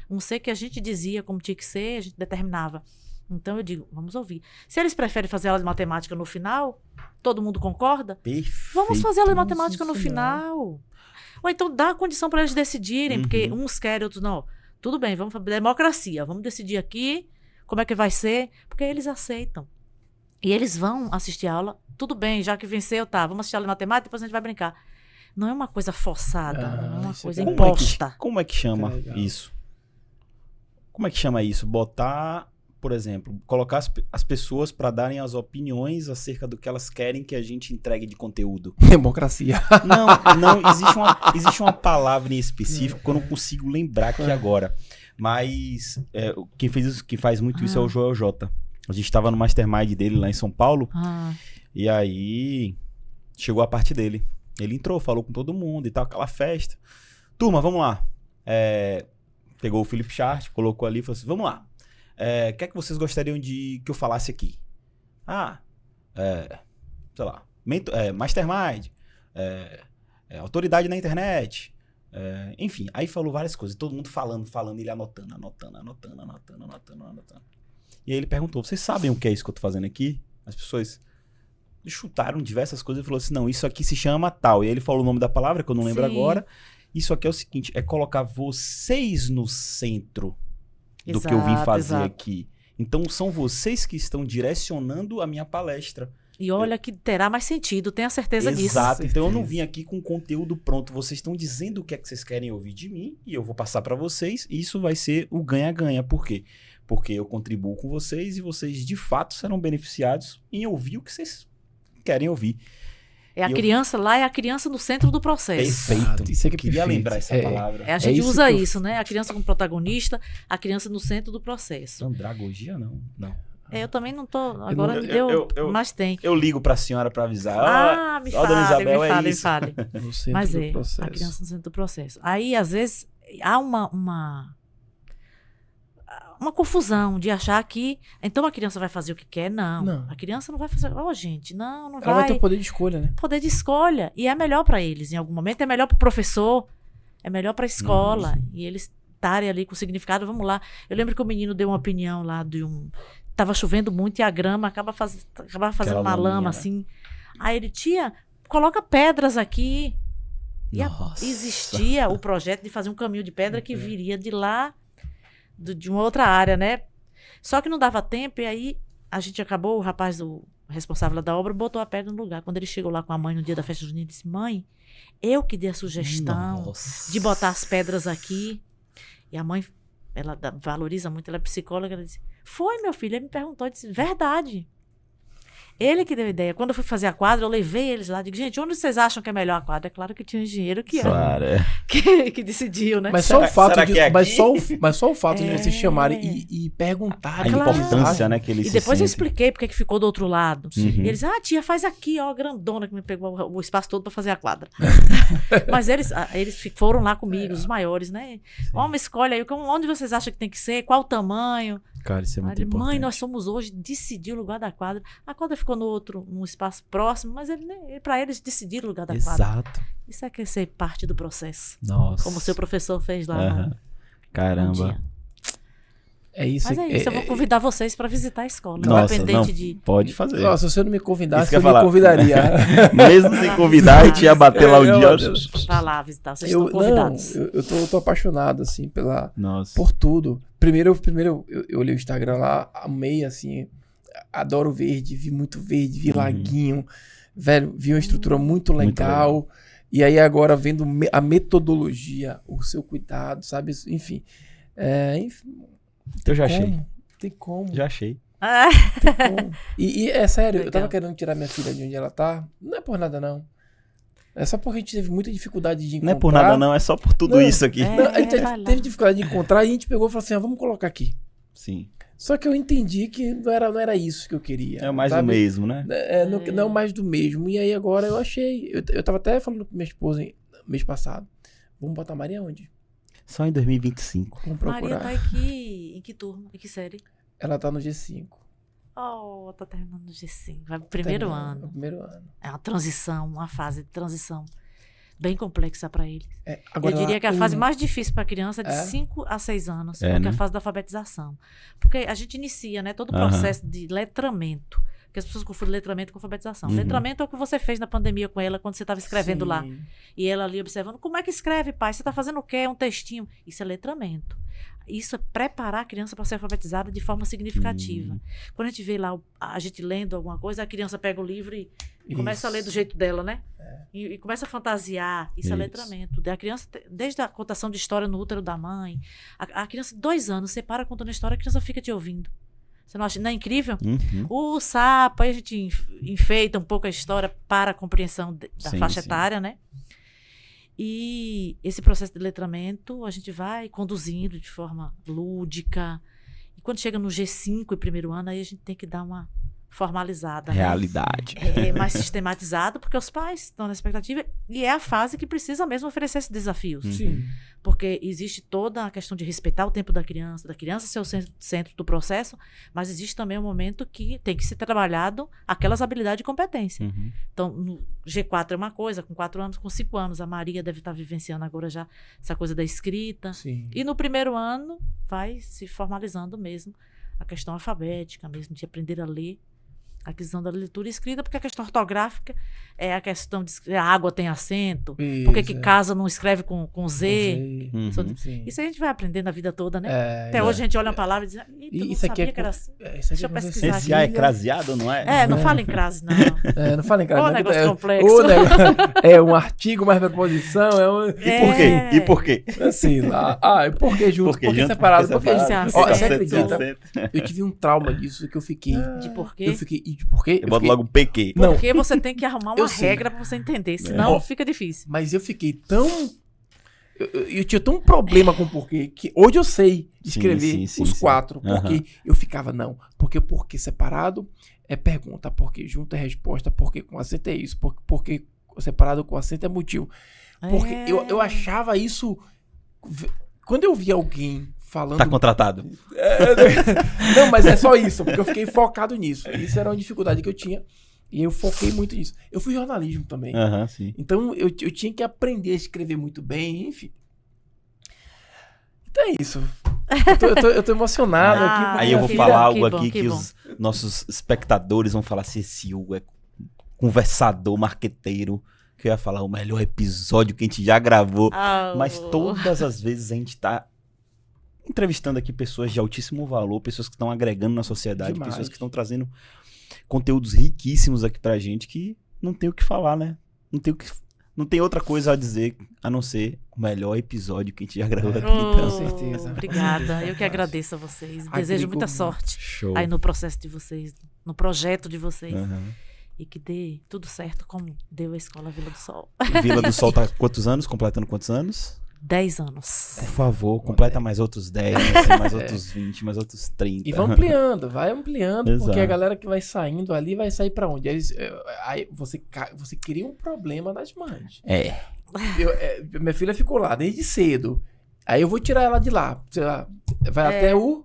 um ser que a gente dizia como tinha que ser, a gente determinava. Então eu digo, vamos ouvir. Se eles preferem fazer aula de matemática no final, todo mundo concorda? Perfeito. Vamos fazer aula de matemática no final. Ou então dá a condição para eles decidirem, porque uns querem, outros não. Tudo bem, vamos fazer democracia, vamos decidir aqui como é que vai ser, porque eles aceitam. E eles vão assistir a aula, tudo bem, já que venceu, tá, vamos assistir a aula de matemática, depois a gente vai brincar. Não é uma coisa forçada, não é uma coisa imposta. Como é que chama isso? Como é que chama isso? Botar, por exemplo, colocar as pessoas para darem as opiniões acerca do que elas querem que a gente entregue de conteúdo. Democracia. Não, existe uma palavra em específico que eu não consigo lembrar aqui agora. Mas quem faz muito isso é o Joel J. A gente estava no mastermind dele lá em São Paulo. E aí chegou a parte dele. Ele entrou, falou com todo mundo e tal, aquela festa. Turma, vamos lá. Pegou o Philip Chart, colocou ali e falou assim, vamos lá. O que é que vocês gostariam que eu falasse aqui? Sei lá, mastermind, autoridade na internet, enfim. Aí falou várias coisas, todo mundo falando, ele anotando. E aí ele perguntou, vocês sabem o que é isso que eu tô fazendo aqui? As pessoas chutaram diversas coisas e falou assim, não, isso aqui se chama tal. E aí ele falou o nome da palavra, que eu não lembro agora. Isso aqui é o seguinte, é colocar vocês no centro do que eu vim fazer aqui. Então, são vocês que estão direcionando a minha palestra. E olha que terá mais sentido, tenha certeza disso. Exato. Então, eu não vim aqui com conteúdo pronto. Vocês estão dizendo o que é que vocês querem ouvir de mim e eu vou passar para vocês. E isso vai ser o ganha-ganha. Por quê? Porque eu contribuo com vocês e vocês, de fato, serão beneficiados em ouvir o que vocês querem ouvir. A criança lá é a criança no centro do processo. Perfeito. Isso aqui é queria lembrar essa palavra. A gente usa isso, né? A criança como protagonista, a criança no centro do processo. Andragogia, não. Eu também não tô. Agora me deu. Mas tem. Eu ligo pra senhora pra avisar. Me Dona Isabel, fale. No centro mas do processo. A criança no centro do processo. Aí, às vezes, há uma confusão de achar que então a criança vai fazer o que quer. Não. A criança não vai fazer. Gente, não vai. Ela vai ter o poder de escolha, né? Poder de escolha. E é melhor para eles em algum momento, é melhor para o professor, é melhor para a escola. E eles estarem ali com o significado, vamos lá. Eu lembro que o menino deu uma opinião lá de tava chovendo muito e a grama acabava fazendo uma lama, né? assim. Aí ele, tia, coloca pedras aqui. E Nossa. existia o projeto de fazer um caminho de pedra que viria de lá, de uma outra área, né? Só que não dava tempo, e aí a gente acabou, o rapaz, o responsável da obra, botou a pedra no lugar. Quando ele chegou lá com a mãe no dia da festa junina, ele disse, mãe, eu que dei a sugestão de botar as pedras aqui. E a mãe, ela valoriza muito, ela é psicóloga, ela disse, foi, meu filho, ele me perguntou, eu disse, verdade. Ele que deu a ideia. Quando eu fui fazer a quadra, eu levei eles lá. Digo, gente, onde vocês acham que é melhor a quadra? É claro que tinha um engenheiro que decidiu, né? Mas só o fato será de, que é mas só o fato de vocês chamarem e perguntarem. A Claro. importância, né, que eles E depois eu se sentem. expliquei porque que ficou do outro lado. Uhum. E eles, tia, faz aqui, ó, grandona, que me pegou o espaço todo para fazer a quadra. Mas eles foram lá comigo, os maiores, né? Vamos, escolhe aí, onde vocês acham que tem que ser, qual o tamanho. Cara, isso é Aí muito ele, importante. mãe, nós fomos hoje decidir o lugar da quadra. A quadra ficou num espaço próximo, mas para eles decidir o lugar da quadra. Exato. Isso é que ser parte do processo. Nossa. Como o seu professor fez lá Aham. no Caramba. dia. É isso. Mas é isso, eu vou convidar vocês para visitar a escola. Nossa, independente não, de... pode fazer. Nossa, se você não me Isso convidasse, que eu eu ia me falar. convidaria. Mesmo sem convidar, a gente ia bater lá um Meu dia. Deus. Vá lá visitar, vocês estão convidados. Eu tô apaixonado, assim, Nossa. por tudo. Primeiro eu olhei o Instagram lá, amei, assim, adoro verde, vi muito verde, vi laguinho, velho, vi uma estrutura muito legal. E aí agora vendo a metodologia, o seu cuidado, sabe? Enfim. Eu já achei. Tem como. Já achei. Tem como. E é sério, eu tava Legal. querendo tirar minha filha de onde ela tá. Não é por nada, não. É só porque a gente teve muita dificuldade de encontrar. Não é por nada, não. É só por tudo Não, isso aqui. Não, a gente vai lá. teve dificuldade de encontrar e a gente pegou e falou assim, vamos colocar aqui. Sim. Só que eu entendi que não era isso que eu queria. É mais sabe? do mesmo, né? Não mais do mesmo. E aí agora eu achei. Eu tava até falando com minha esposa mês passado. Vamos botar a Maria onde? Só em 2025. Vamos Maria procurar. tá aqui, em que turma? Em que série? Ela tá no G5. Oh, tá terminando o G5. Vai pro primeiro Terminando, ano. no primeiro ano. É uma transição, uma fase de transição bem complexa para eles. Agora Eu diria que a fase um- mais difícil para a criança é de É? 5 a 6 anos, É, porque é né? a fase da alfabetização. Porque a gente inicia, né, todo o Aham. processo de letramento. Porque as pessoas confundem letramento com alfabetização. Uhum. Letramento é o que você fez na pandemia com ela, quando você estava escrevendo lá. Sim. E ela ali observando, como é que escreve, pai? Você está fazendo o quê? É um textinho. Isso é letramento. Isso é preparar a criança para ser alfabetizada de forma significativa. Quando a gente vê lá a gente lendo alguma coisa, a criança pega o livro e começa a ler do jeito dela, né? E começa a fantasiar. Isso é Isso. letramento. A criança, desde a contação de história no útero da mãe, a criança de 2 anos, você para contando a história, a criança fica te ouvindo. Você não acha? Não é incrível? Uhum. O sapo, aí a gente enfeita um pouco a história para a compreensão da Sim, faixa sim. etária, né? E esse processo de letramento a gente vai conduzindo de forma lúdica. E quando chega no G5 e primeiro ano, aí a gente tem que dar uma formalizada. Né? Realidade. É mais sistematizado, porque os pais estão na expectativa e é a fase que precisa mesmo oferecer esses desafios. Sim. Porque existe toda a questão de respeitar o tempo da criança ser o centro do processo, mas existe também um momento que tem que ser trabalhado aquelas habilidades e competência. Uhum. Então, no G4 é uma coisa, com 4 anos, com 5 anos, a Maria deve estar vivenciando agora já essa coisa da escrita. Sim. E no primeiro ano vai se formalizando mesmo a questão alfabética, mesmo de aprender a ler, a aquisição da leitura e escrita, porque a questão ortográfica é a questão de a água tem acento, por que casa não escreve com Z. Uhum. Sim. Isso a gente vai aprendendo a vida toda, né? Até É, hoje a gente olha uma palavra e diz, "Eita, eu não isso aqui sabia é que era assim." isso aqui Deixa eu aconteceu pesquisar Esse é craseado ou não é? É, não fala em crase, não. Não fala em cara. Ô, não, negócio complexo. É um artigo mais preposição. E por quê? E por quê? Assim lá. E por que junto? Por que Por que junto? separado? Por Por que que separado? Ó, Acento, você acredita? acento. Eu tive um trauma disso que eu fiquei. De porquê? Eu fiquei. E de por quê? Eu boto logo PQ. Não. Porque você tem que arrumar Eu uma sei. regra pra você entender, senão Ó, fica difícil. Mas eu fiquei tão. Eu tinha tão problema com o porquê que hoje eu sei escrever sim, os sim. 4. Aham. Porque eu ficava, não. Porque separado é pergunta. Porque junto é resposta. Porque com acento é isso. Porque separado com acento é motivo. Porque eu achava isso. Quando eu via alguém falando. Tá contratado. Não, mas é só isso. Porque eu fiquei focado nisso. Isso era uma dificuldade que eu tinha. E eu foquei muito nisso. Eu fui jornalismo também. Aham, sim. Então eu tinha que aprender a escrever muito bem, enfim. Então é isso. Eu tô emocionado aqui. Aí eu vou que falar bom, algo que bom, aqui que que bom. os nossos espectadores vão falar se esse Hugo é conversador, marqueteiro, que eu ia falar o melhor episódio que a gente já gravou. Mas todas as vezes a gente tá entrevistando aqui pessoas de altíssimo valor, pessoas que estão agregando na sociedade, Demais. pessoas que estão trazendo conteúdos riquíssimos aqui pra gente que não tem o que falar, né? Não tem outra coisa a dizer a não ser o melhor episódio que a gente já gravou aqui. com Então, certeza. Obrigada. Eu que agradeço a vocês. Desejo muita sorte show. aí no processo de vocês, no projeto de vocês. Aham. E que dê tudo certo como deu a Escola Vila do Sol. Vila do Sol tá quantos anos? Completando quantos anos? 10 anos. Por favor, completa mais outros 10, mais outros 20, mais outros 30. E vai ampliando, porque Exato. a galera que vai saindo ali vai sair pra onde? Aí você cria um problema nas mães. É. Minha filha ficou lá desde cedo. Aí eu vou tirar ela de lá. Sei lá, vai até o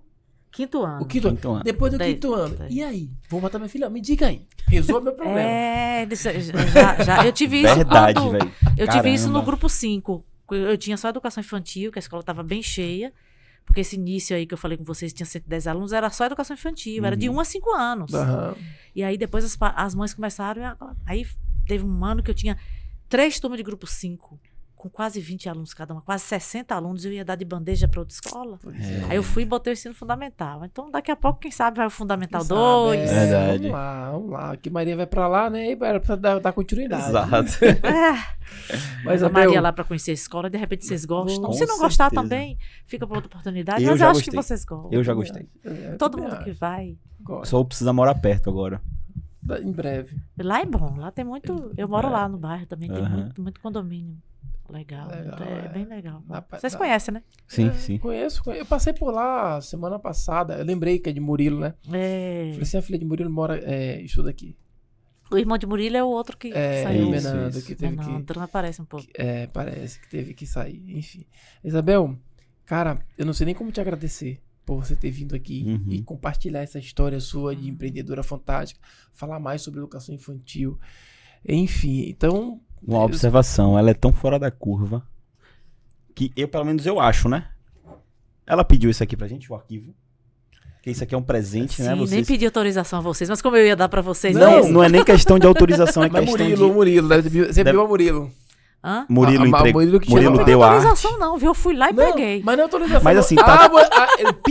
5º ano. quinto ano. Quinto ano. Depois do Daí- quinto ano. daí. E aí? Vou matar minha filha? Me diga aí. Resolve meu problema. Já. Eu tive isso Verdade, quando... velho. Eu tive isso no Caramba. grupo 5. Eu tinha só educação infantil, que a escola estava bem cheia. Porque esse início aí que eu falei com vocês, tinha 110 alunos, era só educação infantil. Era de 1 a 5 anos. Aham. E aí depois as mães começaram. Aí teve um ano que eu tinha 3 turmas de grupo 5. Com quase 20 alunos cada uma, quase 60 alunos, eu ia dar de bandeja para outra escola. É. Aí eu fui e botei o ensino fundamental. Então, daqui a pouco, quem sabe, vai o Fundamental Quem 2. sabe, Verdade. Vamos lá. Que Maria vai pra lá, né? E era pra dar continuidade. Exato. Mas a Abel, Maria lá para conhecer a escola, de repente vocês gostam. Com Se não gostar certeza. também, fica para outra oportunidade. Eu Mas já eu acho que gostei. vocês gostam. Eu já gostei. Todo mundo que vai. Só precisa morar perto agora. Em breve. Lá é bom, lá tem muito. Eu moro lá no bairro também, tem Aham. muito condomínio. Legal. É bem legal. Dá pra- Vocês dá- conhecem, né? Sim, sim. Conheço. Eu passei por lá semana passada. Eu lembrei que é de Murilo, né? É. Falei assim, a filha de Murilo estuda aqui. O irmão de Murilo é o outro que É, saiu. o Isso, Menando, isso. que teve que... Menando, não aparece um pouco. Parece que teve que sair. Enfim. Isabel, cara, eu não sei nem como te agradecer por você ter vindo aqui Uhum. e compartilhar essa história sua de empreendedora fantástica, falar mais sobre educação infantil. Enfim, então... Uma observação, ela é tão fora da curva que eu, pelo menos, eu acho, né? Ela pediu isso aqui pra gente, o arquivo. Que isso aqui é um presente, Sim, né? nem Vocês... pedi autorização a vocês, mas como eu ia dar pra vocês Não, mesmo. não é nem questão de autorização, é Mas questão Murilo, você viu a Murilo. Hã? Murilo entregou. Murilo que Murilo chegou deu Não a tem arte. autorização não, viu? Eu fui lá e Não, peguei. mas não é autorização. Mas assim, tá-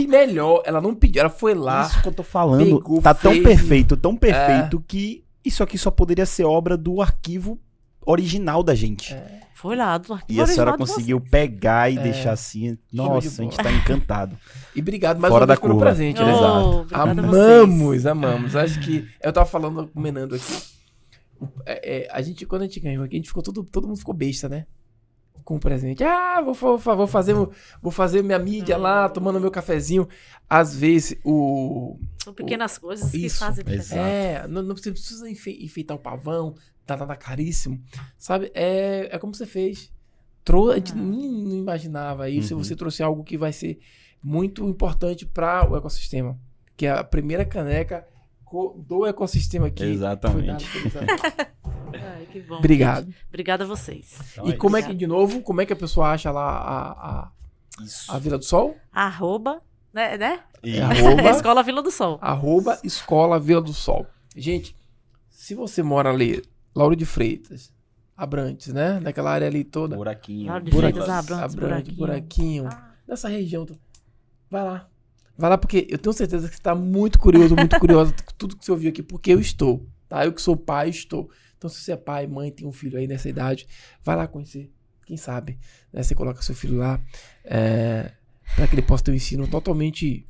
Melhor, ela não pediu, ela foi lá. Isso que eu tô falando. pegou, Tá tão fez. tão perfeito que isso aqui só poderia ser obra do arquivo original da gente. Foi lá do arquivo E a senhora original de conseguiu pegar e deixar assim. Nossa, a gente tá encantado. E obrigado mais Fora uma vez da pelo curva. presente, vocês. né? Exato. Oh, obrigada a vocês. Amamos. Acho que eu tava falando com o Menando aqui. A gente, quando a gente ganhou aqui, a gente ficou todo mundo ficou besta, né? Com o presente. Vou fazer minha mídia lá, tomando meu cafezinho. Às vezes, São pequenas coisas que Isso, fazem diferença. exato. não precisa enfeitar o pavão, tá nada caríssimo. Sabe? É como você fez. A gente não imaginava isso. Uhum. Você trouxe algo que vai ser muito importante para o ecossistema. Que é a primeira caneca do ecossistema aqui. Exatamente. Foi dada pela Isabel. Ai, que bom. Obrigado. gente. Obrigada a vocês. Então E como é isso. que, de novo, como é que a pessoa acha lá Isso. a Vila do Sol? Arroba, né? E- Arroba, Escola Vila do Sol. Escola Vila do Sol. Gente, se você mora ali, Lauro de Freitas, Abrantes, né? Naquela área ali toda. Buraquinho. Lauro de Buraquinho. Freitas, Abrantes, Buraquinho. Ah. Nessa região. Vai lá. Vai lá porque eu tenho certeza que você está muito curioso, muito curiosa com tudo que você ouviu aqui, porque eu estou, tá? Eu que sou pai, estou. Então, se você é pai, mãe, tem um filho aí nessa idade, vai lá conhecer. Quem sabe, né? Você coloca seu filho lá para que ele possa ter um ensino totalmente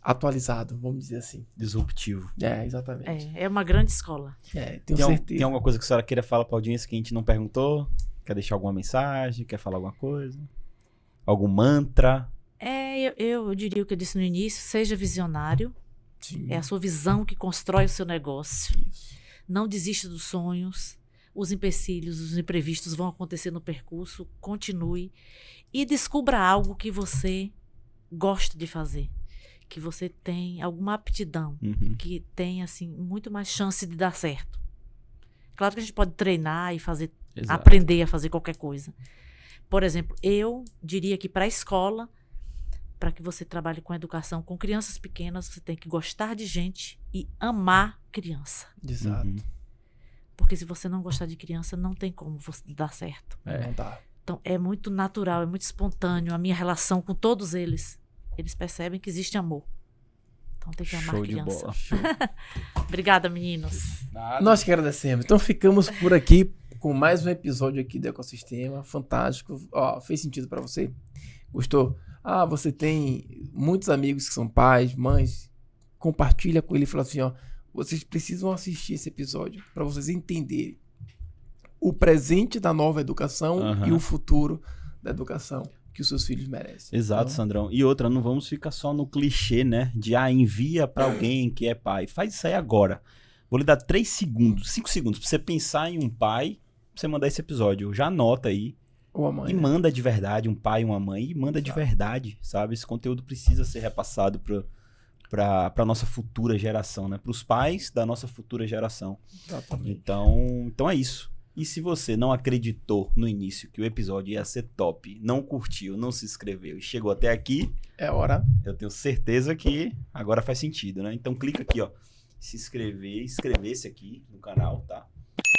atualizado, vamos dizer assim. Disruptivo. Exatamente. É uma grande escola. Tenho certeza. Tem alguma coisa que a senhora queira falar pra audiência que a gente não perguntou? Quer deixar alguma mensagem? Quer falar alguma coisa? Algum mantra? Eu diria o que eu disse no início, seja visionário. Sim. É a sua visão que constrói o seu negócio. Isso. Não desista dos sonhos. Os empecilhos, os imprevistos vão acontecer no percurso. Continue. E descubra algo que você gosta de fazer. Que você tem alguma aptidão. Uhum. Que tem, assim, muito mais chance de dar certo. Claro que a gente pode treinar e fazer, Exato. aprender a fazer qualquer coisa. Por exemplo, eu diria que para a escola, para que você trabalhe com educação com crianças pequenas, você tem que gostar de gente e amar criança. Exato. Porque se você não gostar de criança, não tem como você dar certo. Não dá. Então, é muito natural, é muito espontâneo a minha relação com todos eles. Eles percebem que existe amor. Então, tem que amar Show de criança. bola. Obrigada, meninos. Nós que agradecemos. Então, ficamos por aqui com mais um episódio aqui do Ecossistema. Fantástico. Ó, fez sentido pra você? Gostou? Ah, você tem muitos amigos que são pais, mães. Compartilha com ele e fala assim, ó, vocês precisam assistir esse episódio para vocês entenderem o presente da nova educação e o futuro da educação que os seus filhos merecem. Exato, então, Sandrão. E outra, não vamos ficar só no clichê, né? De, envia pra alguém que é pai. Faz isso aí agora. Vou lhe dar 3 segundos, 5 segundos pra você pensar em um pai, pra você mandar esse episódio. Já anota aí. ou a mãe, E manda de verdade, um pai e uma mãe. E manda de verdade, sabe? Esse conteúdo precisa ser repassado pra nossa futura geração, né? Pros pais da nossa futura geração. Exatamente. Então é isso. E se você não acreditou no início que o episódio ia ser top, não curtiu, não se inscreveu e chegou até aqui, É hora. eu tenho certeza que agora faz sentido, né? Então clica aqui, ó, se inscrever, inscrever-se aqui no canal, tá?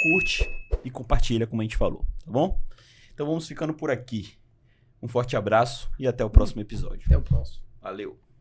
Curte e compartilha, como a gente falou, tá bom? Então vamos ficando por aqui. Um forte abraço e até o próximo episódio. Até o próximo. Valeu!